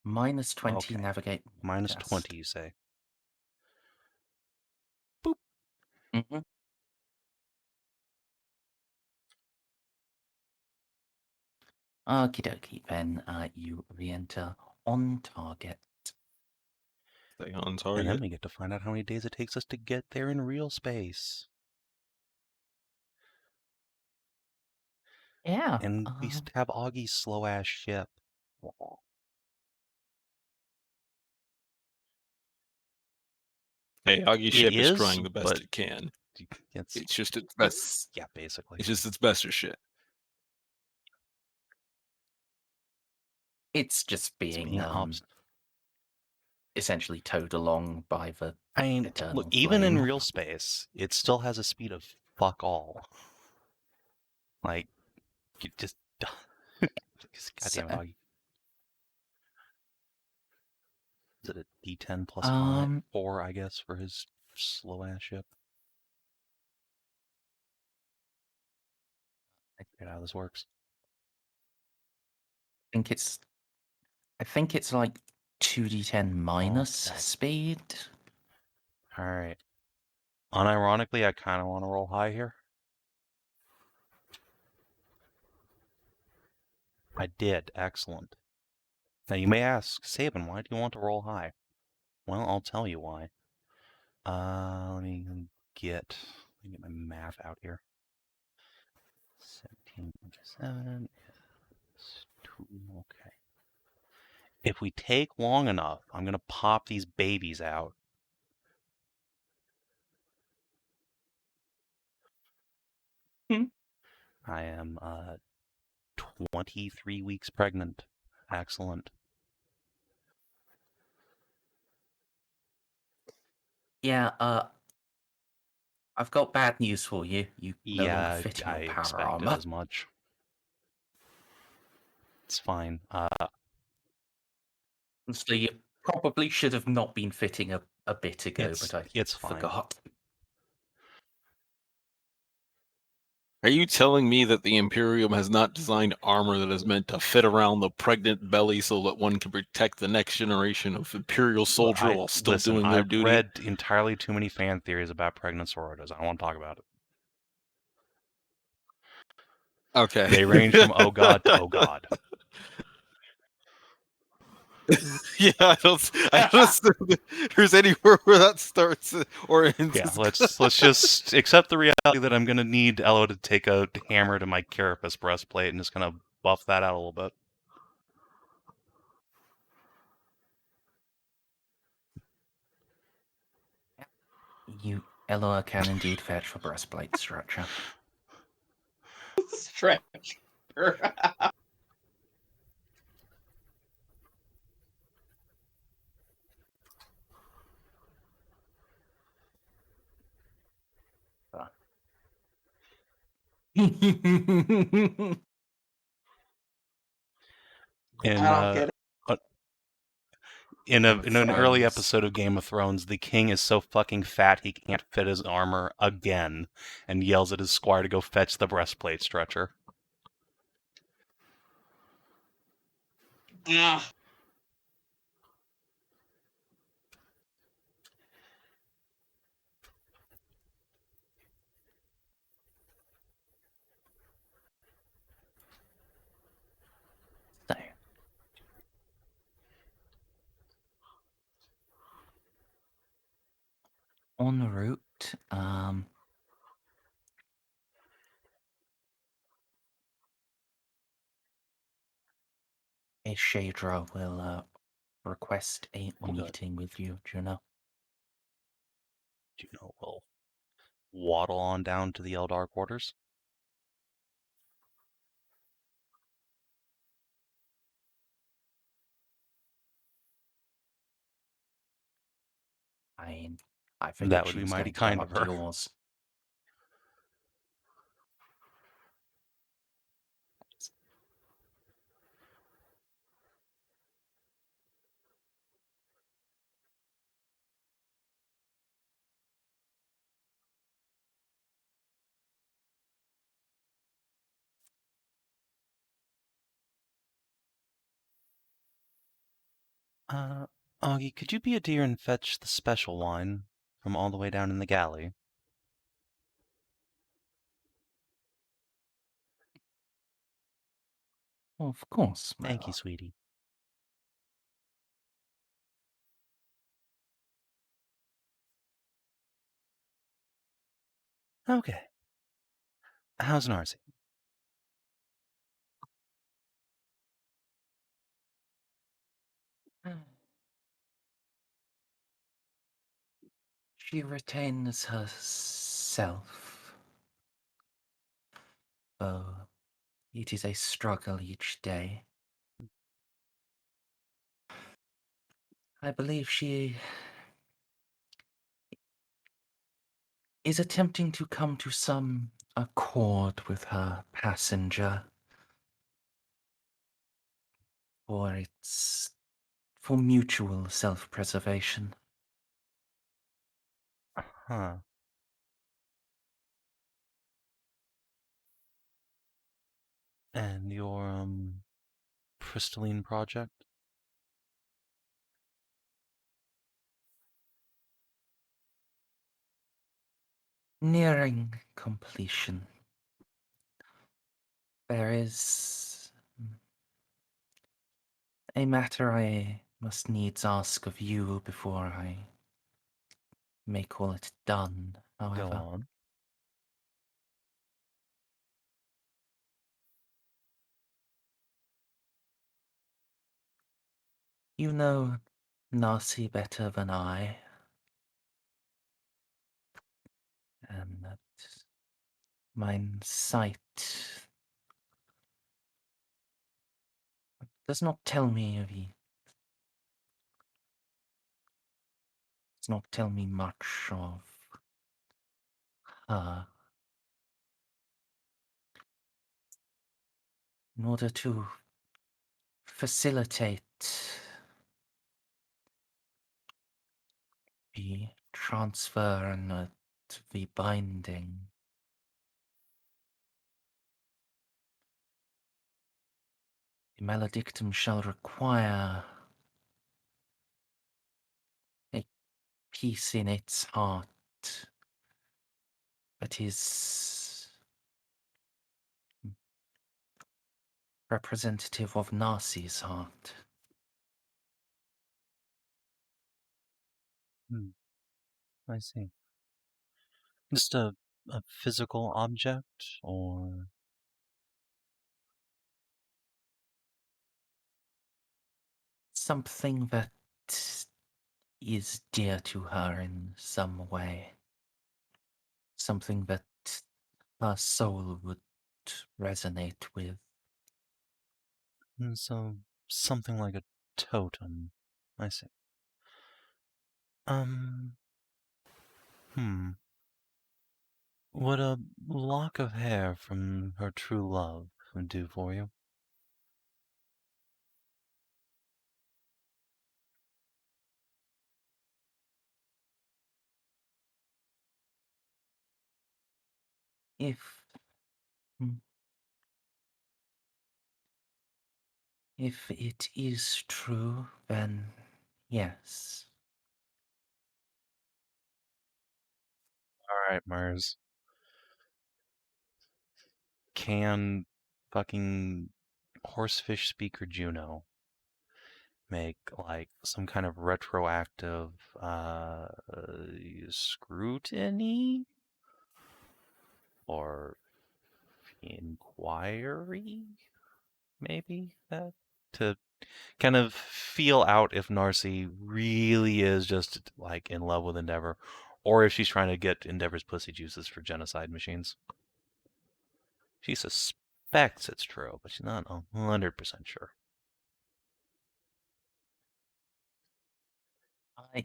A: minus 20
B: Okay.
A: navigate.
B: Minus
A: test.
B: 20, you say?
A: Mm-hmm. Okie dokie, then you re-enter on target.
C: Stay on
B: And
C: target.
B: then we get to find out how many days it takes us to get there in real space.
A: Yeah.
B: And we have Augie's slow-ass ship.
C: Hey, Augie's
B: It
C: ship is
B: is,
C: trying the best
B: but
C: it can. It's just its best.
B: Yeah, basically.
C: It's just its best of shit.
A: It's just being
B: obstinate.
A: essentially towed along by the
B: I mean,
A: eternal
B: look, even in
A: flame.
B: real space, it still has a speed of fuck all. Like, you just... Goddamn it, Augie. Is it a D10 plus 4, I guess, for his slow-ass ship? I forget how this works.
A: I think it's like 2d10 minus speed.
B: Alright. Unironically, I kind of want to roll high here. I did. Excellent. Now you may ask, Savin, why do you want to roll high? Well, I'll tell you why. Let me get my math out here. 17.7 is 2. Okay. If we take long enough, I'm going to pop these babies out. I am 23 weeks pregnant. Excellent.
A: Yeah, I've got bad news for you. You no longer
B: Yeah,
A: fit in
B: I
A: your power
B: expected
A: armor.
B: as much. It's fine.
A: So you probably should have not been fitting a bit ago,
B: It's
A: but I
B: fine.
A: forgot.
C: Are you telling me that the Imperium has not designed armor that is meant to fit around the pregnant belly so that one can protect the next generation of Imperial soldier while still doing their
B: I've
C: duty?
B: read entirely too many fan theories about pregnant sororitas. I don't want to talk about it.
C: Okay.
B: They range from oh god to oh god.
C: Yeah, I don't assume that there's anywhere where that starts or ends.
B: Yeah, let's just accept the reality that I'm gonna need Elo to take a hammer to my carapace breastplate and just gonna buff that out a little bit.
A: Eloa can indeed fetch for breastplate structure.
E: Stretch.
B: In
E: I don't get it.
B: in an early
A: Flames.
B: episode of Game of Thrones, the king is so fucking fat he can't fit his armor again, and yells at his squire to go fetch the breastplate stretcher.
E: Ah.
A: So, en route, a Shadra will request a meeting with you, Juno.
B: Juno will waddle on down to the Eldar quarters.
A: I figured
B: That would
A: she
B: be
A: was
B: mighty
A: going to come
B: kind of
A: up to
B: her.
A: yours.
B: Augie, could you be a dear and fetch the special wine from all the way down in the galley?
A: Of course, my
B: Thank you,
A: lord.
B: sweetie. Okay. How's Narcy?
A: She retains herself. Oh, it is a struggle each day. I believe she is attempting to come to some accord with her passenger. For mutual self-preservation.
B: Huh. And your, Crystalline project?
A: Nearing completion. There is a matter I must needs ask of you before I may call it done,
B: Go
A: however.
B: on.
A: You know Narcy better than I, and that mine sight does not tell me does not tell me much of her. In order to facilitate the transfer and the binding, the maledictum shall require a piece in its heart that is representative of Narcy's heart.
F: I see. Just a physical object, or
A: Something that is dear to her in some way. Something that her soul would resonate with.
F: so something like a totem. I see. Would a lock of hair from her true love do for you?
A: If it is true, then yes.
B: Alright, Merz. Can fucking horsefish speaker Juno make like some kind of retroactive scrutiny or inquiry, maybe, that to kind of feel out if Narcy really is just like in love with Endeavor, or if she's trying to get Endeavor's pussy juices for genocide machines. She suspects it's true, but she's not 100% sure.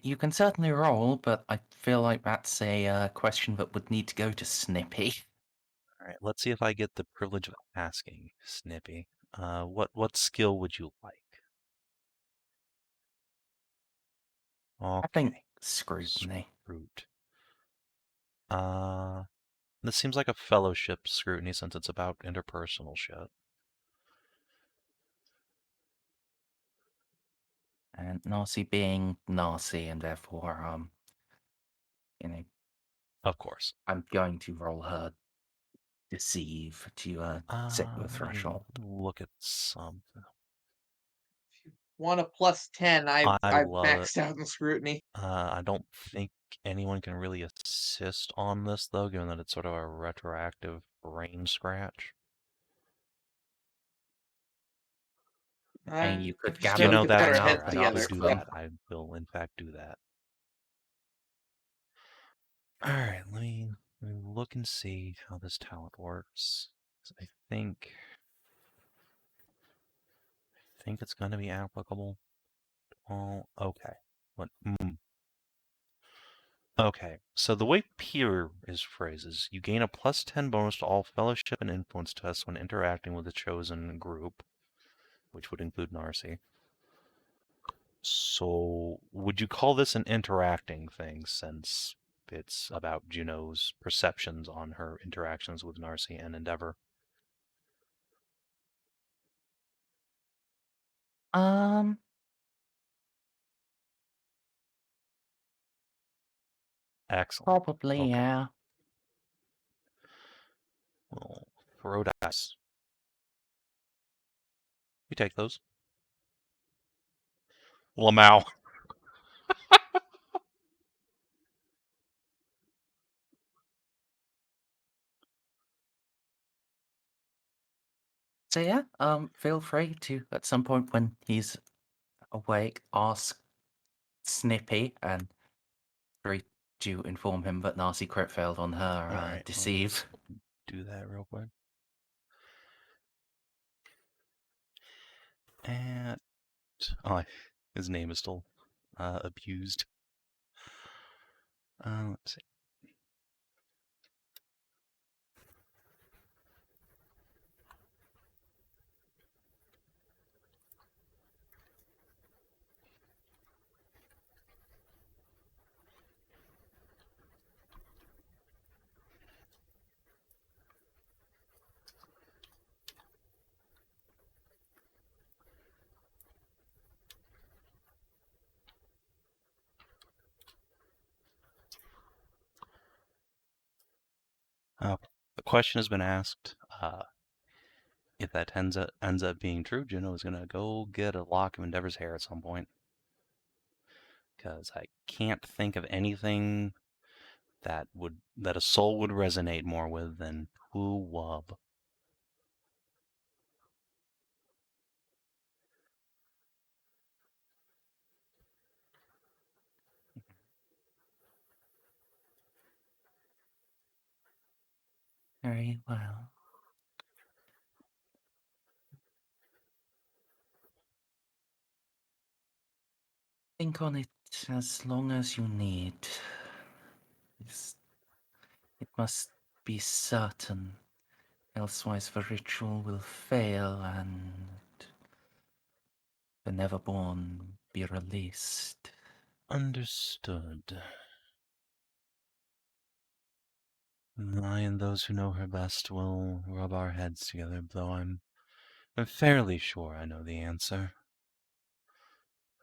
A: You can certainly roll, but I feel like that's a question that would need to go to Snippy.
B: All right, let's see if I get the privilege of asking, Snippy. What skill would you like? Okay.
A: I think scrutiny.
B: This seems like a fellowship scrutiny since it's about interpersonal shit.
A: And Narcy being Narcy, and therefore,
B: Of course.
A: I'm going to roll her deceive to set the
B: Let me
A: threshold.
B: look at something.
E: Want a plus 10? I've
B: love
E: maxed
B: it.
E: out in scrutiny.
B: I don't think anyone can really assist on this, though, given that it's sort of a retroactive brain scratch.
A: And you could
E: Just
A: gather
B: You know,
E: we could put our
B: that's
E: heads
B: fair. I
E: together.
B: will do
E: so.
B: that. I will, in fact, do that. Alright, let me look and see how this talent works. I think it's going to be applicable. Oh, okay. Okay, so the way peer is phrased is you gain a plus 10 bonus to all fellowship and influence tests when interacting with the chosen group, which would include Narcy. So, would you call this an interacting thing since it's about Juno's perceptions on her interactions with Narcy and Endeavor? Excellent.
A: Probably,
B: Okay.
A: yeah.
B: We'll throw dice. You take those. Lamau.
A: So yeah, feel free to at some point when he's awake ask Snippy and free to inform him that Narcy crit failed on her
B: Alright,
A: deceive.
B: do that real quick. And his name is still abused. Let's see. The question has been asked. If that ends up being true, Juno is gonna go get a lock of Endeavor's hair at some point. Because I can't think of anything that a soul would resonate more with than Poo Wub.
A: Very well. Think on it as long as you need. It must be certain, elsewise the ritual will fail and the Neverborn be released.
F: Understood. I and those who know her best will rub our heads together, though I'm fairly sure I know the answer.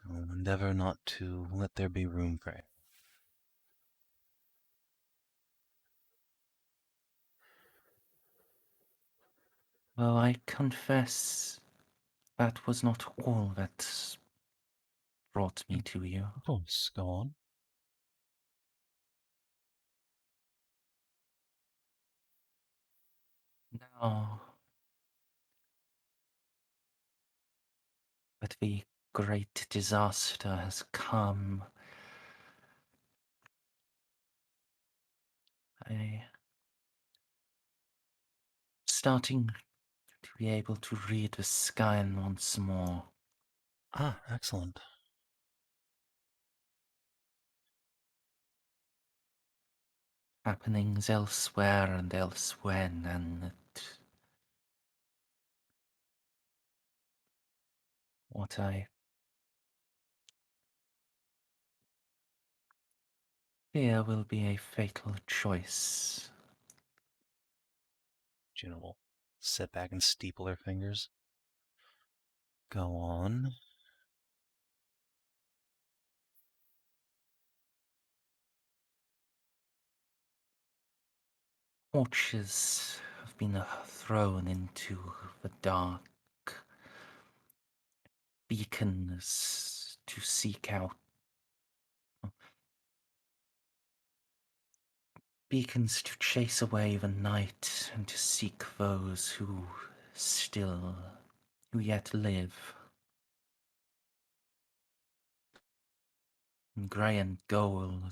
F: I will endeavor not to let there be room for it.
A: Well, I confess that was not all that brought me to you.
F: Of course, go on.
A: Now that the great disaster has come, I starting to be able to read the sky once more.
F: Ah, excellent.
A: Happenings elsewhere and elsewhen, and what I fear will be a fatal choice.
B: Juno will sit back and steeple her fingers. Go on.
A: Torches have been thrown into the dark. Beacons to seek out. Beacons to chase away the night and to seek those who yet live. In grey and gold,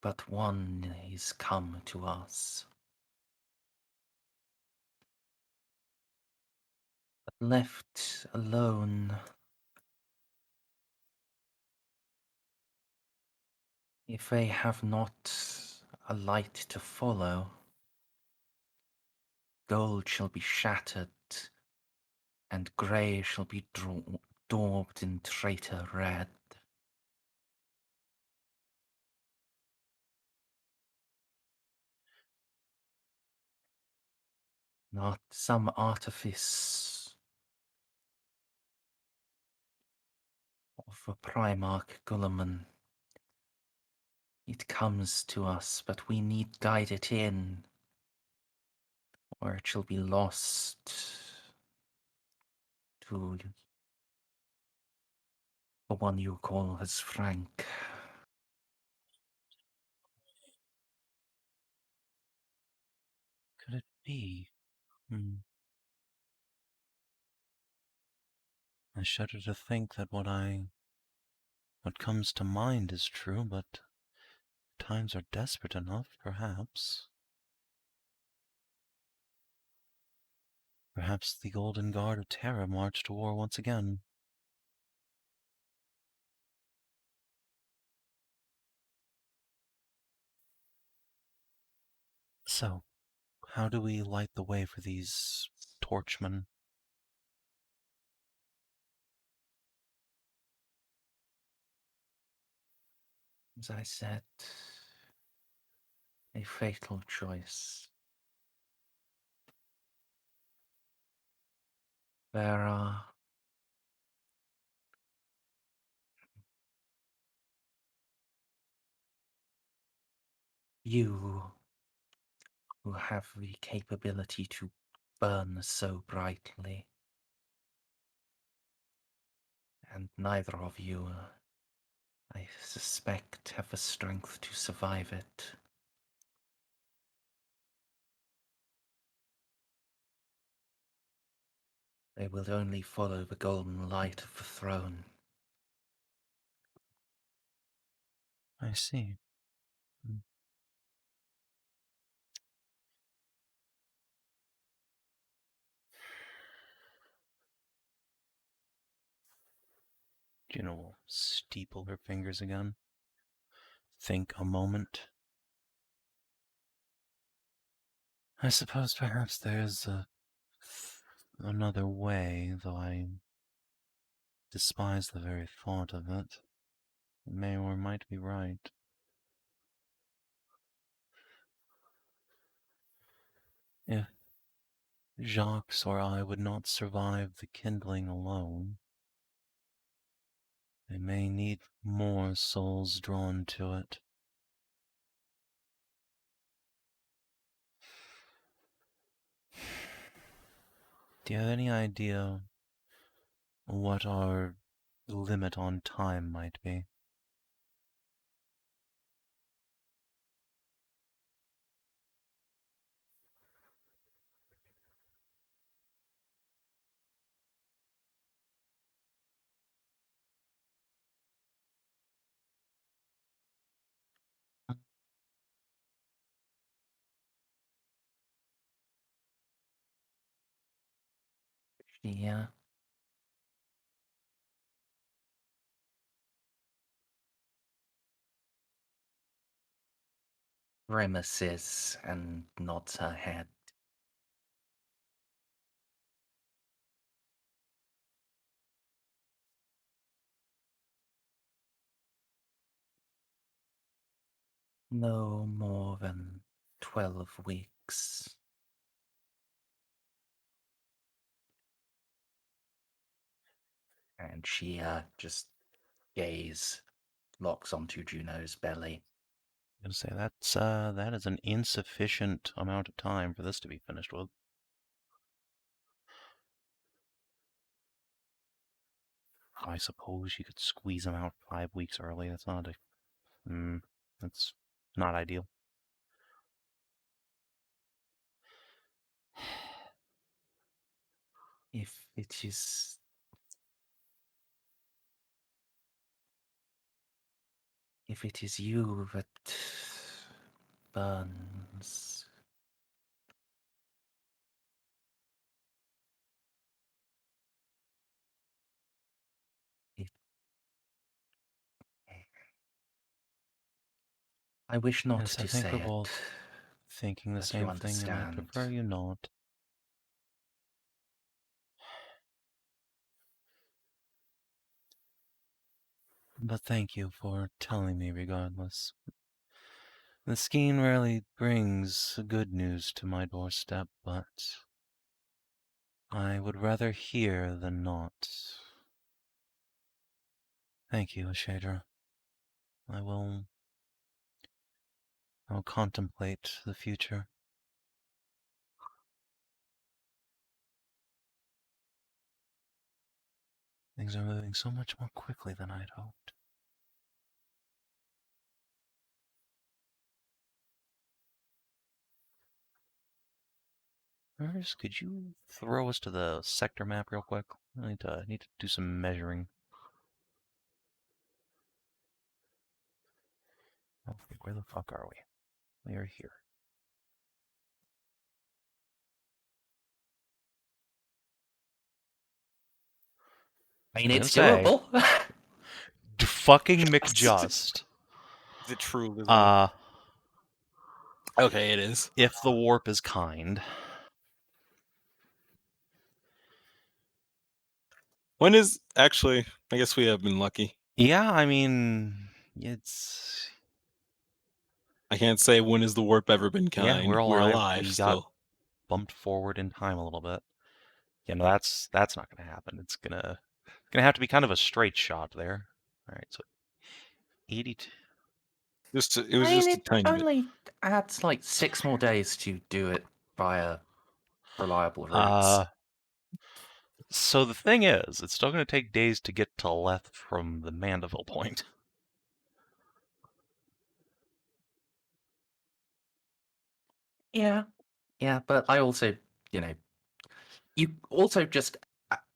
A: but one is come to us. But left alone, if they have not a light to follow, gold shall be shattered, and grey shall be daubed in traitor red. Not some artifice of a Primarch Gulliman. It comes to us, but we need guide it in, or it shall be lost to The one you call as Frank.
F: Could it be? I shudder to think that what comes to mind is true, but times are desperate enough, perhaps. Perhaps the Golden Guard of Terra march to war once again. So, how do we light the way for these torchmen?
A: As I said, a fatal choice. There are you who have the capability to burn so brightly, and neither of you, I suspect, have the strength to survive it. They will only follow the golden light of the throne.
F: I see. Juno will steeple her fingers again. Think a moment. I suppose perhaps there's another way, though I despise the very thought of it. It may or might be right. If Jacques or I would not survive the kindling alone, they may need more souls drawn to it. Do you have any idea what our limit on time might be?
A: She grimaces and nods her head. No more than 12 weeks. And she just locks onto Juno's belly.
F: I'm gonna say that is an insufficient amount of time for this to be finished with. I suppose you could squeeze them out 5 weeks early. That's not ideal.
A: If it is you that burns, I wish not
F: Yes, I
A: to
F: think
A: say
F: we're both thinking the
A: but you
F: same thing, and I
A: understand.
F: prefer you not. But thank you for telling me regardless. The scheme rarely brings good news to my doorstep, but I would rather hear than not. Thank you, Aeterna. I'll contemplate the future. Things are moving so much more quickly than I'd hoped. Merz, could you throw us to the sector map real quick? I need to do some measuring. Okay, where the fuck are we? We are here.
A: I mean, it's
F: Say,
A: doable.
F: fucking McJust.
C: Is it truly? Okay, it is.
F: If the warp is kind.
C: When is actually? I guess we have been lucky.
F: Yeah, I mean, it's.
C: I can't say when has the warp ever been kind.
F: Yeah, we're alive. We
C: still.
F: got bumped forward in time a little bit. Yeah, no, that's not gonna happen. It's gonna have to be kind of a straight shot there. All right, so 82.
C: It was
A: I
C: just
A: mean,
C: a
A: it
C: tiny bit.
A: only adds like 6 more days to do it via reliable routes.
F: So the thing is, it's still going to take days to get to left from the Mandeville point.
A: Yeah, but I also, you also just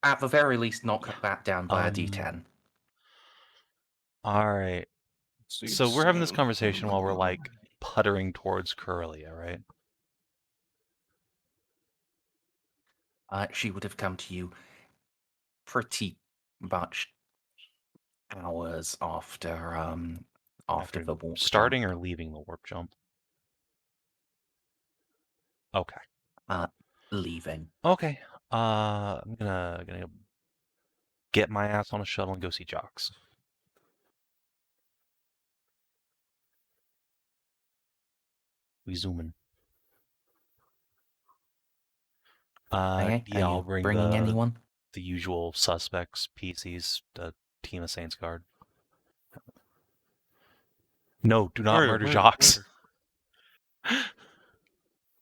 A: at the very least knock that down by a D10.
F: All right. So we're having this conversation while we're like puttering towards Corellia, right?
A: She would have come to you pretty much hours after the warp
F: starting
A: jump.
F: or leaving the warp jump. Okay.
A: Leaving.
F: Okay. I'm gonna get my ass on a shuttle and go see Jocks. We zooming.
A: Okay.
F: Yeah,
A: Are
F: I'll
A: you
F: bring
A: bringing anyone?
F: the usual suspects, PCs, the team of Saints Guard. No, do not murder Jocks.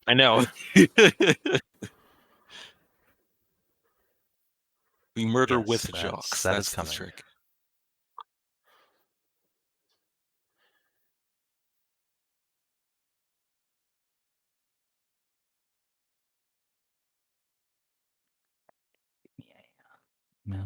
C: I know. We murder
F: Yes,
C: with Jocks.
F: that
C: That's
F: is
C: the
F: coming.
C: trick.
A: Yeah.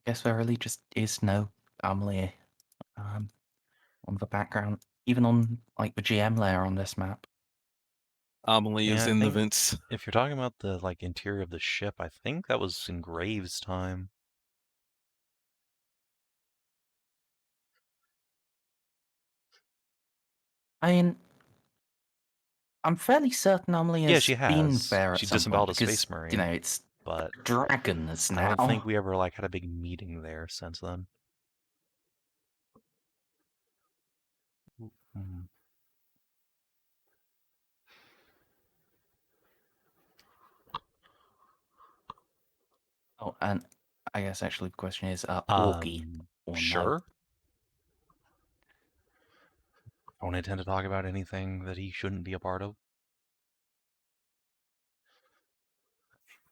A: I guess there really just is no Amelie on the background, even on like the GM layer on this map.
C: Amelie is
F: I
C: in the
F: think
C: vents.
F: if you're talking about the like interior of the ship, I think that was in Graves' time.
A: I mean, I'm fairly certain Amelie
F: Yeah,
A: has
F: she
A: been
F: has.
A: there at
F: She
A: some
F: disemboweled
A: point
F: a
A: because
F: Space Marine,
A: it's
F: but
A: dragons now.
F: I don't think we ever like had a big meeting there since then. Mm.
A: Oh, and I guess actually the question is, Orgy or
F: Sure. Don't intend to talk about anything that he shouldn't be a part of.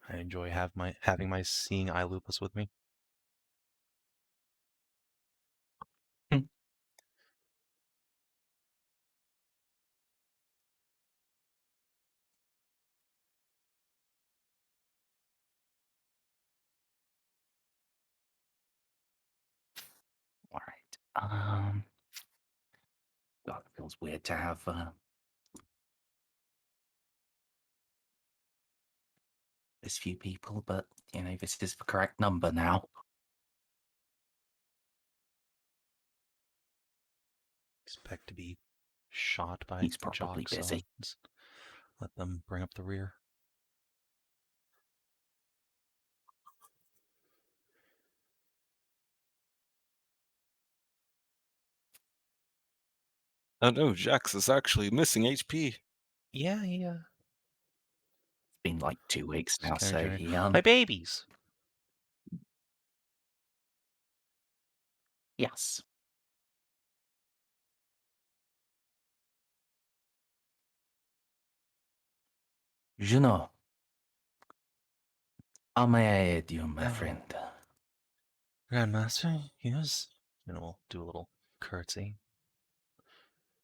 F: I enjoy having my seeing eye lupus with me.
A: All right. God, it feels weird to have this few people, but this is the correct number now.
F: Expect to be shot by
A: He's probably
F: Jocks,
A: busy.
F: so let them bring up the rear.
C: Oh no, Jax is actually missing HP.
F: Yeah.
A: It's been like 2 weeks now, so
F: Scary
A: he
F: my babies.
A: Yes. Juno, how may I aid you, my friend?
F: Grandmaster, yes? And we'll do a little curtsy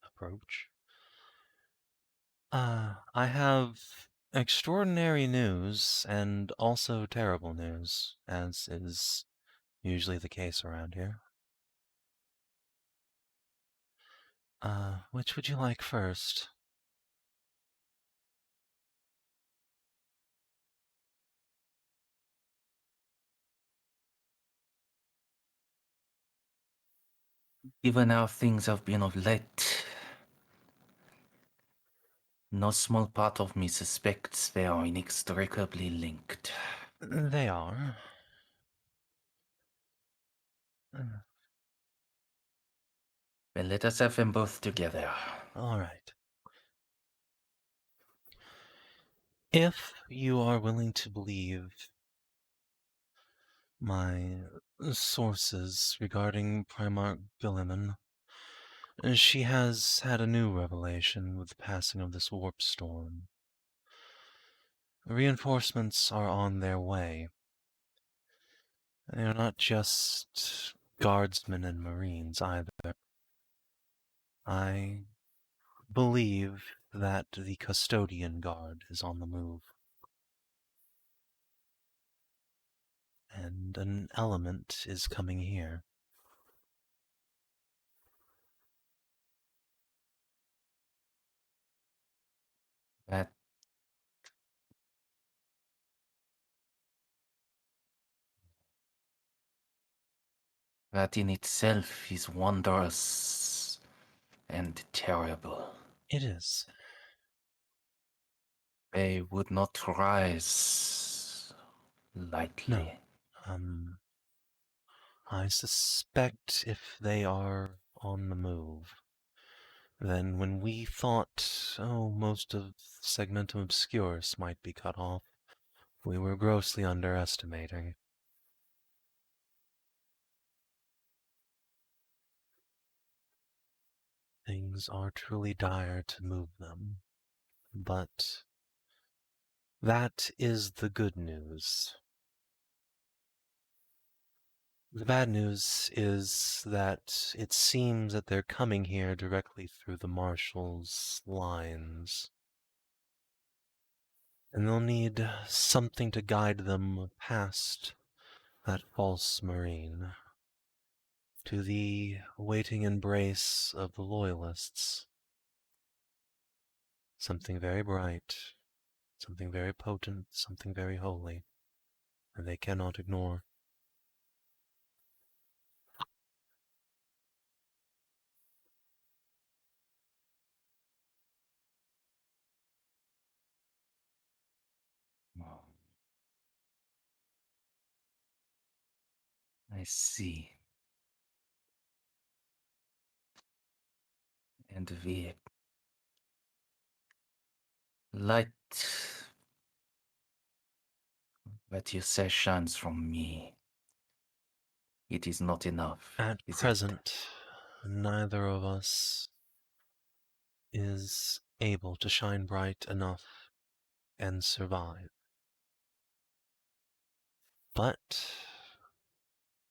F: approach. I have extraordinary news and also terrible news, as is usually the case around here. Which would you like first?
A: Given how things have been of late, no small part of me suspects they are inextricably linked.
F: They are.
A: Then let us have them both together.
F: All right. If you are willing to believe my sources regarding Primarch Guilliman, she has had a new revelation with the passing of this warp storm. Reinforcements are on their way. They are not just guardsmen and marines either. I believe that the custodian guard is on the move. And an element is coming here.
A: That in itself is wondrous and terrible.
F: It is.
A: They would not rise lightly.
F: No. I suspect if they are on the move, then when we thought, most of Segmentum Obscurus might be cut off, we were grossly underestimating. Things are truly dire to move them, but that is the good news. The bad news is that it seems that they're coming here directly through the Marshal's lines. And they'll need something to guide them past that false marine to the waiting embrace of the Loyalists. Something very bright, something very potent, something very holy, and they cannot ignore.
A: I see. And the light that you say shines from me. It is not enough.
F: At
A: is
F: present, neither of us is able to shine bright enough and survive. But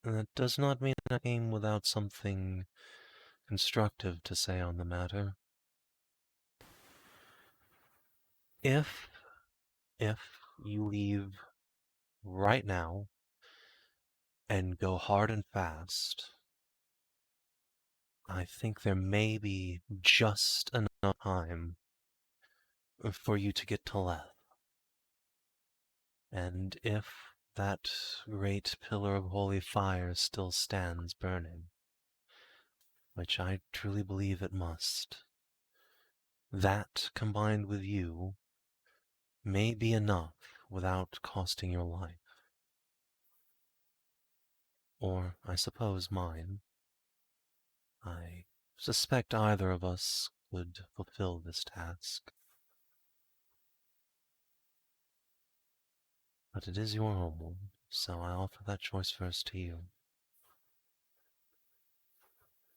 F: that does not mean I came without something constructive to say on the matter. If you leave right now and go hard and fast, I think there may be just enough time for you to get to Leth. And if that great pillar of holy fire still stands burning, which I truly believe it must, that combined with you may be enough without costing your life. Or, I suppose, mine. I suspect either of us could fulfill this task. But it is your homeworld, so I offer that choice first to you.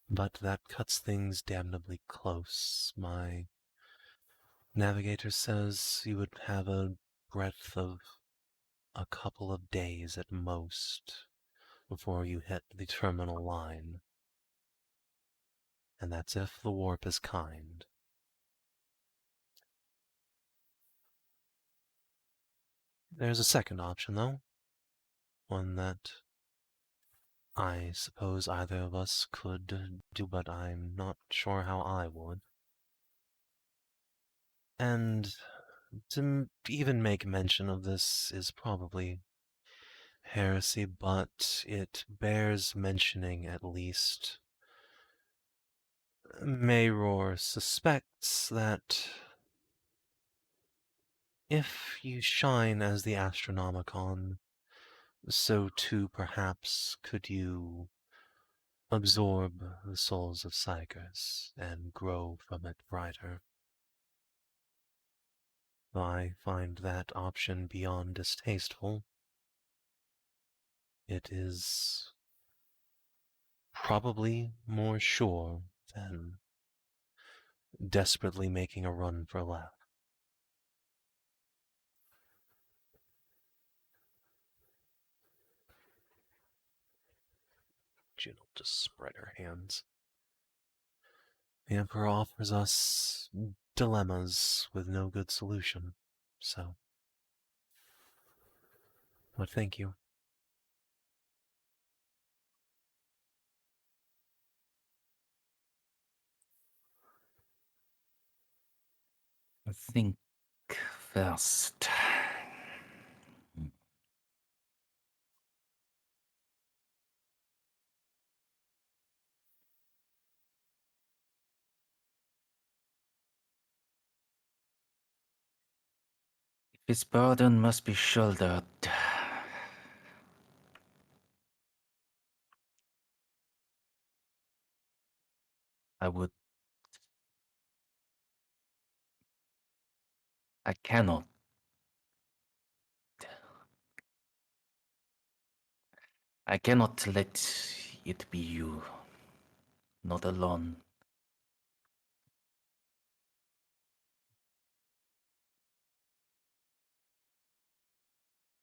F: But that cuts things damnably close. My navigator says you would have a breadth of a couple of days at most before you hit the terminal line. And that's if the warp is kind. There's a second option, though. One that I suppose either of us could do, but I'm not sure how I would. And to even make mention of this is probably heresy, but it bears mentioning at least. Mayror suspects that if you shine as the Astronomicon, so too perhaps could you absorb the souls of psychers and grow from it brighter. I find that option beyond distasteful. It is probably more sure than desperately making a run for life. Juno just spread her hands. The Emperor offers us dilemmas with no good solution, so. But thank you.
A: I think first. If his burden must be shouldered, I would. I cannot. I cannot let it be you. Not alone.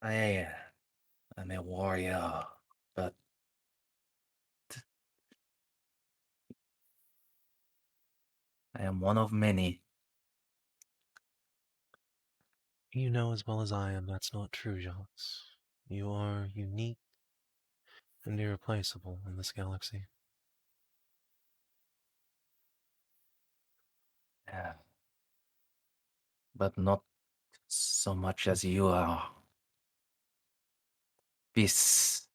A: I'm a warrior, but I am one of many.
F: You know as well as I am that's not true, Jacques. You are unique and irreplaceable in this galaxy.
A: Yeah. But not so much as you are. This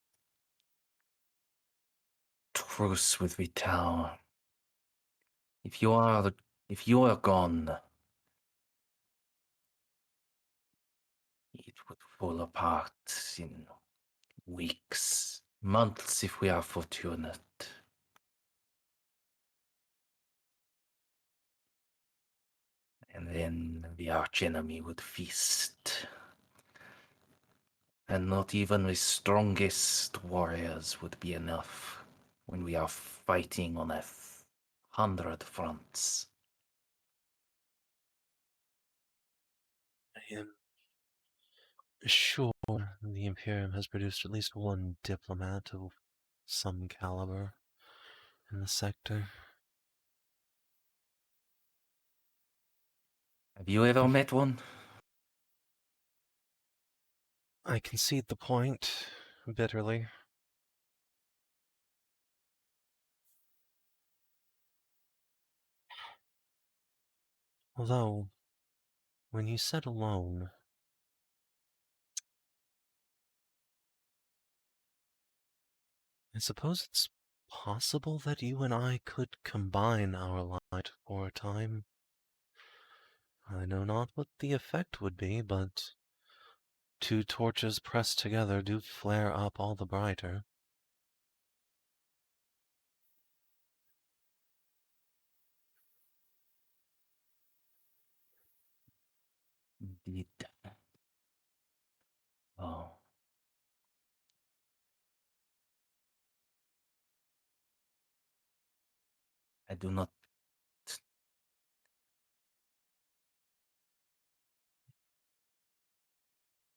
A: truce with Vital. If you are gone, it would fall apart in weeks, months if we are fortunate. And then the archenemy would feast. And not even the strongest warriors would be enough when we are fighting on 100 fronts.
F: I am sure the Imperium has produced at least one diplomat of some caliber in the sector.
A: Have you ever met one?
F: I concede the point bitterly. Although, when you said alone, I suppose it's possible that you and I could combine our light for a time. I know not what the effect would be, but two torches pressed together do flare up all the brighter.
A: Indeed. Oh. do not.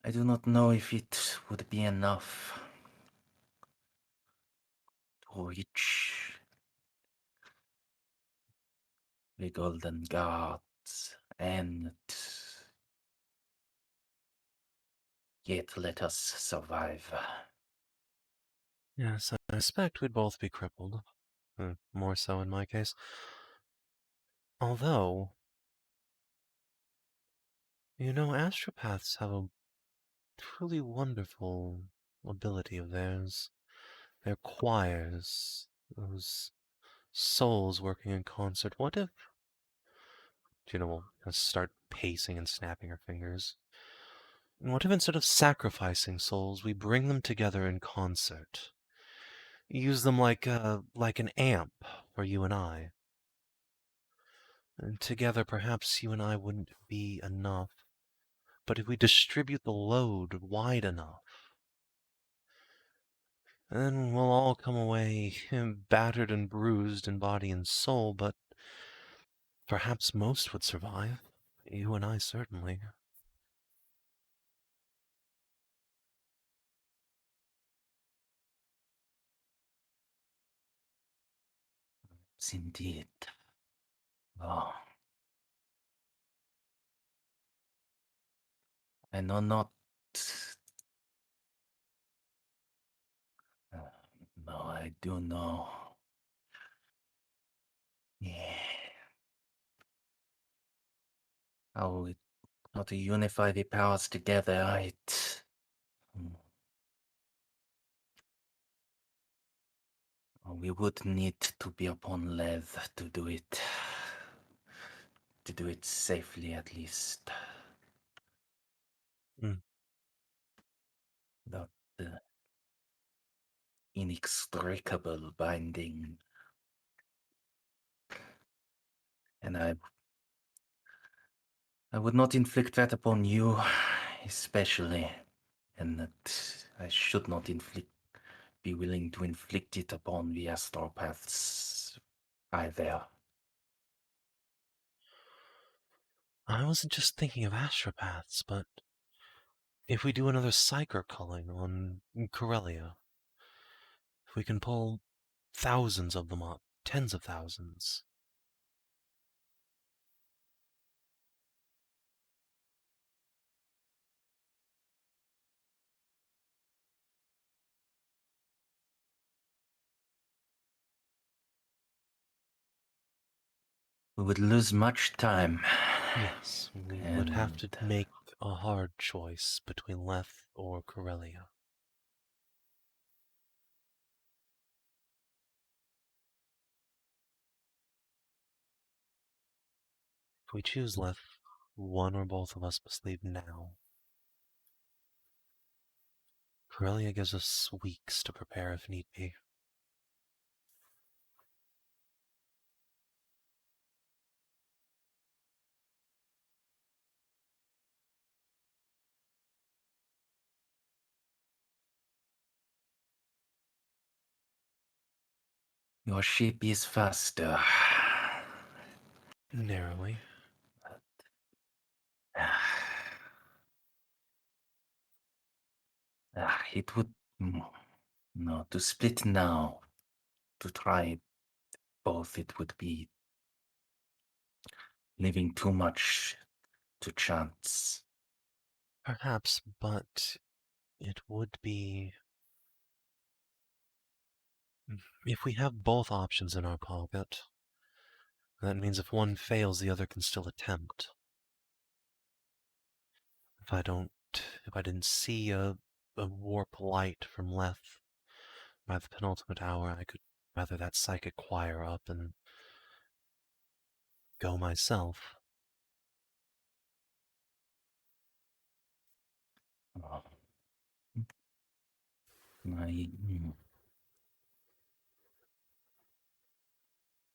A: I do not know if it would be enough to reach the Golden Guards and yet let us survive.
F: Yes, I suspect we'd both be crippled. More so in my case. Although, astropaths have a truly wonderful ability of theirs. Their choirs, those souls working in concert. What if Juno will just start pacing and snapping her fingers? And what if instead of sacrificing souls, we bring them together in concert? Use them like an amp for you and I. And together, perhaps you and I wouldn't be enough. But if we distribute the load wide enough, then we'll all come away battered and bruised in body and soul, but perhaps most would survive. You and I certainly.
A: Yes, indeed. Oh. I know not. No, I do know. Yeah. How to unify the powers together, we would need to be upon leave to do it. To do it safely, at least. Without the inextricable binding. And I would not inflict that upon you, especially, and that I should not be willing to inflict it upon the astropaths either.
F: I wasn't just thinking of astropaths, but if we do another psyker culling on Corellia, if we can pull thousands of them up, tens of thousands.
A: We would lose much time.
F: Yes, we would have to make a hard choice between Leth or Corellia. If we choose Leth, one or both of us must leave now. Corellia gives us weeks to prepare if need be.
A: Your ship is faster.
F: Narrowly.
A: It would... No, to split now. To try both, it would be leaving too much to chance.
F: Perhaps, but it would be... If we have both options in our pocket, that means if one fails, the other can still attempt. If I didn't see a warp light from Leth by the penultimate hour, I could weather that psychic choir up and go myself.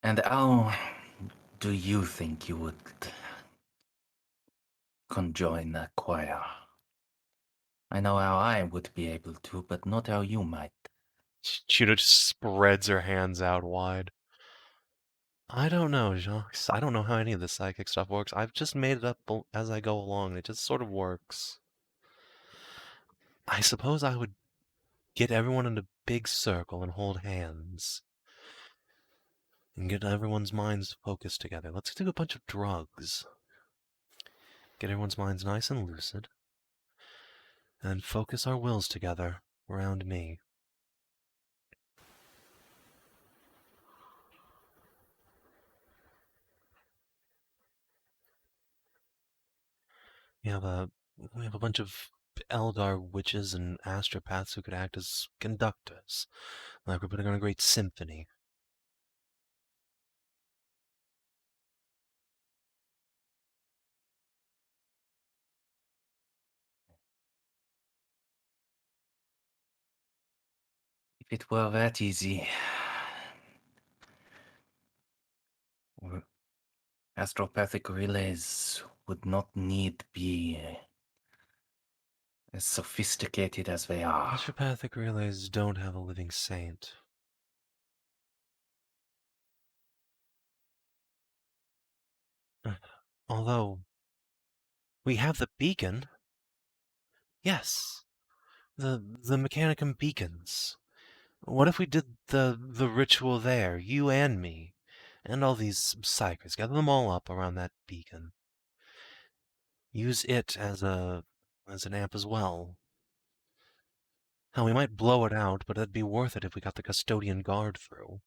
A: And how do you think you would conjoin that choir? I know how I would be able to, but not how you might.
B: Juno just spreads her hands out wide.
F: I don't know, Jacques. I don't know how any of this psychic stuff works. I've just made it up as I go along. It just sort of works. I suppose I would get everyone in a big circle and hold hands. And get everyone's minds focused together. Let's do a bunch of drugs. Get everyone's minds nice and lucid. And focus our wills together around me. We have a bunch of Eldar witches and astropaths who could act as conductors. Like we're putting on a great symphony.
A: If it were that easy, astropathic relays would not need be as sophisticated as they are.
F: Astropathic relays don't have a living saint. Although, we have the beacon. Yes, the Mechanicum beacons. What if we did the ritual there, you and me, and all these psychers, gather them all up around that beacon. Use it as an amp as well. Hell, we might blow it out, but it'd be worth it if we got the custodian guard through.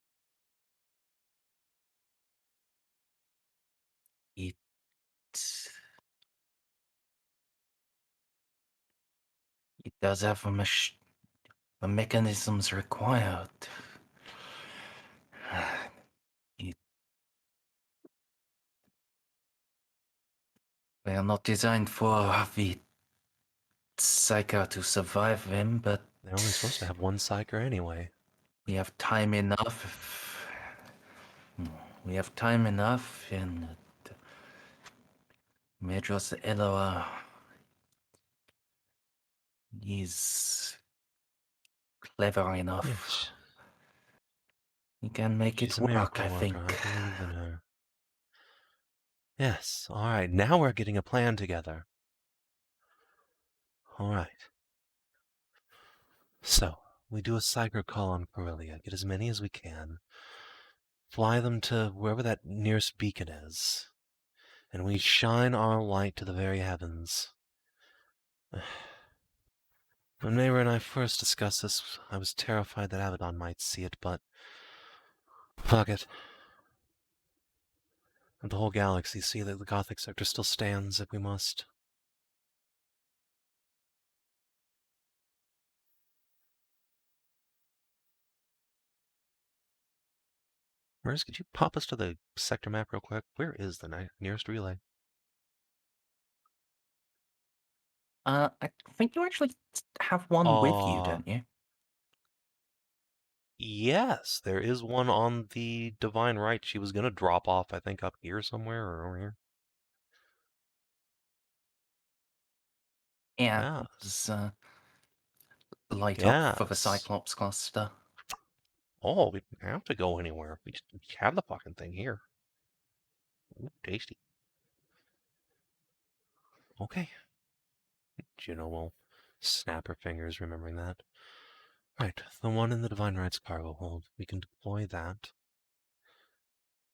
A: It does have the mechanisms required. They are not designed for the Ceiko to survive them, but
F: They're only supposed to have one psyker anyway.
A: we have time enough. We have time enough, and Medros Eloa is clever enough.
F: Yes.
A: He can make
F: She's
A: it
F: a
A: work,
F: miracle
A: I
F: worker.
A: think.
F: I believe in her. Yes, alright, now we're getting a plan together. Alright. So, we do a psyker call on Corellia, get as many as we can, fly them to wherever that nearest beacon is, and we shine our light to the very heavens. When Mayra and I first discussed this, I was terrified that Abaddon might see it, but fuck it. Let the whole galaxy see that the Gothic sector still stands if we must. Merz, could you pop us to the sector map real quick? Where is the nearest relay?
A: I think you actually have one with you, don't you?
F: Yes, there is one on the Divine Right. She was going to drop off, I think, up here somewhere or over here.
A: Yeah,
F: Yes.
A: it's light up for the
F: Yes.
A: Cyclops cluster.
F: Oh, we don't have to go anywhere. We just have the fucking thing here. Ooh, tasty. Okay. Juno will snap her fingers, remembering that. Right, the one in the Divine Right's cargo hold. We can deploy that.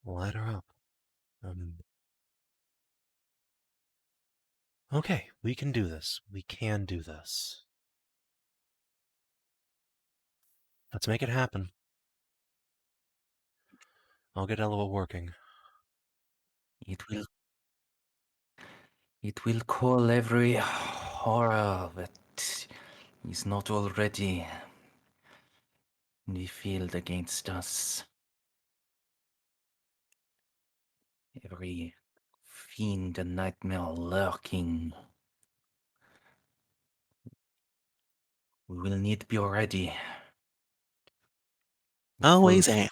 F: Light her up. Okay, we can do this. We can do this. Let's make it happen. I'll get Eloa working.
A: It will call every horror that is not already in the field against us. Every fiend and nightmare lurking. We will need to be ready.
G: Always am.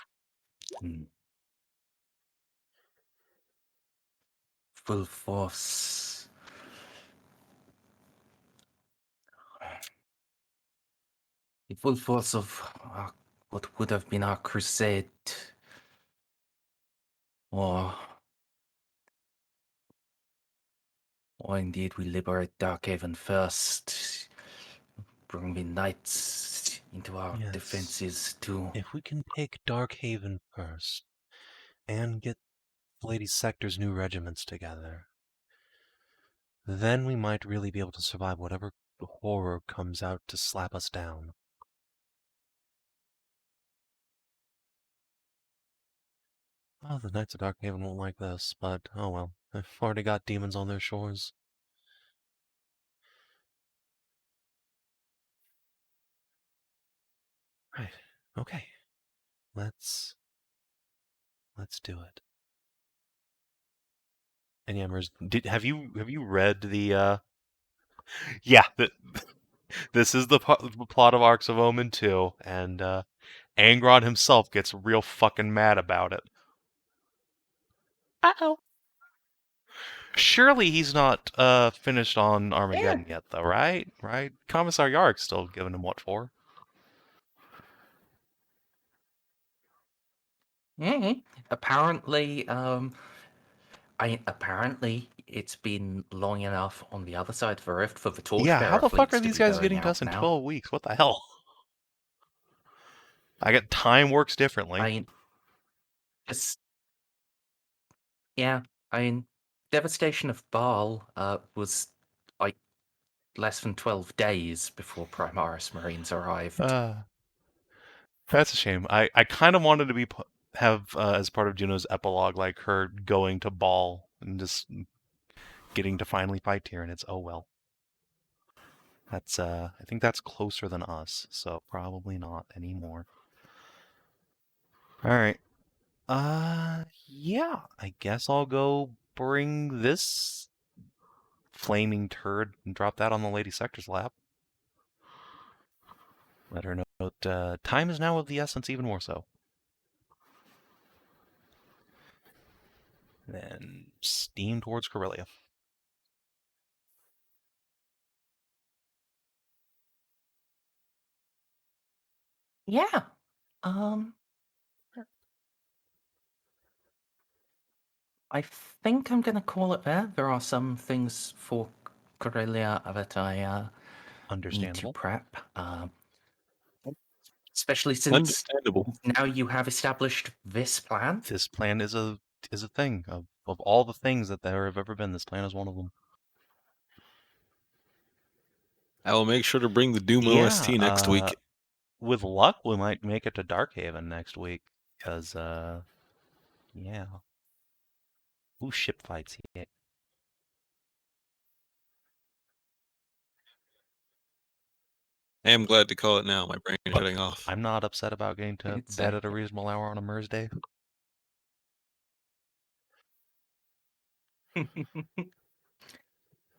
A: Full force. The full force of what would have been our crusade or indeed we liberate Darkhaven first, bring the knights into our
F: Yes.
A: defenses too.
F: If we can take Darkhaven first, and get Lady Sector's new regiments together, then we might really be able to survive whatever horror comes out to slap us down. Oh, the Knights of Darkhaven won't like this, but oh well. They've already got demons on their shores. Right. Okay. Let's do it. And yeah, Merz, have you read the yeah, this is the plot of Arcs of Omen 2, and Angron himself gets real fucking mad about it. Uh-oh. Surely he's not finished on Armageddon yet, though, right? Right? Commissar Yark's still giving him what for?
A: Apparently, apparently it's been long enough on the other side of the rift for the torchbearer
B: Yeah, how the fuck
A: fleets
B: are
A: to
B: these
A: be
B: guys
A: going
B: getting to
A: out
B: us in
A: now.
B: 12 weeks? What the hell? I get time works differently.
A: Devastation of Baal was like less than 12 days before Primaris Marines arrived.
B: That's a shame. I kind of wanted to have as part of Juno's epilogue, like her going to Baal and just getting to finally fight Tyranids. Oh well. That's I think that's closer than us, so probably not anymore. All right. Yeah, I guess I'll go bring this flaming turd and drop that on the Lady Sector's lap. Let her know time is now of the essence, even more so. Then steam towards Corellia.
A: Yeah. I think I'm going to call it there. There are some things for Corellia that I need to
B: Understandable.
A: prep. Especially since
C: Understandable.
A: now you have established this plan.
B: This plan is a thing. Of all the things that there have ever been, this plan is one of them.
C: I will make sure to bring the Doom OST next week.
B: With luck, we might make it to Darkhaven next week, because, yeah. Ooh, ship fights. Yeah.
C: I am glad to call it now. My brain is shutting off.
B: I'm not upset about getting to bed at a reasonable hour on a Merz day.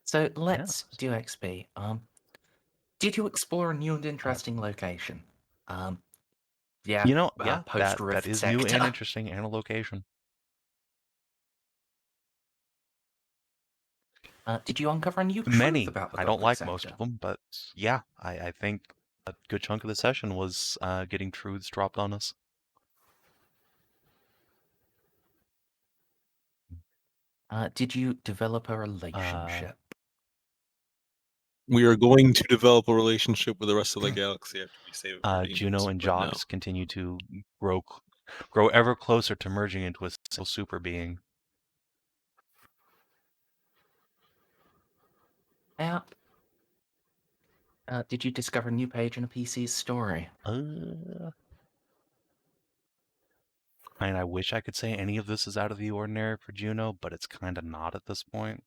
A: So let's do XP. Did you explore a new and interesting location? Yeah.
B: You know,
A: post-rift
B: that is
A: sector.
B: new and interesting, and a location.
A: Did you uncover a new truth
B: Many.
A: about the
B: I don't
A: Gothic
B: like
A: sector?
B: most of them, but yeah, I think a good chunk of the session was getting truths dropped on us.
A: Did you develop a relationship?
C: We are going to develop a relationship with the rest of the galaxy after we save it for
B: Juno
C: demons,
B: and
C: but no.
B: Jox continue to grow ever closer to merging into a single super being.
A: Yeah. Did you discover a new page in a PC's story?
B: I mean, I wish I could say any of this is out of the ordinary for Juno, but it's kind of not at this point.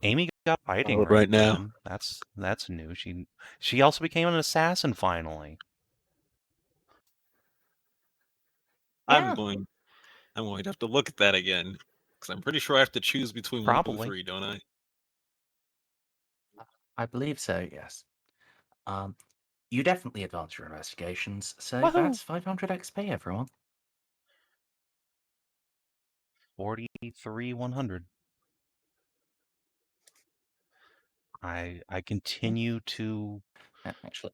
B: Amy got fighting
C: right now.
B: That's new. She also became an assassin finally.
A: Yeah.
C: I'm going to have to look at that again, because I'm pretty sure I have to choose between
B: Probably.
C: 1 2 3, don't I?
A: I believe so, yes. You definitely advance your investigations, so
B: Woohoo!
A: that's 500 XP, everyone.
B: 43,100. I continue to
A: Actually,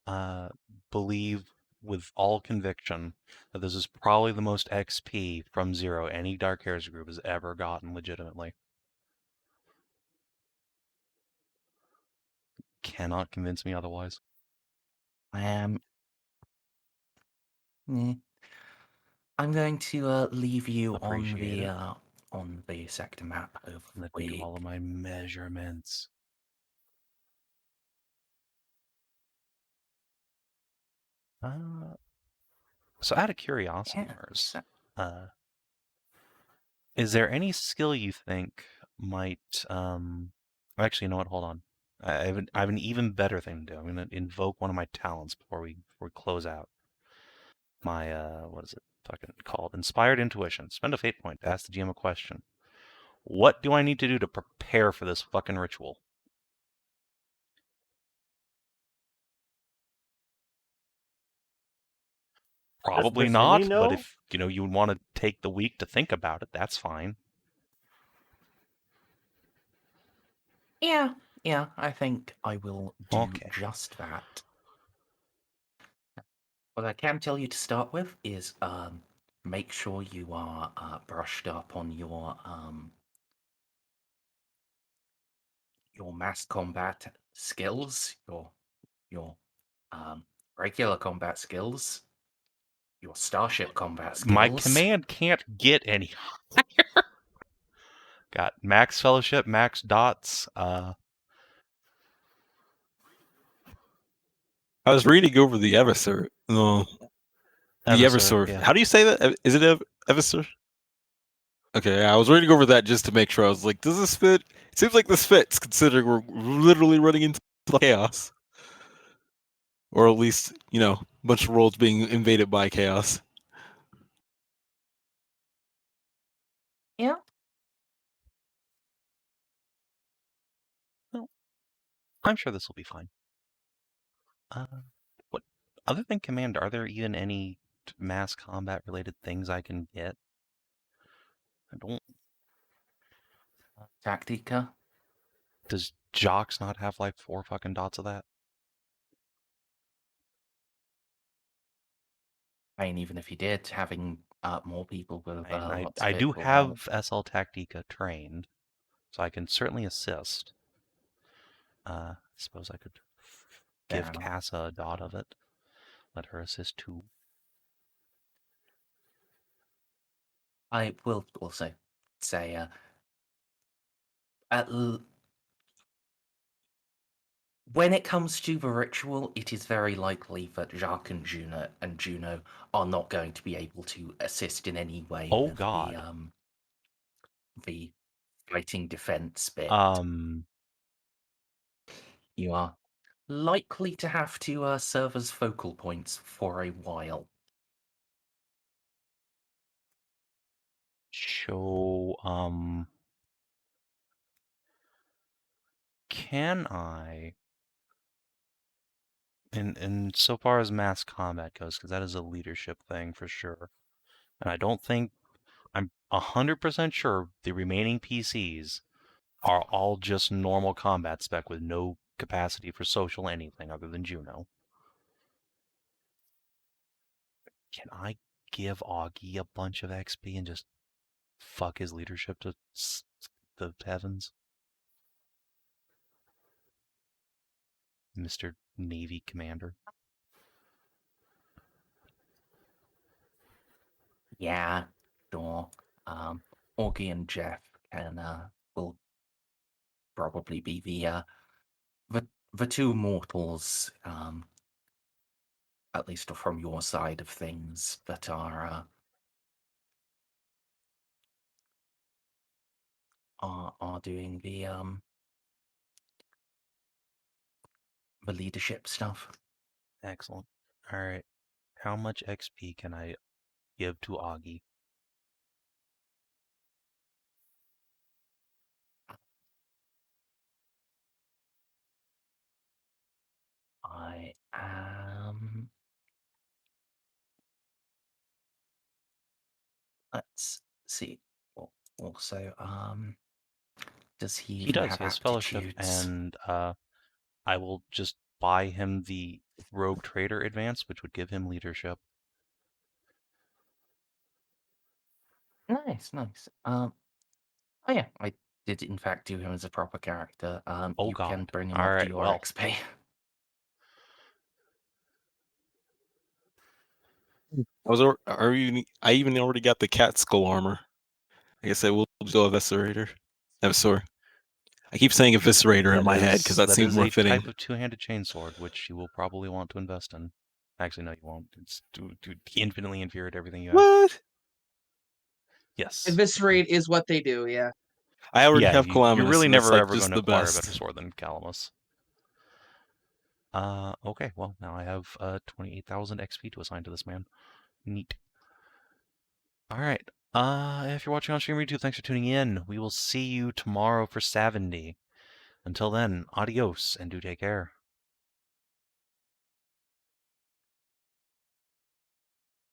B: believe with all conviction that this is probably the most XP from 0 any Dark Heresy group has ever gotten legitimately. Cannot convince me otherwise.
A: Yeah. I'm going to leave you
B: Appreciate it.
A: on the sector map over the
B: Let me do
A: week.
B: all of my measurements. So out of curiosity,
A: Yeah,
B: Merz, is there any skill you think might actually, you know what, hold on. I have an even better thing to do. I'm gonna invoke one of my talents before we close out. My what is it fucking called? Inspired Intuition. Spend a fate point to ask the GM a question. What do I need to do to prepare for this fucking ritual? Probably
D: Does
B: not,
D: Vinny
B: but
D: know?
B: if you want to take the week to think about it, that's fine.
A: Yeah, I think I will do
B: Okay.
A: just that. What I can tell you to start with is make sure you are brushed up on your mass combat skills, your regular combat skills, your starship combat skills.
B: My command can't get any higher. Got max fellowship, max dots.
C: I was reading over the Eversor. No, the Eversor.
B: Yeah.
C: How do you say that? Is it Eversor? Okay, I was reading over that just to make sure. I was like, does this fit? It seems like this fits, considering we're literally running into chaos. Or at least, a bunch of worlds being invaded by chaos.
A: Yeah.
B: Well, I'm sure this will be fine. What other than command, are there even any mass combat related things I can get? I don't.
A: Tactica.
B: Does Jocks not have like 4 fucking dots of that?
A: I mean, even if he did, having more people with lots
B: I
A: of it
B: do
A: will help.
B: have SL Tactica trained, so I can certainly assist. I suppose I could give
A: Fair enough.
B: Casa a dot of it. Let her assist too.
A: I will also say, when it comes to the ritual, it is very likely that Jacques and Juno are not going to be able to assist in any way
B: Oh
A: with
B: God.
A: the fighting defense bit. You are likely to have to serve as focal points for a while.
B: So, can I, and so far as mass combat goes, because that is a leadership thing for sure, and I don't think, I'm 100% sure the remaining PCs are all just normal combat spec with no capacity for social anything other than Juno. Can I give Augie a bunch of XP and just fuck his leadership to the heavens? Mr. Navy Commander.
A: Yeah, sure. Augie and Jeff will probably be the two mortals, at least from your side of things, that are doing the leadership stuff.
B: Excellent. All right. How much XP can I give to Augie?
A: I am. Let's see. Also, does he
B: He
A: even
B: does.
A: have
B: He has fellowship,
A: aptitudes?
B: and I will just buy him the Rogue Trader advance, which would give him leadership.
A: Nice, nice. Oh yeah, I did in fact do him as a proper character.
B: Oh
A: You can
B: god.
A: bring him up to
B: Alright,
A: your
B: well.
A: XP.
C: I even already got the cat skull armor. Like I said, we'll do Eviscerator. Evisor. I keep saying Eviscerator in my head because that seems more
B: a
C: fitting.
B: type of two-handed chainsword, which you will probably want to invest in. Actually, no, you won't. It's infinitely inferior to everything you have.
C: What?
B: Yes.
E: Eviscerate is what they do. Yeah.
C: I already have
B: You're
C: Calaminus.
B: really
C: and it's,
B: never
C: like,
B: ever
C: just
B: going to
C: the
B: acquire a
C: best.
B: better sword than Calamus. Okay, well, now I have 28,000 XP to assign to this man. Neat. Alright, if you're watching on stream or YouTube, thanks for tuning in. We will see you tomorrow for Savin. Until then, adios, and do take care.